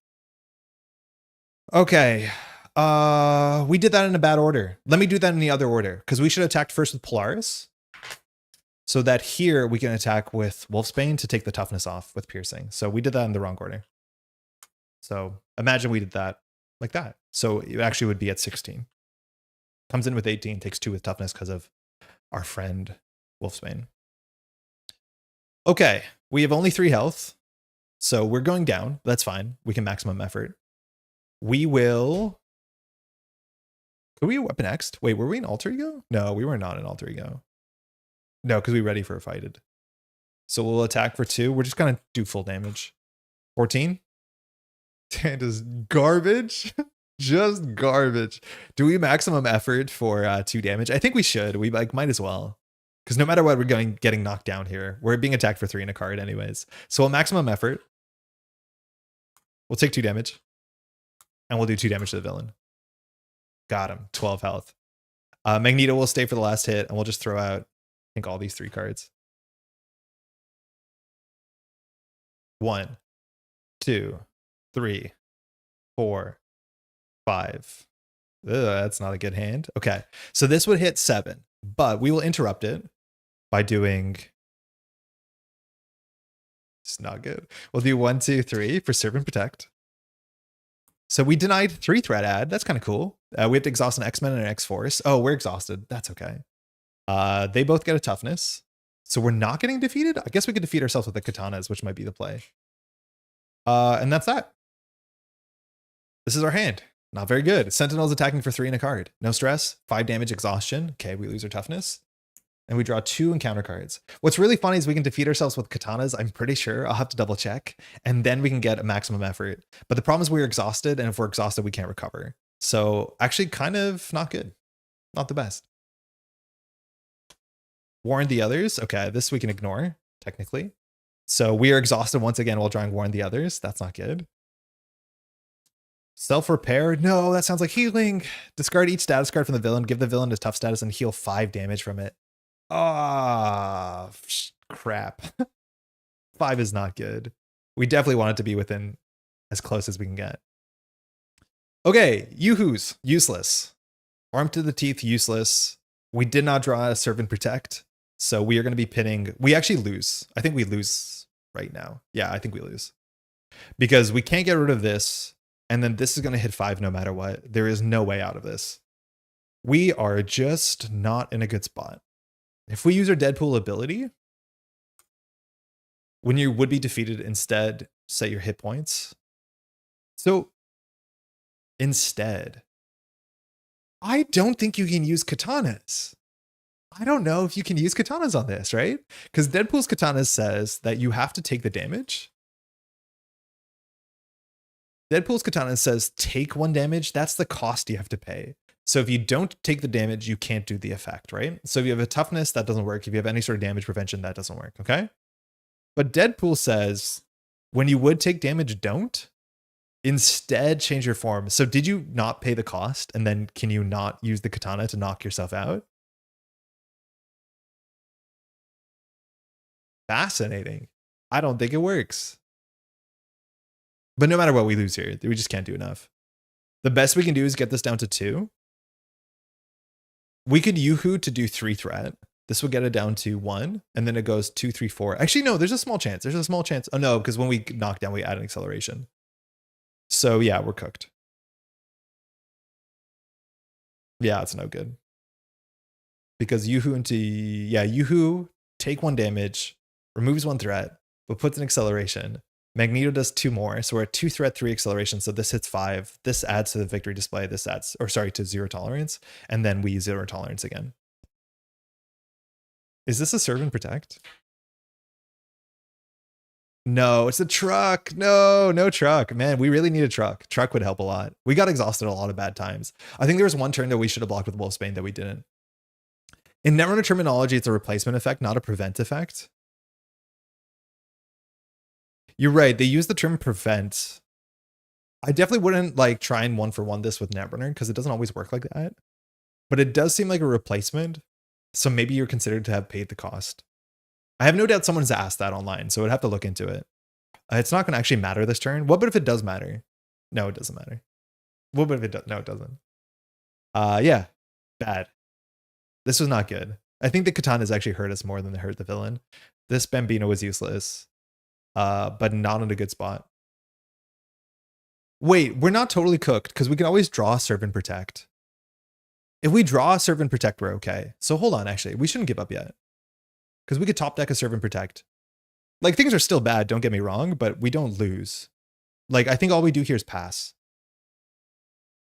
Okay, we did that in a bad order. Let me do that in the other order, because we should have attacked first with Polaris. So that here we can attack with Wolfsbane to take the toughness off with piercing. So we did that in the wrong order. So imagine we did that like that. So it actually would be at 16. Comes in with 18, takes 2 with toughness because of our friend Wolfsbane. Okay, we have only 3 health. So we're going down. That's fine. We can maximum effort. We will... Could we weapon X'd? Wait, were we in alter ego? No, we were not in alter ego. No, because we ready for a fighted. So we'll attack for 2. We're just going to do full damage. 14. And just garbage. Just garbage. Do we maximum effort for 2 damage? I think we should. We might as well. Because no matter what, we're getting knocked down here. We're being attacked for 3 in a card anyways. So we'll maximum effort. We'll take 2 damage. And we'll do 2 damage to the villain. Got him. 12 health. Magneto will stay for the last hit. And we'll just throw out, I think, all these 3 cards. 1, 2, 3, 4, 5. Ugh, that's not a good hand. Okay, so this would hit 7, but we will interrupt it by doing... It's not good. We'll do 1, 2, 3 for Serve and Protect. So we denied 3 threat add. That's kind of cool. We have to exhaust an X-Men and an X-Force. Oh, we're exhausted. That's okay. They both get a toughness. So we're not getting defeated? I guess we could defeat ourselves with the katanas, which might be the play. And that's that. This is our hand. Not very good. Sentinel's attacking for 3 in a card. No stress. 5 damage exhaustion. Okay, we lose our toughness. And we draw 2 encounter cards. What's really funny is we can defeat ourselves with katanas, I'm pretty sure. I'll have to double check. And then we can get a maximum effort. But the problem is we're exhausted, and if we're exhausted, we can't recover. So actually kind of not good. Not the best. Warn the others. Okay, this we can ignore, technically. So we are exhausted once again while drawing Warn the others. That's not good. Self-repair? No, that sounds like healing. Discard each status card from the villain, give the villain a tough status, and heal 5 damage from it. Ah, crap. 5 is not good. We definitely want it to be within as close as we can get. Okay, Yoo-Hoos, useless. Armed to the teeth, useless. We did not draw a Serve and Protect, so we are going to be pinning. We actually lose. I think we lose right now. Yeah, I think we lose. because we can't get rid of this. And then this is going to hit 5 no matter what. There is no way out of this. We are just not in a good spot. If we use our Deadpool ability, when you would be defeated, instead set your hit points. So instead, I don't think you can use katanas. I don't know if you can use katanas on this, right? Because Deadpool's katanas says that you have to take the damage. Deadpool's katana says take 1 damage. That's the cost you have to pay. So if you don't take the damage, you can't do the effect, right? So if you have a toughness, that doesn't work. If you have any sort of damage prevention, that doesn't work, okay? But Deadpool says when you would take damage, don't. Instead, change your form. So did you not pay the cost? And then can you not use the katana to knock yourself out? Fascinating. I don't think it works. But no matter what, we lose here. We just can't do enough. The best we can do is get this down to 2. We could Yoo-hoo to do 3 threat. This will get it down to 1. And then it goes 2, 3, 4. Actually, no, there's a small chance. There's a small chance. Oh, no, because when we knock down, we add an acceleration. So, yeah, we're cooked. Yeah, it's no good. Because Yoo-hoo into... Yeah, Yoo-hoo, take 1 damage, removes 1 threat, but puts an acceleration. Magneto does 2 more, so we're at 2 threat, 3 acceleration, so this hits 5. This adds to the victory display, this adds, or sorry, to 0 tolerance, and then we 0 tolerance again. Is this a serve and protect? No, it's a truck. No, no truck. Man, we really need a truck. Truck would help a lot. We got exhausted a lot of bad times. I think there was 1 turn that we should have blocked with Wolfsbane that we didn't. In Netrunner terminology, it's a replacement effect, not a prevent effect. You're right. They use the term prevent. I definitely wouldn't like try and 1-for-1 this with Netrunner because it doesn't always work like that. But it does seem like a replacement. So maybe you're considered to have paid the cost. I have no doubt someone's asked that online, so I'd have to look into it. It's not going to actually matter this turn. What but if it does matter? No, it doesn't matter. What but if it does? No, it doesn't. Yeah, bad. This was not good. I think the katanas actually hurt us more than they hurt the villain. This Bambino was useless. But not in a good spot. Wait, we're not totally cooked because we can always draw Serve and Protect. If we draw Serve and Protect, we're okay. So hold on, actually. We shouldn't give up yet. Because we could top deck a Serve and Protect. Like, things are still bad, don't get me wrong, but we don't lose. Like, I think all we do here is pass.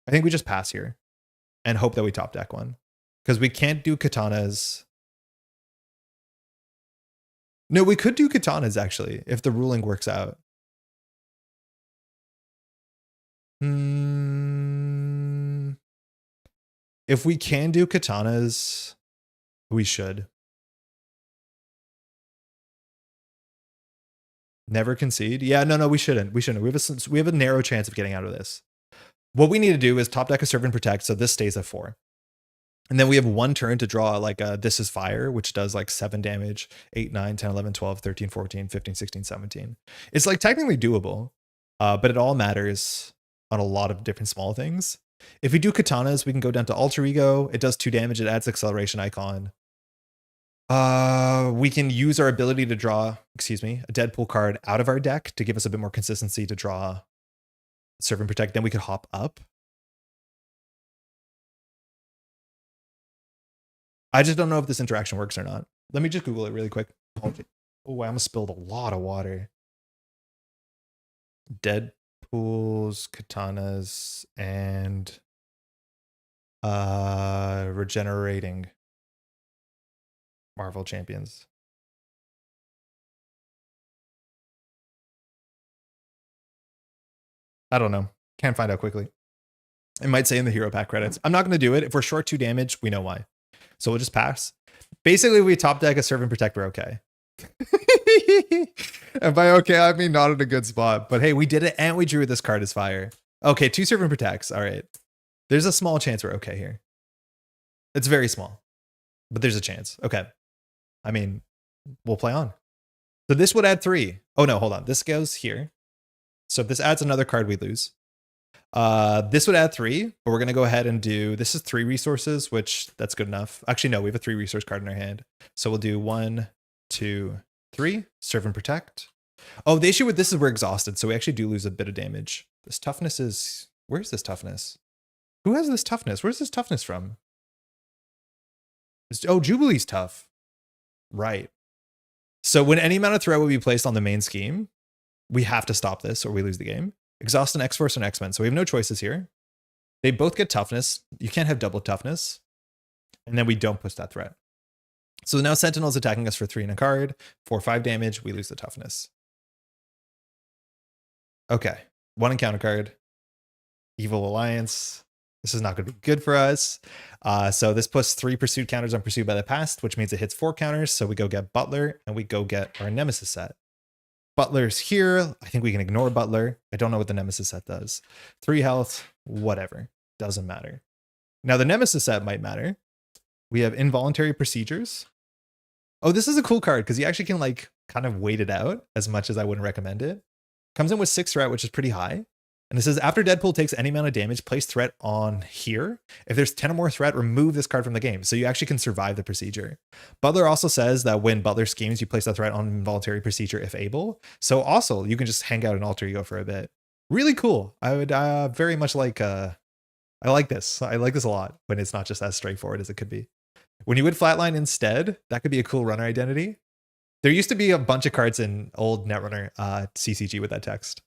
I think we just pass here. And hope that we top deck one. Because we can't do katanas. No, we could do katanas, actually, if the ruling works out. If we can do katanas, we should. Never concede? Yeah, no, we shouldn't. We shouldn't. We have a narrow chance of getting out of this. What we need to do is top deck a Serve and Protect, so this stays at 4. And then we have 1 turn to draw like a This is Fire, which does like 7 damage, 8, 9, 10, 11, 12, 13, 14, 15, 16, 17. It's like technically doable, but it all matters on a lot of different small things. If we do katanas, we can go down to Alter Ego. It does 2 damage. It adds acceleration icon. We can use our ability to draw, a Deadpool card out of our deck to give us a bit more consistency to draw Serve and Protect. Then we could hop up. I just don't know if this interaction works or not. Let me just Google it really quick. Oh, I almost spilled a lot of water. Deadpool's katanas and regenerating Marvel champions. I don't know. Can't find out quickly. It might say in the hero pack credits. I'm not going to do it. If we're short 2 damage, we know why. So we'll just pass. Basically, we top deck a Serve and Protect, we're okay. And by okay, I mean not in a good spot. But hey, we did it and we drew this card as fire. Okay, 2 Serve and Protects. All right. There's a small chance we're okay here. It's very small. But there's a chance. Okay. I mean, we'll play on. So this would add 3. Oh no, hold on. This goes here. So if this adds another card, we lose. This would add 3, but we're going to go ahead and do, this is 3 resources, which that's good enough. Actually, no, we have a 3 resource card in our hand. So we'll do 1, 2, 3, Serve and Protect. Oh, the issue with this is we're exhausted, so we actually do lose a bit of damage. This toughness is... Where's this toughness? Who has this toughness? Where's this toughness from? Oh, Jubilee's tough. Right. So when any amount of threat will be placed on the main scheme, we have to stop this or we lose the game. Exhaust and X-Force and X-Men. So we have no choices here. They both get toughness. You can't have double toughness. And then we don't push that threat. So now Sentinel's attacking us for 3 and a card. 4/5 damage. We lose the toughness. Okay. 1 encounter card. Evil Alliance. This is not going to be good for us. So this puts 3 pursuit counters on Pursued by the Past, which means it hits 4 counters. So we go get Butler and we go get our Nemesis set. Butler's here. I think we can ignore Butler. I don't know what the Nemesis set does. 3 health, whatever. Doesn't matter. Now the Nemesis set might matter. We have Involuntary Procedures. Oh, this is a cool card because you actually can like kind of wait it out as much as I wouldn't recommend it. Comes in with 6 threat, which is pretty high. And it says after Deadpool takes any amount of damage, place threat on here. If there's 10 or more threat, remove this card from the game. So you actually can survive the procedure. Butler also says that when Butler schemes, you place that threat on involuntary procedure if able. So also you can just hang out in alter ego for a bit. Really cool. I would very much like, I like this. I like this a lot when it's not just as straightforward as it could be. When you would flatline instead, that could be a cool runner identity. There used to be a bunch of cards in old Netrunner CCG with that text.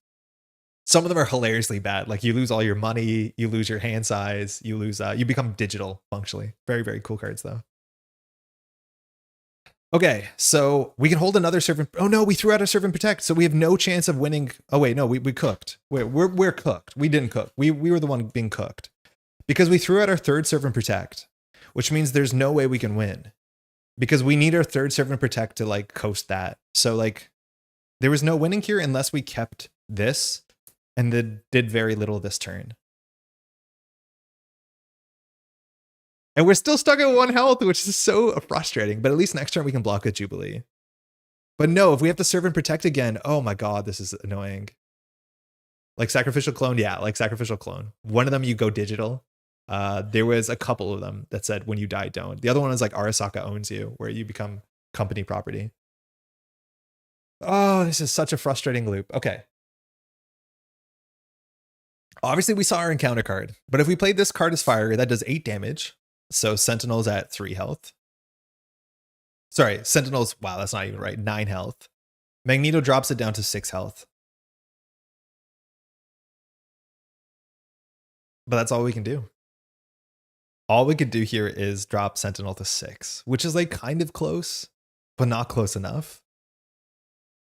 Some of them are hilariously bad. Like you lose all your money, you lose your hand size, you lose, you become digital functionally. Very, very cool cards though. Okay, so we can hold another Servant. Oh no, we threw out a Servant Protect, so we have no chance of winning. Oh wait, no, we cooked. We're cooked. We didn't cook. We were the one being cooked because we threw out our 3rd Servant Protect, which means there's no way we can win because we need our 3rd Servant Protect to like coast that. So like there was no winning here unless we kept this. And then did very little this turn. And we're still stuck at 1 health, which is so frustrating. But at least next turn we can block with Jubilee. But no, if we have to serve and protect again, oh my god, this is annoying. Like Sacrificial Clone, yeah, like Sacrificial Clone. One of them you go digital. There was a couple of them that said when you die, don't. The other one is like Arasaka owns you, where you become company property. Oh, this is such a frustrating loop. Okay. Obviously, we saw our encounter card, but if we played this card as fire, that does 8 damage. So Sentinel's at 3 health. Sorry, Sentinel's, wow, that's not even right, 9 health. Magneto drops it down to 6 health. But that's all we can do. All we could do here is drop Sentinel to 6, which is like kind of close, but not close enough.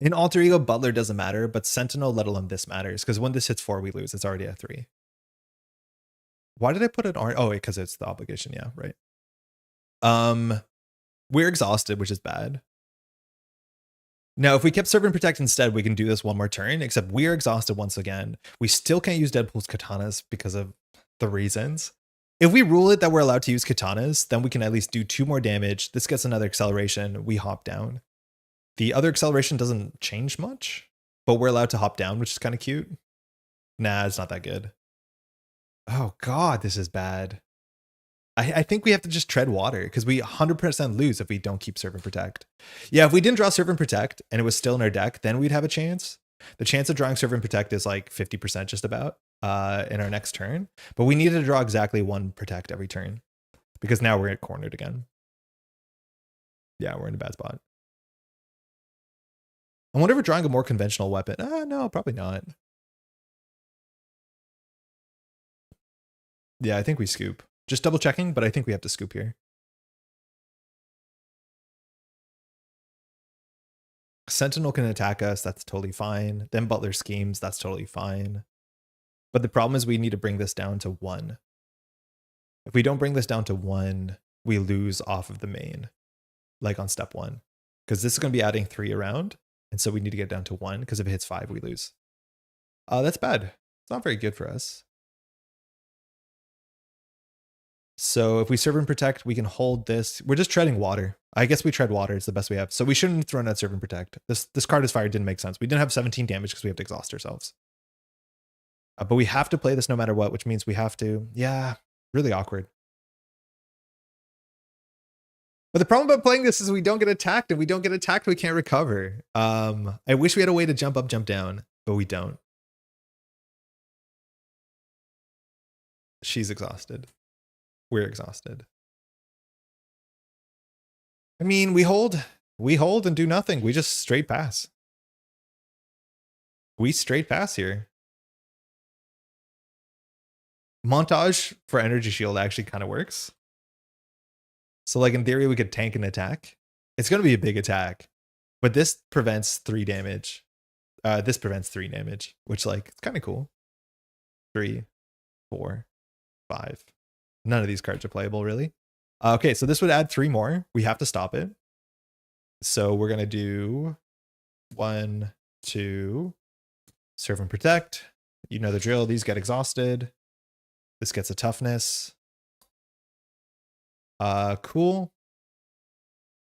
In Alter Ego, Butler doesn't matter, but Sentinel, let alone this matters, because when this hits 4, we lose. It's already at 3. Why did I put an R? Oh, wait, because it's the obligation. Yeah, right. We're exhausted, which is bad. Now, if we kept Serve and Protect instead, we can do this one more turn, except we're exhausted once again. We still can't use Deadpool's katanas because of the reasons. If we rule it that we're allowed to use katanas, then we can at least do 2 more damage. This gets another acceleration. We hop down. The other acceleration doesn't change much, but we're allowed to hop down, which is kind of cute. Nah, it's not that good. Oh god, this is bad. I think we have to just tread water because we 100% lose if we don't keep Serve and Protect. Yeah, if we didn't draw Serve and Protect and it was still in our deck, then we'd have a chance. The chance of drawing Serve and Protect is like 50% just about in our next turn. But we need to draw exactly 1 Protect every turn because now we're cornered again. Yeah, we're in a bad spot. I wonder if we're drawing a more conventional weapon. No, probably not. Yeah, I think we scoop. Just double checking, but I think we have to scoop here. Sentinel can attack us. That's totally fine. Then Butler schemes. That's totally fine. But the problem is we need to bring this down to 1. If we don't bring this down to 1, we lose off of the main, like on step 1. Because this is going to be adding 3 around. And so we need to get down to 1 because if it hits 5, we lose. That's bad. It's not very good for us. So if we Serve and Protect, we can hold this. We're just treading water. I guess we tread water. It's the best we have. So we shouldn't have thrown out Serve and Protect. This card is fire didn't make sense. We didn't have 17 damage because we have to exhaust ourselves. But we have to play this no matter what, which means we have to, yeah, really awkward. But the problem about playing this is we don't get attacked, and we don't get attacked, we can't recover. I wish we had a way to jump up, jump down, but we don't. She's exhausted. We're exhausted. I mean, we hold and do nothing. We just straight pass. We straight pass here. Montage for energy shield actually kind of works. So like in theory, we could tank an attack. It's going to be a big attack, but this prevents 3 damage. This prevents 3 damage, which like it's kind of cool. 3, 4, 5. None of these cards are playable really. Okay, so this would add 3 more. We have to stop it. So we're going to do 1, 2, serve and protect. You know the drill. These get exhausted. This gets a toughness. Cool.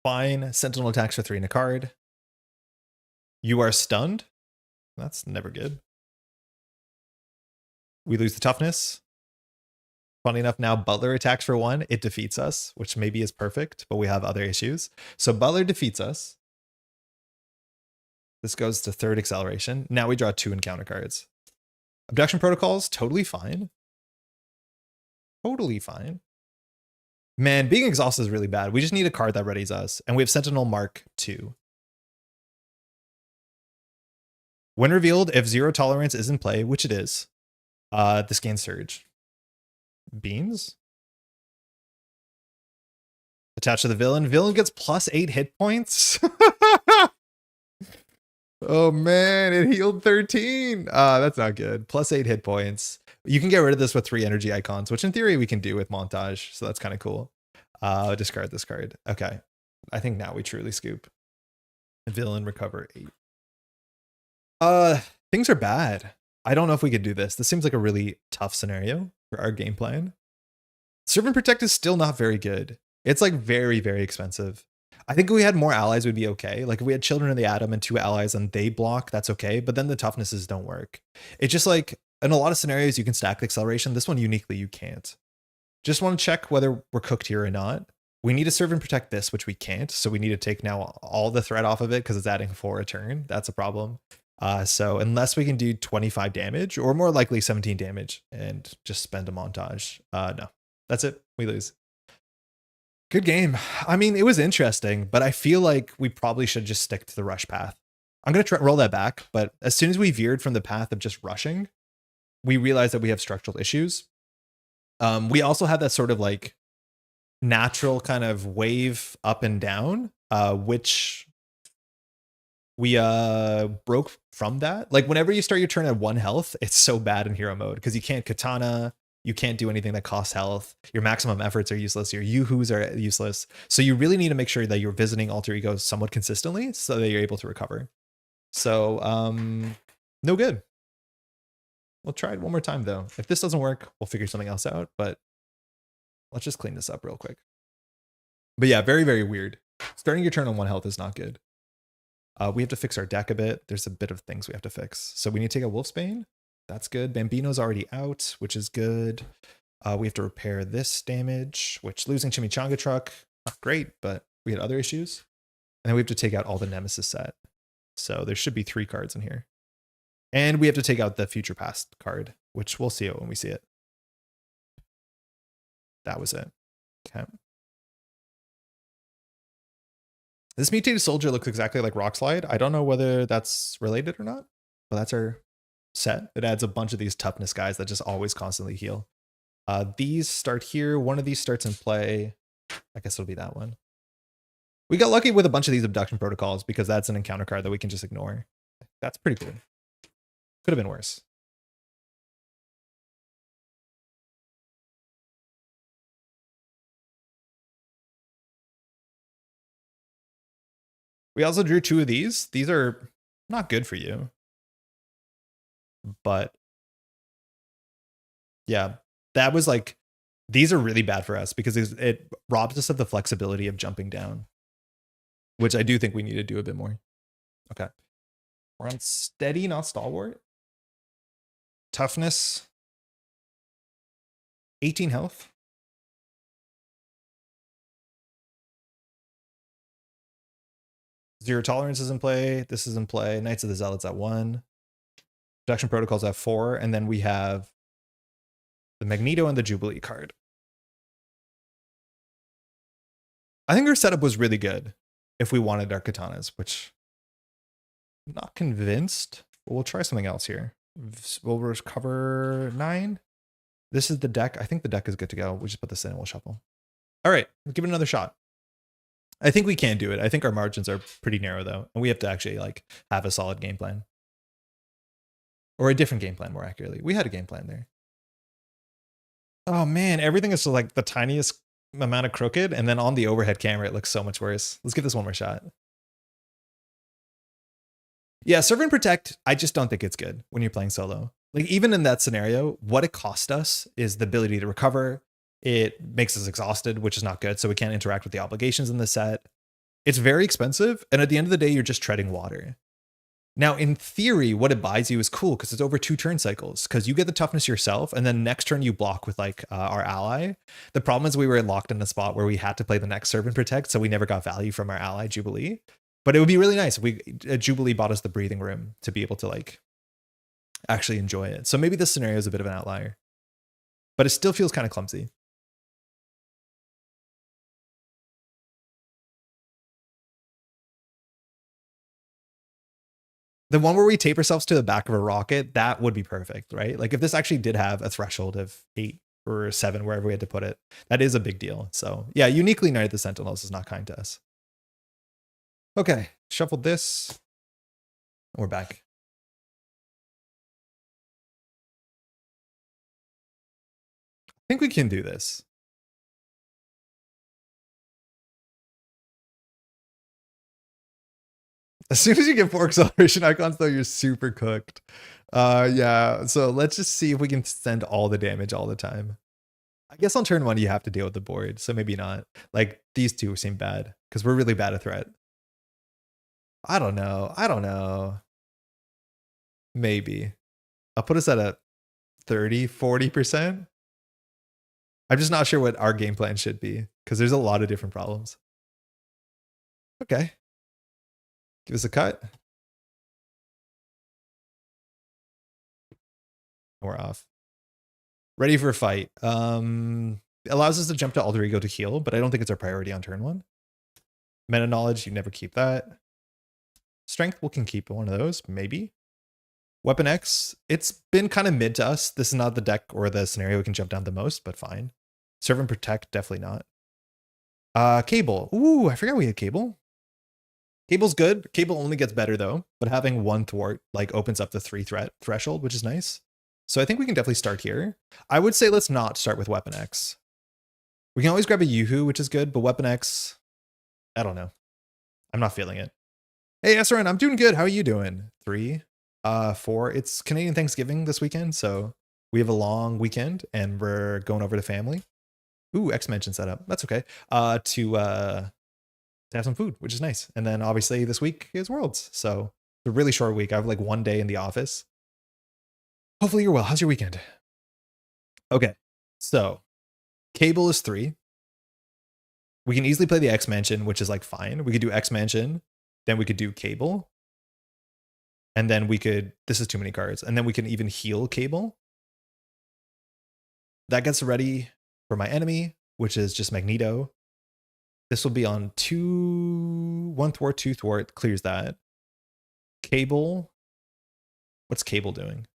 Fine. Sentinel attacks for 3 in a card. You are stunned. That's never good. We lose the toughness. Funny enough, now Butler attacks for 1. It defeats us, which maybe is perfect, but we have other issues. So Butler defeats us. This goes to 3rd acceleration. Now we draw 2 encounter cards. Abduction protocols, totally fine. Totally fine. Man, being exhausted is really bad. We just need a card that readies us. And we have Sentinel Mark 2. When revealed, if 0 tolerance is in play, which it is, this gains Surge. Beans? Attached to the villain. Villain gets +8 hit points. Oh man, it healed 13. That's not good. +8 hit points. You can get rid of this with 3 energy icons, which in theory we can do with Montage. So that's kind of cool. Discard this card. Okay. I think now we truly scoop. Villain recover 8. Things are bad. I don't know if we could do this. This seems like a really tough scenario for our game plan. Serve and Protect is still not very good. It's like very, very expensive. I think if we had more allies, we'd be okay. Like if we had Children of the Atom and 2 allies and they block, that's okay. But then the toughnesses don't work. It's just like in a lot of scenarios, you can stack the acceleration. This one uniquely, you can't. Just want to check whether we're cooked here or not. We need to Serve and Protect this, which we can't. So we need to take now all the threat off of it because it's adding 4 a turn. That's a problem. So unless we can do 25 damage or more likely 17 damage and just spend a Montage, no, that's it. We lose. Good game. I mean, it was interesting, but I feel like we probably should just stick to the rush path. I'm going to roll that back, but as soon as we veered from the path of just rushing, we realized that we have structural issues. We also had that sort of like natural kind of wave up and down, which we broke from that. Like whenever you start your turn at 1 health, it's so bad in hero mode because you can't katana. You can't do anything that costs health. Your maximum efforts are useless. Your yoo-hoos are useless. So you really need to make sure that you're visiting alter egos somewhat consistently so that you're able to recover. So, no good. We'll try it one more time though. If this doesn't work, we'll figure something else out, but let's just clean this up real quick. But yeah, very, very weird. Starting your turn on 1 health is not good. We have to fix our deck a bit. There's a bit of things we have to fix. So we need to take a Wolfsbane. That's good. Bambino's already out, which is good. We have to repair this damage, which losing Chimichanga Truck, not great, but we had other issues. And then we have to take out all the Nemesis set. So there should be 3 cards in here. And we have to take out the Future Past card, which we'll see it when we see it. That was it. Okay. This mutated soldier looks exactly like Rockslide. I don't know whether that's related or not, but that's our set. It adds a bunch of these toughness guys that just always constantly heal. These start here. One of these starts in play. I guess it'll be that one. We got lucky with a bunch of these abduction protocols because that's an encounter card that we can just ignore. That's pretty cool. Could have been worse. We also drew 2 of these. These are not good for you. But yeah, that was like, these are really bad for us because it robs us of the flexibility of jumping down, which I do think we need to do a bit more. Okay. We're on steady, not stalwart. Toughness. 18 health. Zero Tolerance is in play. This is in play. Knights of the Zealots at 1. Production Protocols at 4. And then we have the Magneto and the Jubilee card. I think our setup was really good if we wanted our katanas, which I'm not convinced. But we'll try something else here. We'll recover 9. This is the deck. I think the deck is good to go. We just put this in and we'll shuffle. All right, give it another shot. I think we can do it. I think our margins are pretty narrow though, and we have to actually like have a solid game plan. Or a different game plan, more accurately. We had a game plan there. Oh man, everything is like the tiniest amount of crooked, and then on the overhead camera it looks so much worse. Let's give this one more shot. Yeah, Serve and Protect, I just don't think it's good when you're playing solo. Like even in that scenario, what it cost us is the ability to recover. It makes us exhausted, which is not good, so we can't interact with the obligations in the set. It's very expensive, and at the end of the day, you're just treading water. Now, in theory, what it buys you is cool because it's over 2 turn cycles, because you get the toughness yourself, and then next turn you block with like our ally. The problem is we were locked in a spot where we had to play the next Serve and Protect, so we never got value from our ally, Jubilee. But it would be really nice if Jubilee bought us the breathing room to be able to like actually enjoy it. So maybe this scenario is a bit of an outlier, but it still feels kind of clumsy. The one where we tape ourselves to the back of a rocket, that would be perfect, right? Like if this actually did have a threshold of 8 or 7, wherever we had to put it, that is a big deal. So yeah, uniquely Knight of the Sentinels is not kind to us. Okay, shuffled this. We're back. I think we can do this. As soon as you get 4 acceleration icons, though, you're super cooked. Yeah, so let's just see if we can send all the damage all the time. I guess on turn 1, you have to deal with the board, so maybe not. Like, these two seem bad, because we're really bad at threat. I don't know. Maybe. I'll put us at a 30, 40%. I'm just not sure what our game plan should be, because there's a lot of different problems. Okay. Give us a cut. We're off. Ready for a fight. Allows us to jump to Alter Ego to heal, but I don't think it's our priority on turn 1. Meta Knowledge, you never keep that. Strength, we can keep one of those, maybe. Weapon X, it's been kind of mid to us. This is not the deck or the scenario we can jump down the most, but fine. Serve and Protect, definitely not. Cable. Ooh, I forgot we had Cable. Cable's good. Cable only gets better though, but having 1 thwart like opens up the 3 threat threshold, which is nice. So I think we can definitely start here. I would say let's not start with Weapon X. We can always grab a Yoo-Hoo, which is good, but Weapon X, I don't know. I'm not feeling it. Hey, SRN, I'm doing good. How are you doing? 3, 4. It's Canadian Thanksgiving this weekend, so we have a long weekend and we're going over to family. Ooh, X-Mention setup. That's okay. To have some food, which is nice. And then obviously this week is Worlds, so it's a really short week. I have like 1 day in the office. Hopefully you're well. How's your weekend? Okay, so Cable is 3. We can easily play the X-Mansion, which is like fine. We could do X-Mansion, then we could do Cable. And then we could, this is too many cards. And then we can even heal Cable. That gets ready for my enemy, which is just Magneto. This will be on 1 thwart, 2 thwart, clears that. Cable. What's Cable doing?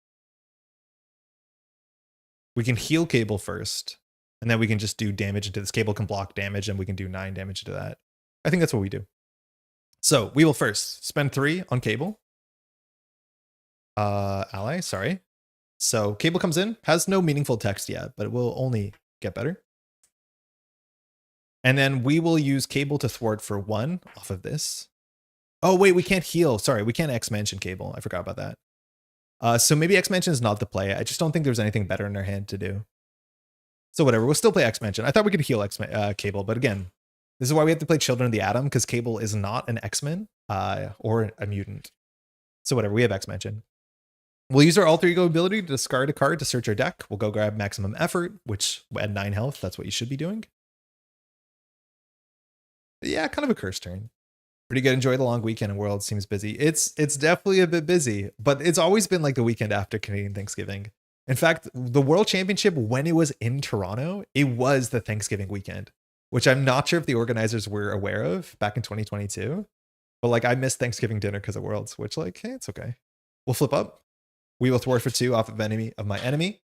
We can heal Cable first, and then we can just do damage into this. Cable can block damage, and we can do 9 damage into that. I think that's what we do. So we will first spend 3 on Cable. Ally, sorry. So Cable comes in, has no meaningful text yet, but it will only get better. And then we will use Cable to thwart for 1 off of this. Oh, wait, we can't heal. Sorry, we can't X-Mansion Cable. I forgot about that. So maybe X-Mansion is not the play. I just don't think there's anything better in our hand to do. So whatever, we'll still play X-Mansion. I thought we could heal Cable, but again, this is why we have to play Children of the Atom, because Cable is not an X-Men or a mutant. So whatever, we have X-Mansion. We'll use our Alter Ego ability to discard a card to search our deck. We'll go grab Maximum Effort, which at 9 health, that's what you should be doing. Yeah, kind of a curse turn. Pretty good. Enjoy the long weekend, and World seems busy. It's definitely a bit busy, but it's always been like the weekend after Canadian Thanksgiving. In fact, the World Championship, when it was in Toronto, it was the Thanksgiving weekend, which I'm not sure if the organizers were aware of back in 2022. But like, I missed Thanksgiving dinner because of Worlds, which like, hey, it's okay. We'll flip up. We will thwart for 2 off of my enemy.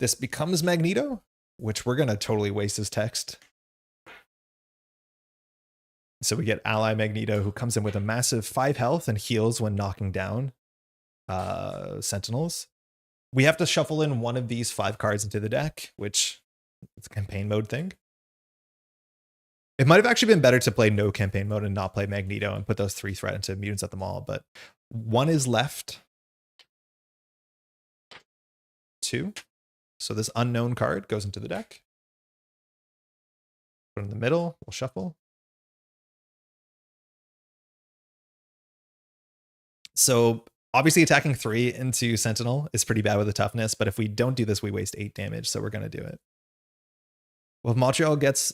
This becomes Magneto, which we're gonna totally waste his text. So we get ally Magneto, who comes in with a massive 5 health and heals when knocking down Sentinels. We have to shuffle in one of these 5 cards into the deck, which it's a campaign mode thing. It might have actually been better to play no campaign mode and not play Magneto and put those 3 threat into mutants at the mall, but 1 is left. 2. So this unknown card goes into the deck. Put it in the middle, we'll shuffle. So obviously attacking 3 into Sentinel is pretty bad with the toughness, but if we don't do this, we waste 8 damage, so we're going to do it. Well, if Montreal gets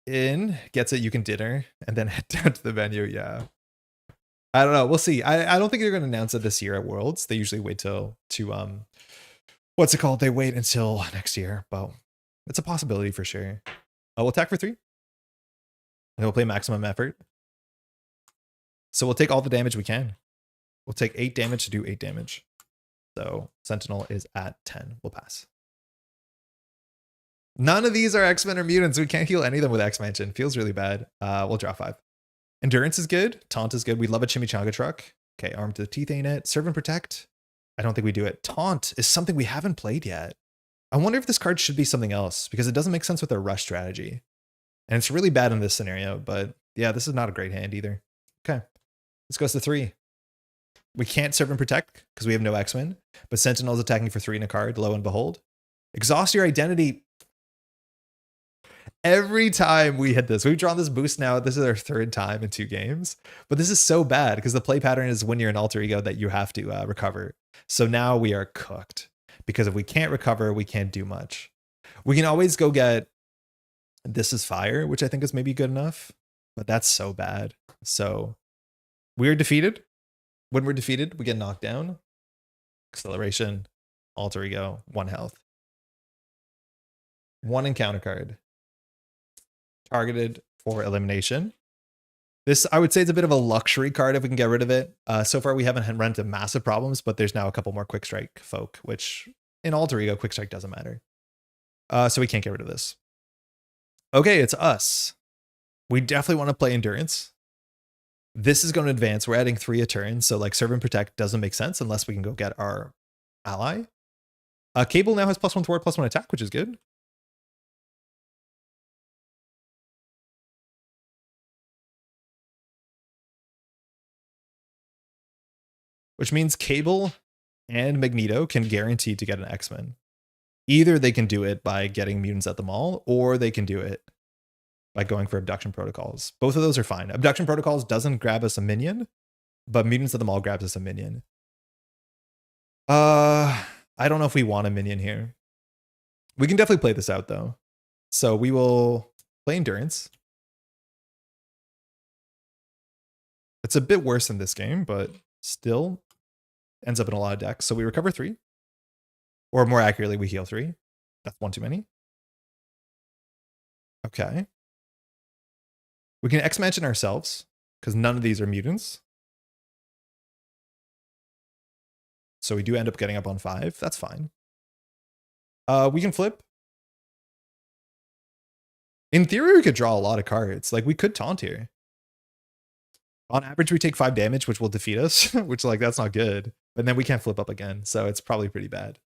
it, you can dinner, and then head down to the venue, yeah. I don't know, we'll see. I don't think they're going to announce it this year at Worlds. They usually wait to what's it called? They wait until next year, but it's a possibility for sure. We'll attack for 3. And we'll play maximum effort. So we'll take all the damage we can. We'll take 8 damage to do 8 damage. So Sentinel is at 10. We'll pass. None of these are X-Men or mutants. We can't heal any of them with X-Mansion. Feels really bad. We'll draw 5. Endurance is good. Taunt is good. We love a Chimichanga truck. Okay, Armed to the Teeth ain't it. Serve and Protect. I don't think we do it. Taunt is something we haven't played yet. I wonder if this card should be something else, because it doesn't make sense with our rush strategy. And it's really bad in this scenario, but yeah, this is not a great hand either. Okay, this goes to 3. We can't Serve and Protect because we have no X-Men, but Sentinel's attacking for 3 in a card, lo and behold. Exhaust your identity. Every time we hit this, we've drawn this boost now. This is our 3rd time in 2 games, but this is so bad because the play pattern is when you're an alter ego that you have to recover. So now we are cooked because if we can't recover, we can't do much. We can always go get This Is Fire, which I think is maybe good enough, but that's so bad. So we're defeated. When we're defeated, we get knocked down. Acceleration, alter ego, 1 health. 1 encounter card. Targeted for elimination. This, I would say, it's a bit of a luxury card if we can get rid of it. So far, we haven't run into massive problems, but there's now a couple more Quick Strike folk, which in alter ego, Quick Strike doesn't matter. So we can't get rid of this. Okay, it's us. We definitely want to play Endurance. This is going to advance. We're adding 3 a turn, so like Serve and Protect doesn't make sense unless we can go get our ally. Cable now has +1 thwart, +1 attack, which is good. Which means Cable and Magneto can guarantee to get an X-Men. Either they can do it by getting mutants at the mall, or they can do it by going for Abduction Protocols. Both of those are fine. Abduction Protocols doesn't grab us a minion, but mutants at the mall grabs us a minion. I don't know if we want a minion here. We can definitely play this out though. So we will play Endurance. It's a bit worse than this game, but still ends up in a lot of decks. So we recover 3. Or more accurately, we heal 3. That's 1 too many. Okay. We can X-Mansion ourselves, because none of these are mutants. So we do end up getting up on 5. That's fine. We can flip. In theory, we could draw a lot of cards. Like, we could taunt here. On average, we take 5 damage, which will defeat us, which, like, that's not good. But then we can't flip up again, so it's probably pretty bad.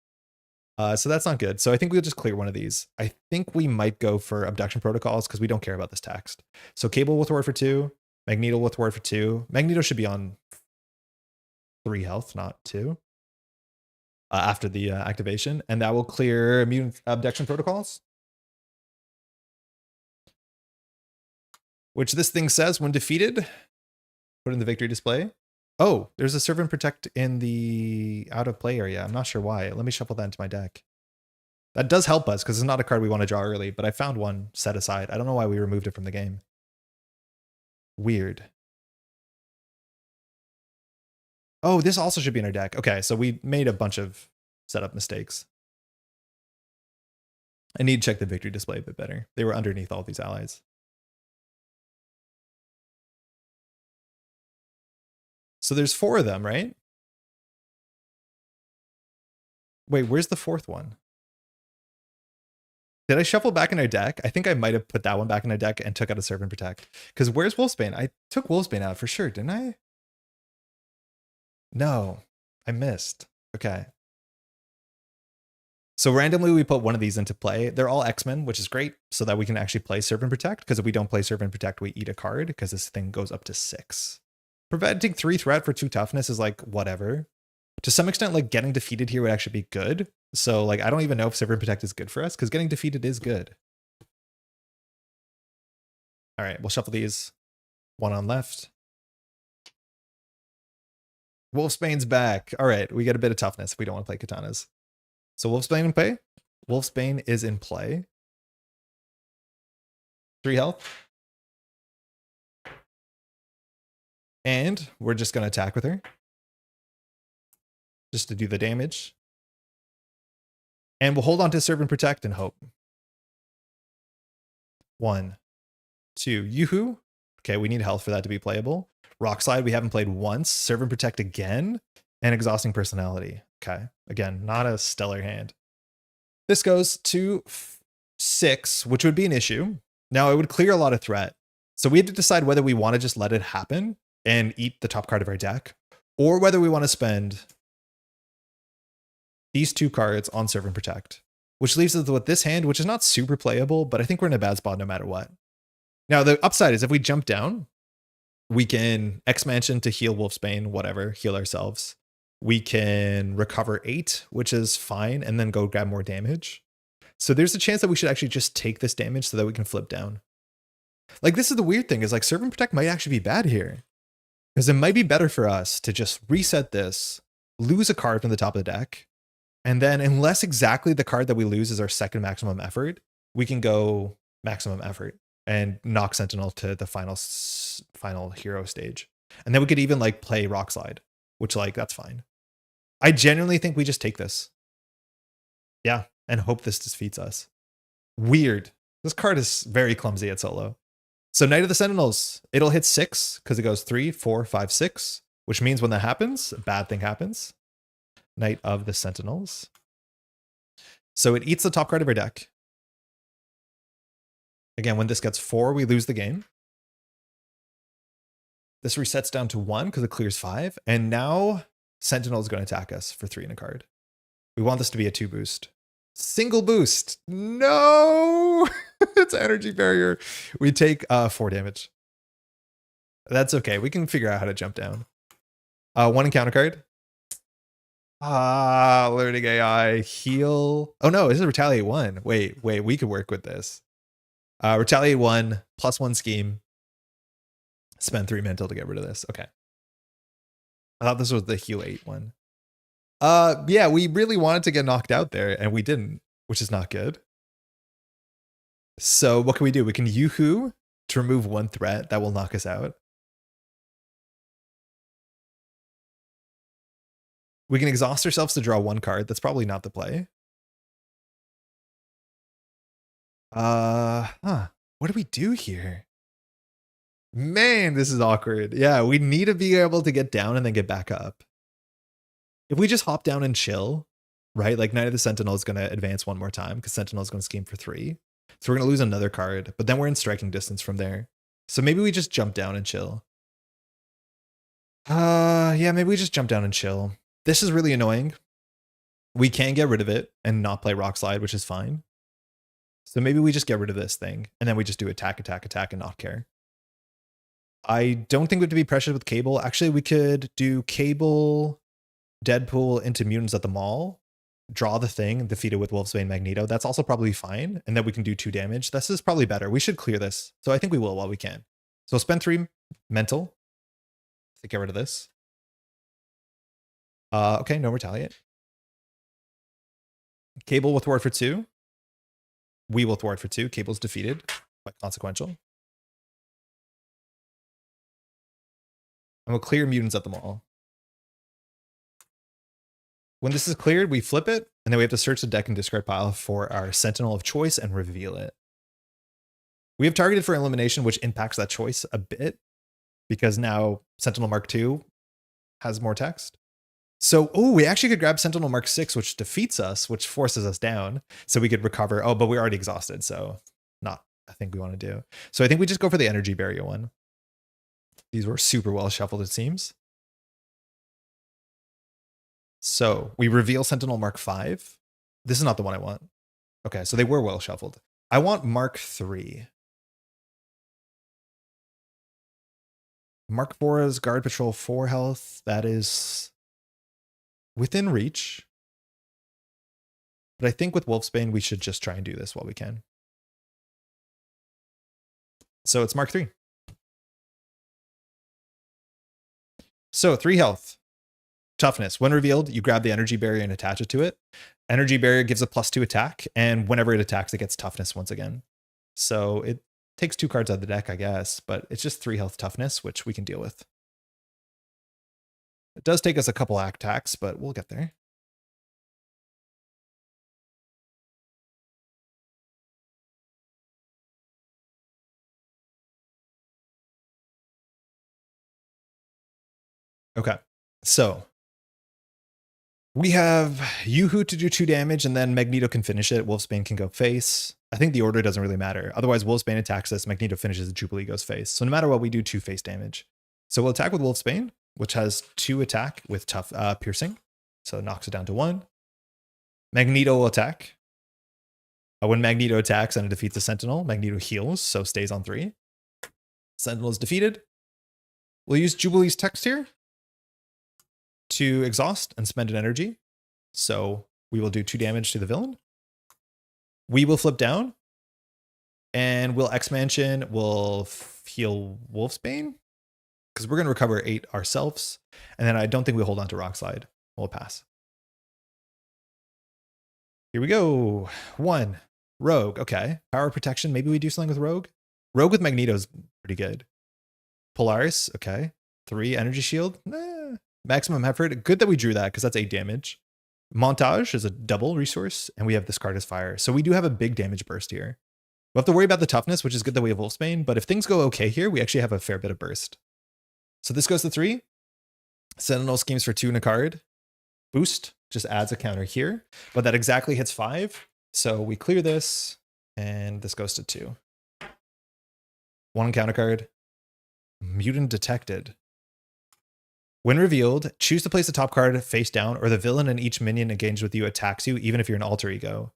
So that's not good. So I think we'll just clear one of these. I think we might go for Abduction Protocols because we don't care about this text. So Cable will thwart for 2. Magneto will thwart for 2. Magneto should be on 3 health, not 2. After the activation. And that will clear Mutant Abduction Protocols. Which this thing says, when defeated, put in the victory display. Oh, there's a Serve and Protect in the out of play area. I'm not sure why. Let me shuffle that into my deck. That does help us because it's not a card we want to draw early, but I found one set aside. I don't know why we removed it from the game. Weird. Oh, this also should be in our deck. Okay, so we made a bunch of setup mistakes. I need to check the victory display a bit better. They were underneath all these allies. So there's 4 of them, right? Wait, where's the 4th one? Did I shuffle back in our deck? I think I might have put that one back in our deck and took out a Serve and Protect. Because where's Wolfsbane? I took Wolfsbane out for sure, didn't I? No, I missed. Okay. So randomly we put one of these into play. They're all X-Men, which is great, so that we can actually play Serve and Protect. Because if we don't play Serve and Protect, we eat a card, because this thing goes up to 6. Preventing 3 threat for 2 toughness is like, whatever. To some extent, like, getting defeated here would actually be good. So, like, I don't even know if Serve and Protect is good for us, because getting defeated is good. All right, we'll shuffle these. 1 on left. Wolfsbane's back. All right, we get a bit of toughness if we don't want to play katanas. So Wolfsbane in play. Wolfsbane is in play. 3 health. And we're just going to attack with her. Just to do the damage. And we'll hold on to Serve and Protect and hope. 1, 2. Yoo-hoo. Okay, we need health for that to be playable. Rock Slide we haven't played once. Serve and Protect again. And Exhausting Personality. Okay, again, not a stellar hand. This goes to 6, which would be an issue. Now, it would clear a lot of threat. So we have to decide whether we want to just let it happen and eat the top card of our deck, or whether we want to spend these 2 cards on Serve and Protect, which leaves us with this hand, which is not super playable, but I think we're in a bad spot no matter what. Now, the upside is if we jump down, we can X-Mansion to heal Wolfsbane, whatever, heal ourselves. We can recover 8, which is fine, and then go grab more damage. So there's a chance that we should actually just take this damage so that we can flip down. Like, this is the weird thing, is like Serve and Protect might actually be bad here. Because it might be better for us to just reset this, lose a card from the top of the deck, and then unless exactly the card that we lose is our second maximum effort, we can go maximum effort and knock Sentinel to the final hero stage. And then we could even like play Rock Slide, which like, that's fine. I genuinely think we just take this. Yeah, and hope this defeats us. Weird. This card is very clumsy at solo. So Knight of the Sentinels, it'll hit 6 because it goes 3, 4, 5, 6, which means when that happens, a bad thing happens. Knight of the Sentinels. So it eats the top card of our deck. Again, when this gets 4, we lose the game. This resets down to 1 because it clears 5. And now Sentinel is going to attack us for 3 in a card. We want this to be a 2 boost. Single boost. No! It's an energy barrier. We take 4 damage. That's okay. We can figure out how to jump down. 1 encounter card. Learning AI. Heal. Oh no, this is Retaliate 1. Wait, we could work with this. Retaliate 1, +1 scheme. Spend 3 mental to get rid of this. Okay. I thought this was the heal 8 one. Yeah, we really wanted to get knocked out there, and we didn't, which is not good. So what can we do? We can Yoo-hoo to remove 1 threat that will knock us out. We can exhaust ourselves to draw 1 card. That's probably not the play. What do we do here? Man, this is awkward. Yeah, we need to be able to get down and then get back up. If we just hop down and chill, right? Like Knight of the Sentinel is going to advance 1 more time because Sentinel is going to scheme for 3. So we're going to lose another card, but then we're in striking distance from there. So maybe we just jump down and chill. Yeah, maybe we just jump down and chill. This is really annoying. We can get rid of it and not play Rock Slide, which is fine. So maybe we just get rid of this thing and then we just do attack, attack, attack and not care. I don't think we have to be pressured with Cable. Actually, we could do Cable, Deadpool into Mutants at the Mall, draw the thing, defeat it with Wolfsbane Magneto. That's also probably fine. And then we can do 2 damage. This is probably better. We should clear this. So I think we will while we can. So spend 3 mental to get rid of this. Okay, no retaliate. Cable will thwart for 2. We will thwart for 2. Cable's defeated. Quite consequential. And we'll clear Mutants at the Mall. When this is cleared, we flip it, and then we have to search the deck and discard pile for our Sentinel of choice and reveal it. We have targeted for elimination, which impacts that choice a bit, because now Sentinel Mark II has more text. So, oh, we actually could grab Sentinel Mark 6, which defeats us, which forces us down. So we could recover. Oh, but we're already exhausted. So not a thing we want to do. So I think we just go for the energy barrier one. These were super well shuffled, it seems. So we reveal Sentinel Mark 5. This is not the one I want. Okay, so they were well shuffled. I want Mark 3. Mark 4 is Guard Patrol 4 health. That is within reach. But I think with Wolfsbane, we should just try and do this while we can. So it's Mark 3. So 3 health. Toughness. When revealed, you grab the energy barrier and attach it to it. Energy barrier gives a +2 attack, and whenever it attacks, it gets toughness once again. So it takes 2 cards out of the deck, I guess, but it's just 3 health toughness, which we can deal with. It does take us a couple attacks, but we'll get there. Okay, so we have Yoo-Hoo to do 2 damage, and then Magneto can finish it. Wolfsbane can go face. I think the order doesn't really matter. Otherwise, Wolfsbane attacks us, Magneto finishes, Jubilee goes face. So no matter what, we do 2 face damage. So we'll attack with Wolfsbane, which has 2 attack with tough piercing. So it knocks it down to 1. Magneto will attack. When Magneto attacks and it defeats the Sentinel, Magneto heals, so stays on 3. Sentinel is defeated. We'll use Jubilee's text here to exhaust and spend an energy. So we will do 2 damage to the villain. We will flip down and we'll X-Mansion, we'll heal Wolfsbane because we're going to recover 8 ourselves. And then I don't think we hold on to Rock Slide. We'll pass. Here we go. 1. Rogue. Okay. Power protection. Maybe we do something with Rogue. Rogue with Magneto is pretty good. Polaris. Okay. 3. Energy Shield. Maximum effort. Good that we drew that because that's 8 damage. Montage is a double resource, and we have this card as fire. So we do have a big damage burst here. We'll have to worry about the toughness, which is good that we have Wolfsbane, but if things go okay here, we actually have a fair bit of burst. So this goes to 3. Sentinel schemes for 2 in a card. Boost just adds a counter here, but that exactly hits 5. So we clear this, and this goes to 2. 1 counter card. Mutant detected. When revealed, choose to place the top card face down, or the villain and each minion engaged with you attacks you, even if you're an alter ego.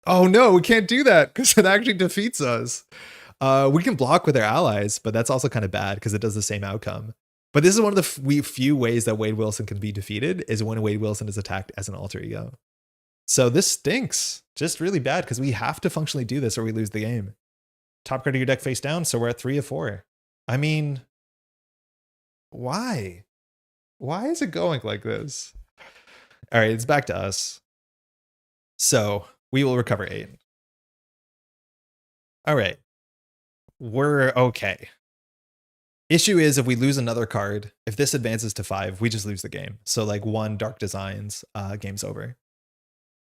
Oh no, we can't do that because it actually defeats us. We can block with our allies, but that's also kind of bad because it does the same outcome. But this is one of the few ways that Wade Wilson can be defeated is when Wade Wilson is attacked as an alter ego. So this stinks. Just really bad because we have to functionally do this or we lose the game. Top card of your deck face down, so we're at 3 of 4. I mean, why? Why is it going like this? All right, it's back to us. So we will recover 8. All right. We're okay. Issue is if we lose another card, if this advances to 5, we just lose the game. So like 1 Dark Designs, game's over.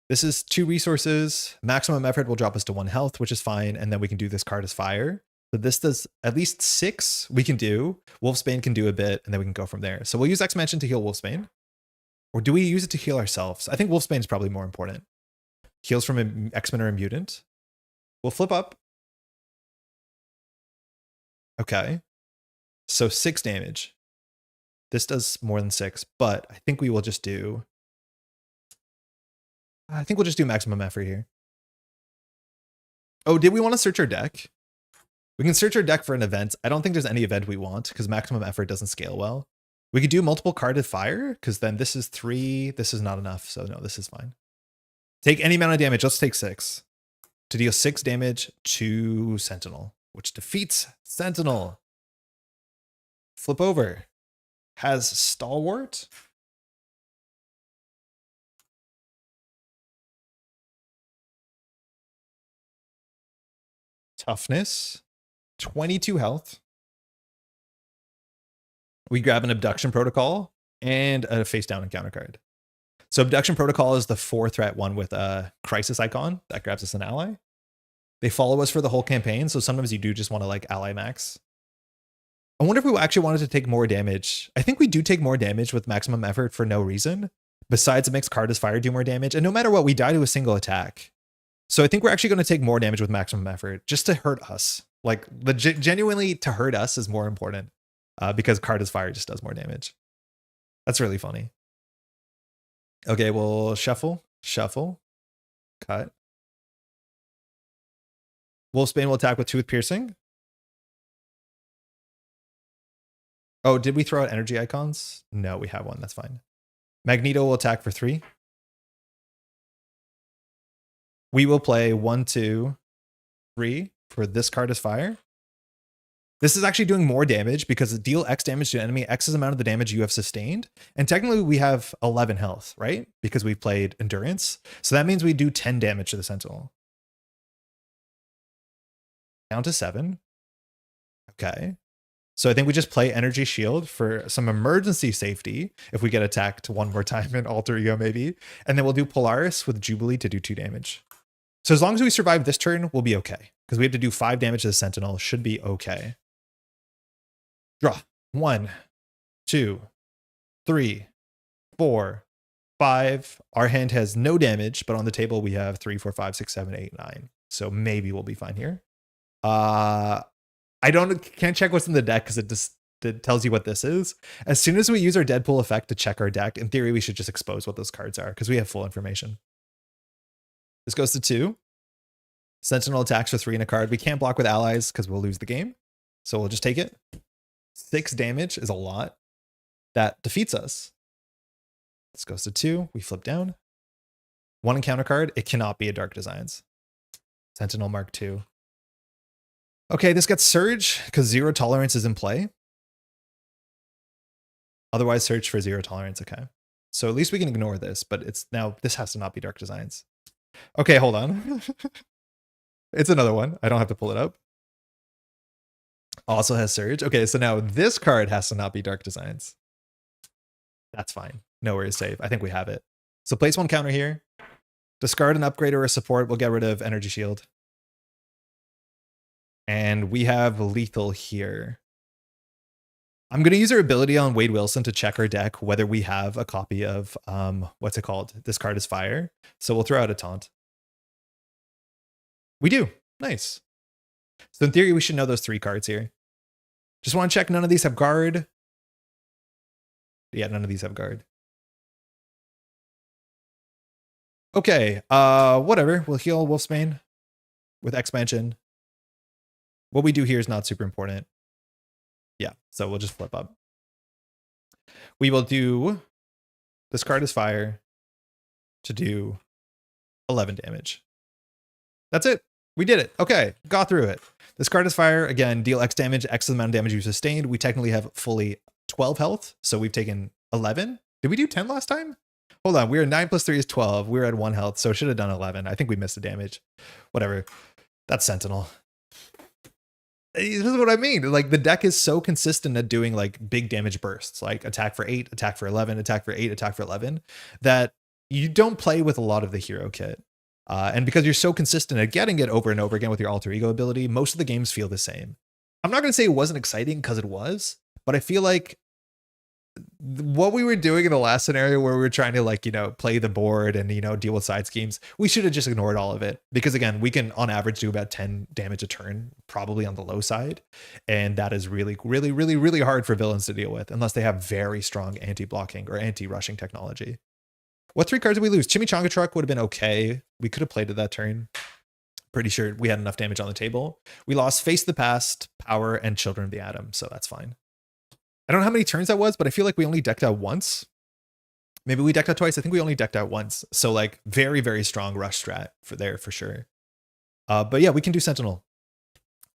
This is 2 resources. Maximum effort will drop us to 1 health, which is fine. And then we can do this card as fire. So this does at least 6 we can do. Wolfsbane can do a bit, and then we can go from there. So we'll use X-Mansion to heal Wolfsbane. Or do we use it to heal ourselves? I think Wolfsbane is probably more important. Heals from X-Men or a mutant. We'll flip up. Okay. So 6 damage. This does more than 6, but I think we will just do... I think we'll just do maximum effort here. Oh, did we want to search our deck? We can search our deck for an event. I don't think there's any event we want because maximum effort doesn't scale well. We could do multiple carded fire because then this is 3. This is not enough. So no, this is fine. Take any amount of damage. Let's take 6 to deal 6 damage to Sentinel, which defeats Sentinel. Flip over. Has Stalwart. Toughness. 22 health. We grab an abduction protocol and a face down encounter card. So Abduction Protocol is the 4-threat one with a crisis icon that grabs us an ally. They follow us for the whole campaign, so sometimes you do just want to like ally max. I wonder if we actually wanted to take more damage. I think we do take more damage with maximum effort for no reason, besides it makes Card as Fire do more damage, and no matter what, we die to a single attack. So I think we're actually going to take more damage with maximum effort, just to hurt us. Like, genuinely to hurt us is more important, because Card as Fire just does more damage. That's really funny. Okay, we'll shuffle, cut. Wolfsbane will attack with 2 with piercing. Oh, did we throw out energy icons? No, we have one. That's fine. Magneto will attack for 3. We will play 1, 2, 3 for this Card as Fire. This is actually doing more damage because deal X damage to an enemy, X is the amount of the damage you have sustained. And technically we have 11 health, right? Because we've played Endurance. So that means we do 10 damage to the Sentinel. Down to 7. Okay. So I think we just play Energy Shield for some emergency safety if we get attacked one more time in Alter Ego maybe. And then we'll do Polaris with Jubilee to do 2 damage. So as long as we survive this turn, we'll be okay. Because we have to do 5 damage to the Sentinel. Should be okay. Draw. 1, 2, 3, 4, 5. Our hand has no damage, but on the table we have 3, 4, 5, 6, 7, 8, 9. So maybe we'll be fine here. I can't check what's in the deck because it tells you what this is. As soon as we use our Deadpool effect to check our deck, in theory, we should just expose what those cards are because we have full information. This goes to 2. Sentinel attacks for 3 in a card. We can't block with allies because we'll lose the game. So we'll just take it. 6 damage is a lot. That defeats us. This goes to 2. We flip down. 1 encounter card. It cannot be a Dark Designs. Sentinel Mark II. Okay, this gets Surge because 0 tolerance is in play. Otherwise, search for 0 tolerance. Okay. So at least we can ignore this, but it's now, this has to not be Dark Designs. Okay, hold on. It's another one. I don't have to pull it up. Also has Surge. Okay, so now this card has to not be Dark Designs. That's fine. No worries, save. I think we have it. So place 1 counter here. Discard an upgrade or a support. We'll get rid of Energy Shield. And we have Lethal here. I'm going to use our ability on Wade Wilson to check our deck whether we have a copy of, what's it called? This Card as Fire. So we'll throw out a taunt. We do. Nice. So in theory, we should know those 3 cards here. Just want to check none of these have guard. Yeah, none of these have guard. Okay, whatever. We'll heal Wolfsbane with expansion. What we do here is not super important. Yeah, so we'll just flip up. We will do this Card as Fire to do 11 damage. That's it. We did it. Okay, got through it. This Card as Fire, again, deal X damage, X is the amount of damage you sustained. We technically have fully 12 health, so we've taken 11. Did we do 10 last time? Hold on, we were 9 plus 3 is 12. We were at 1 health, so should have done 11. I think we missed the damage. Whatever. That's Sentinel. This is what I mean. Like, the deck is so consistent at doing like big damage bursts, like attack for 8, attack for 11, attack for 8, attack for 11, that you don't play with a lot of the hero kit. And because you're so consistent at getting it over and over again with your alter ego ability, most of the games feel the same. I'm not going to say it wasn't exciting because it was, but I feel like what we were doing in the last scenario where we were trying to like, you know, play the board and, you know, deal with side schemes, we should have just ignored all of it because again, we can on average do about 10 damage a turn, probably on the low side. And that is really, really, really, really hard for villains to deal with unless they have very strong anti-blocking or anti-rushing technology. What 3 cards did we lose? Chimichanga Truck would have been okay. We could have played it that turn. Pretty sure we had enough damage on the table. We lost Face the Past, Power, and Children of the Atom, so that's fine. I don't know how many turns that was, but I feel like we only decked out once. Maybe we decked out twice. I think we only decked out once. So like very, very strong rush strat for sure. But yeah, we can do Sentinel.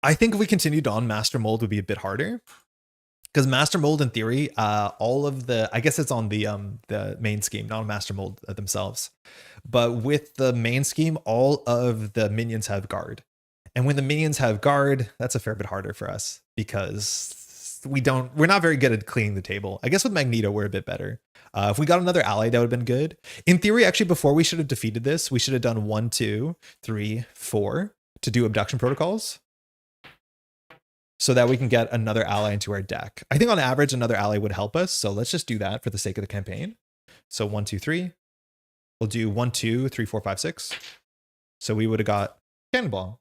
I think if we continued on, Master Mold would be a bit harder. Because Master Mold, in theory, all of the, I guess it's on the main scheme, not on Master Mold themselves. But with the main scheme, all of the minions have guard. And when the minions have guard, that's a fair bit harder for us. Because we're not very good at cleaning the table. I guess with Magneto, we're a bit better. If we got another ally, that would have been good. In theory, actually, before we should have defeated this, we should have done 1, 2, 3, 4 to do abduction protocols, so that we can get another ally into our deck. I think on average, another ally would help us. So let's just do that for the sake of the campaign. So 1, 2, 3. We'll do 1, 2, 3, 4, 5, 6. So we would have got Cannonball.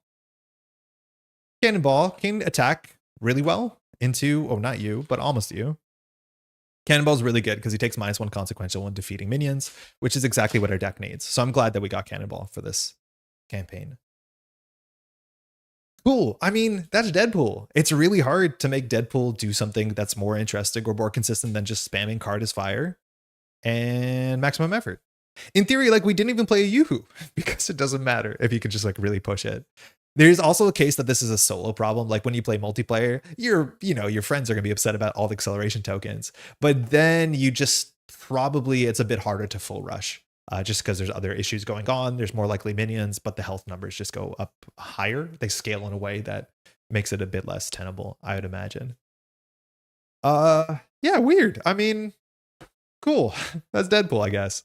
Cannonball can attack really well into, oh, not you, but almost you. Cannonball's really good because he takes -1 consequential when defeating minions, which is exactly what our deck needs. So I'm glad that we got Cannonball for this campaign. Cool. I mean, that's Deadpool. It's really hard to make Deadpool do something that's more interesting or more consistent than just spamming card as fire and maximum effort. In theory, like, we didn't even play a Yoo-hoo because it doesn't matter if you can just like really push it. There's also a case that this is a solo problem. Like when you play multiplayer, your friends are gonna be upset about all the acceleration tokens, but then you just probably, it's a bit harder to full rush just because there's other issues going on. There's more likely minions, but the health numbers just go up higher. They scale in a way that makes it a bit less tenable, I would imagine. Yeah, weird. I mean, cool. That's Deadpool, I guess.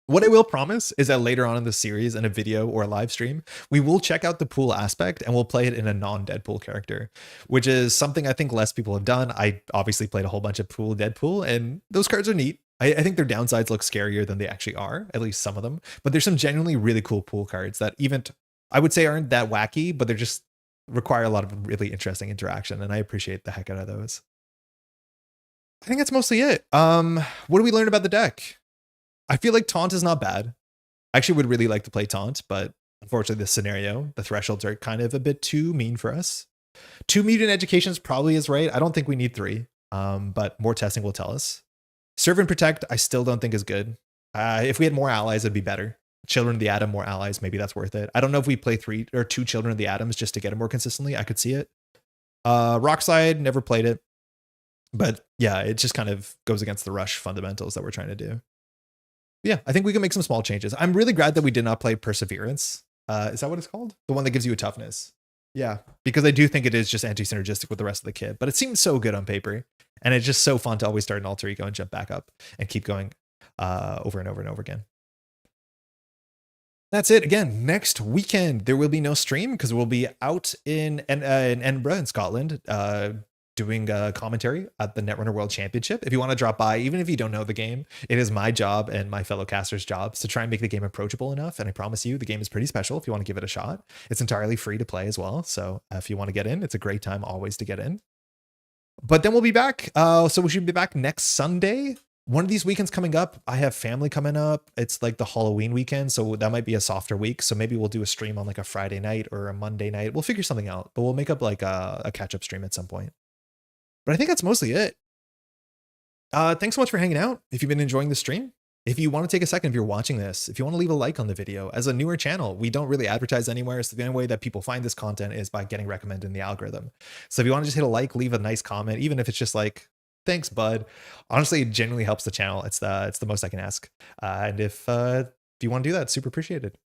What I will promise is that later on in the series, in a video or a live stream, we will check out the pool aspect and we'll play it in a non-Deadpool character, which is something I think less people have done. I obviously played a whole bunch of pool Deadpool, and those cards are neat. I think their downsides look scarier than they actually are, at least some of them. But there's some genuinely really cool pool cards that even, I would say, aren't that wacky, but they're just require a lot of really interesting interaction, and I appreciate the heck out of those. I think that's mostly it. What do we learn about the deck? I feel like Taunt is not bad. I actually would really like to play Taunt, but unfortunately this scenario, the thresholds are kind of a bit too mean for us. 2 mutant educations probably is right. I don't think we need 3, but more testing will tell us. Serve and Protect, I still don't think is good. If we had more allies, it'd be better. Children of the Atom, more allies, maybe that's worth it. I don't know if we play 3 or 2 Children of the Atoms just to get it more consistently. I could see it. Rockslide, never played it. But yeah, it just kind of goes against the rush fundamentals that we're trying to do. Yeah, I think we can make some small changes. I'm really glad that we did not play Perseverance. Is that what it's called? The one that gives you a toughness. Yeah, because I do think it is just anti-synergistic with the rest of the kit, but it seems so good on paper. And it's just so fun to always start an alter ego and jump back up and keep going over and over and over again. That's it. Again, next weekend, there will be no stream because we'll be out in Edinburgh in Scotland doing commentary at the Netrunner World Championship. If you want to drop by, even if you don't know the game, it is my job and my fellow casters' jobs to try and make the game approachable enough. And I promise you, the game is pretty special if you want to give it a shot. It's entirely free to play as well. So if you want to get in, it's a great time always to get in. But then we'll be back. So we should be back next Sunday. One of these weekends coming up, I have family coming up. It's like the Halloween weekend, so that might be a softer week. So maybe we'll do a stream on like a Friday night or a Monday night. We'll figure something out, but we'll make up like a catch-up stream at some point. But I think that's mostly it. Thanks so much for hanging out. If you've been enjoying the stream, if you want to take a second, if you're watching this, if you want to leave a like on the video, as a newer channel, we don't really advertise anywhere. So the only way that people find this content is by getting recommended in the algorithm. So if you want to just hit a like, leave a nice comment, even if it's just like, thanks, bud. Honestly, it genuinely helps the channel. It's the most I can ask. And if you want to do that, super appreciated.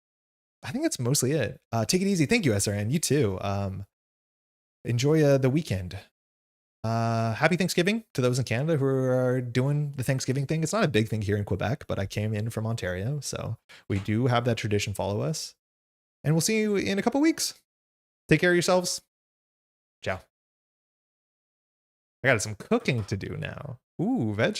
I think that's mostly it. Take it easy. Thank you, SRN. You too. Enjoy the weekend. Happy Thanksgiving to those in Canada who are doing the Thanksgiving thing. It's not a big thing here in Quebec, but I came in from Ontario, so we do have that tradition follow us. And we'll see you in a couple weeks. Take care of yourselves. Ciao. I got some cooking to do now. Ooh, veg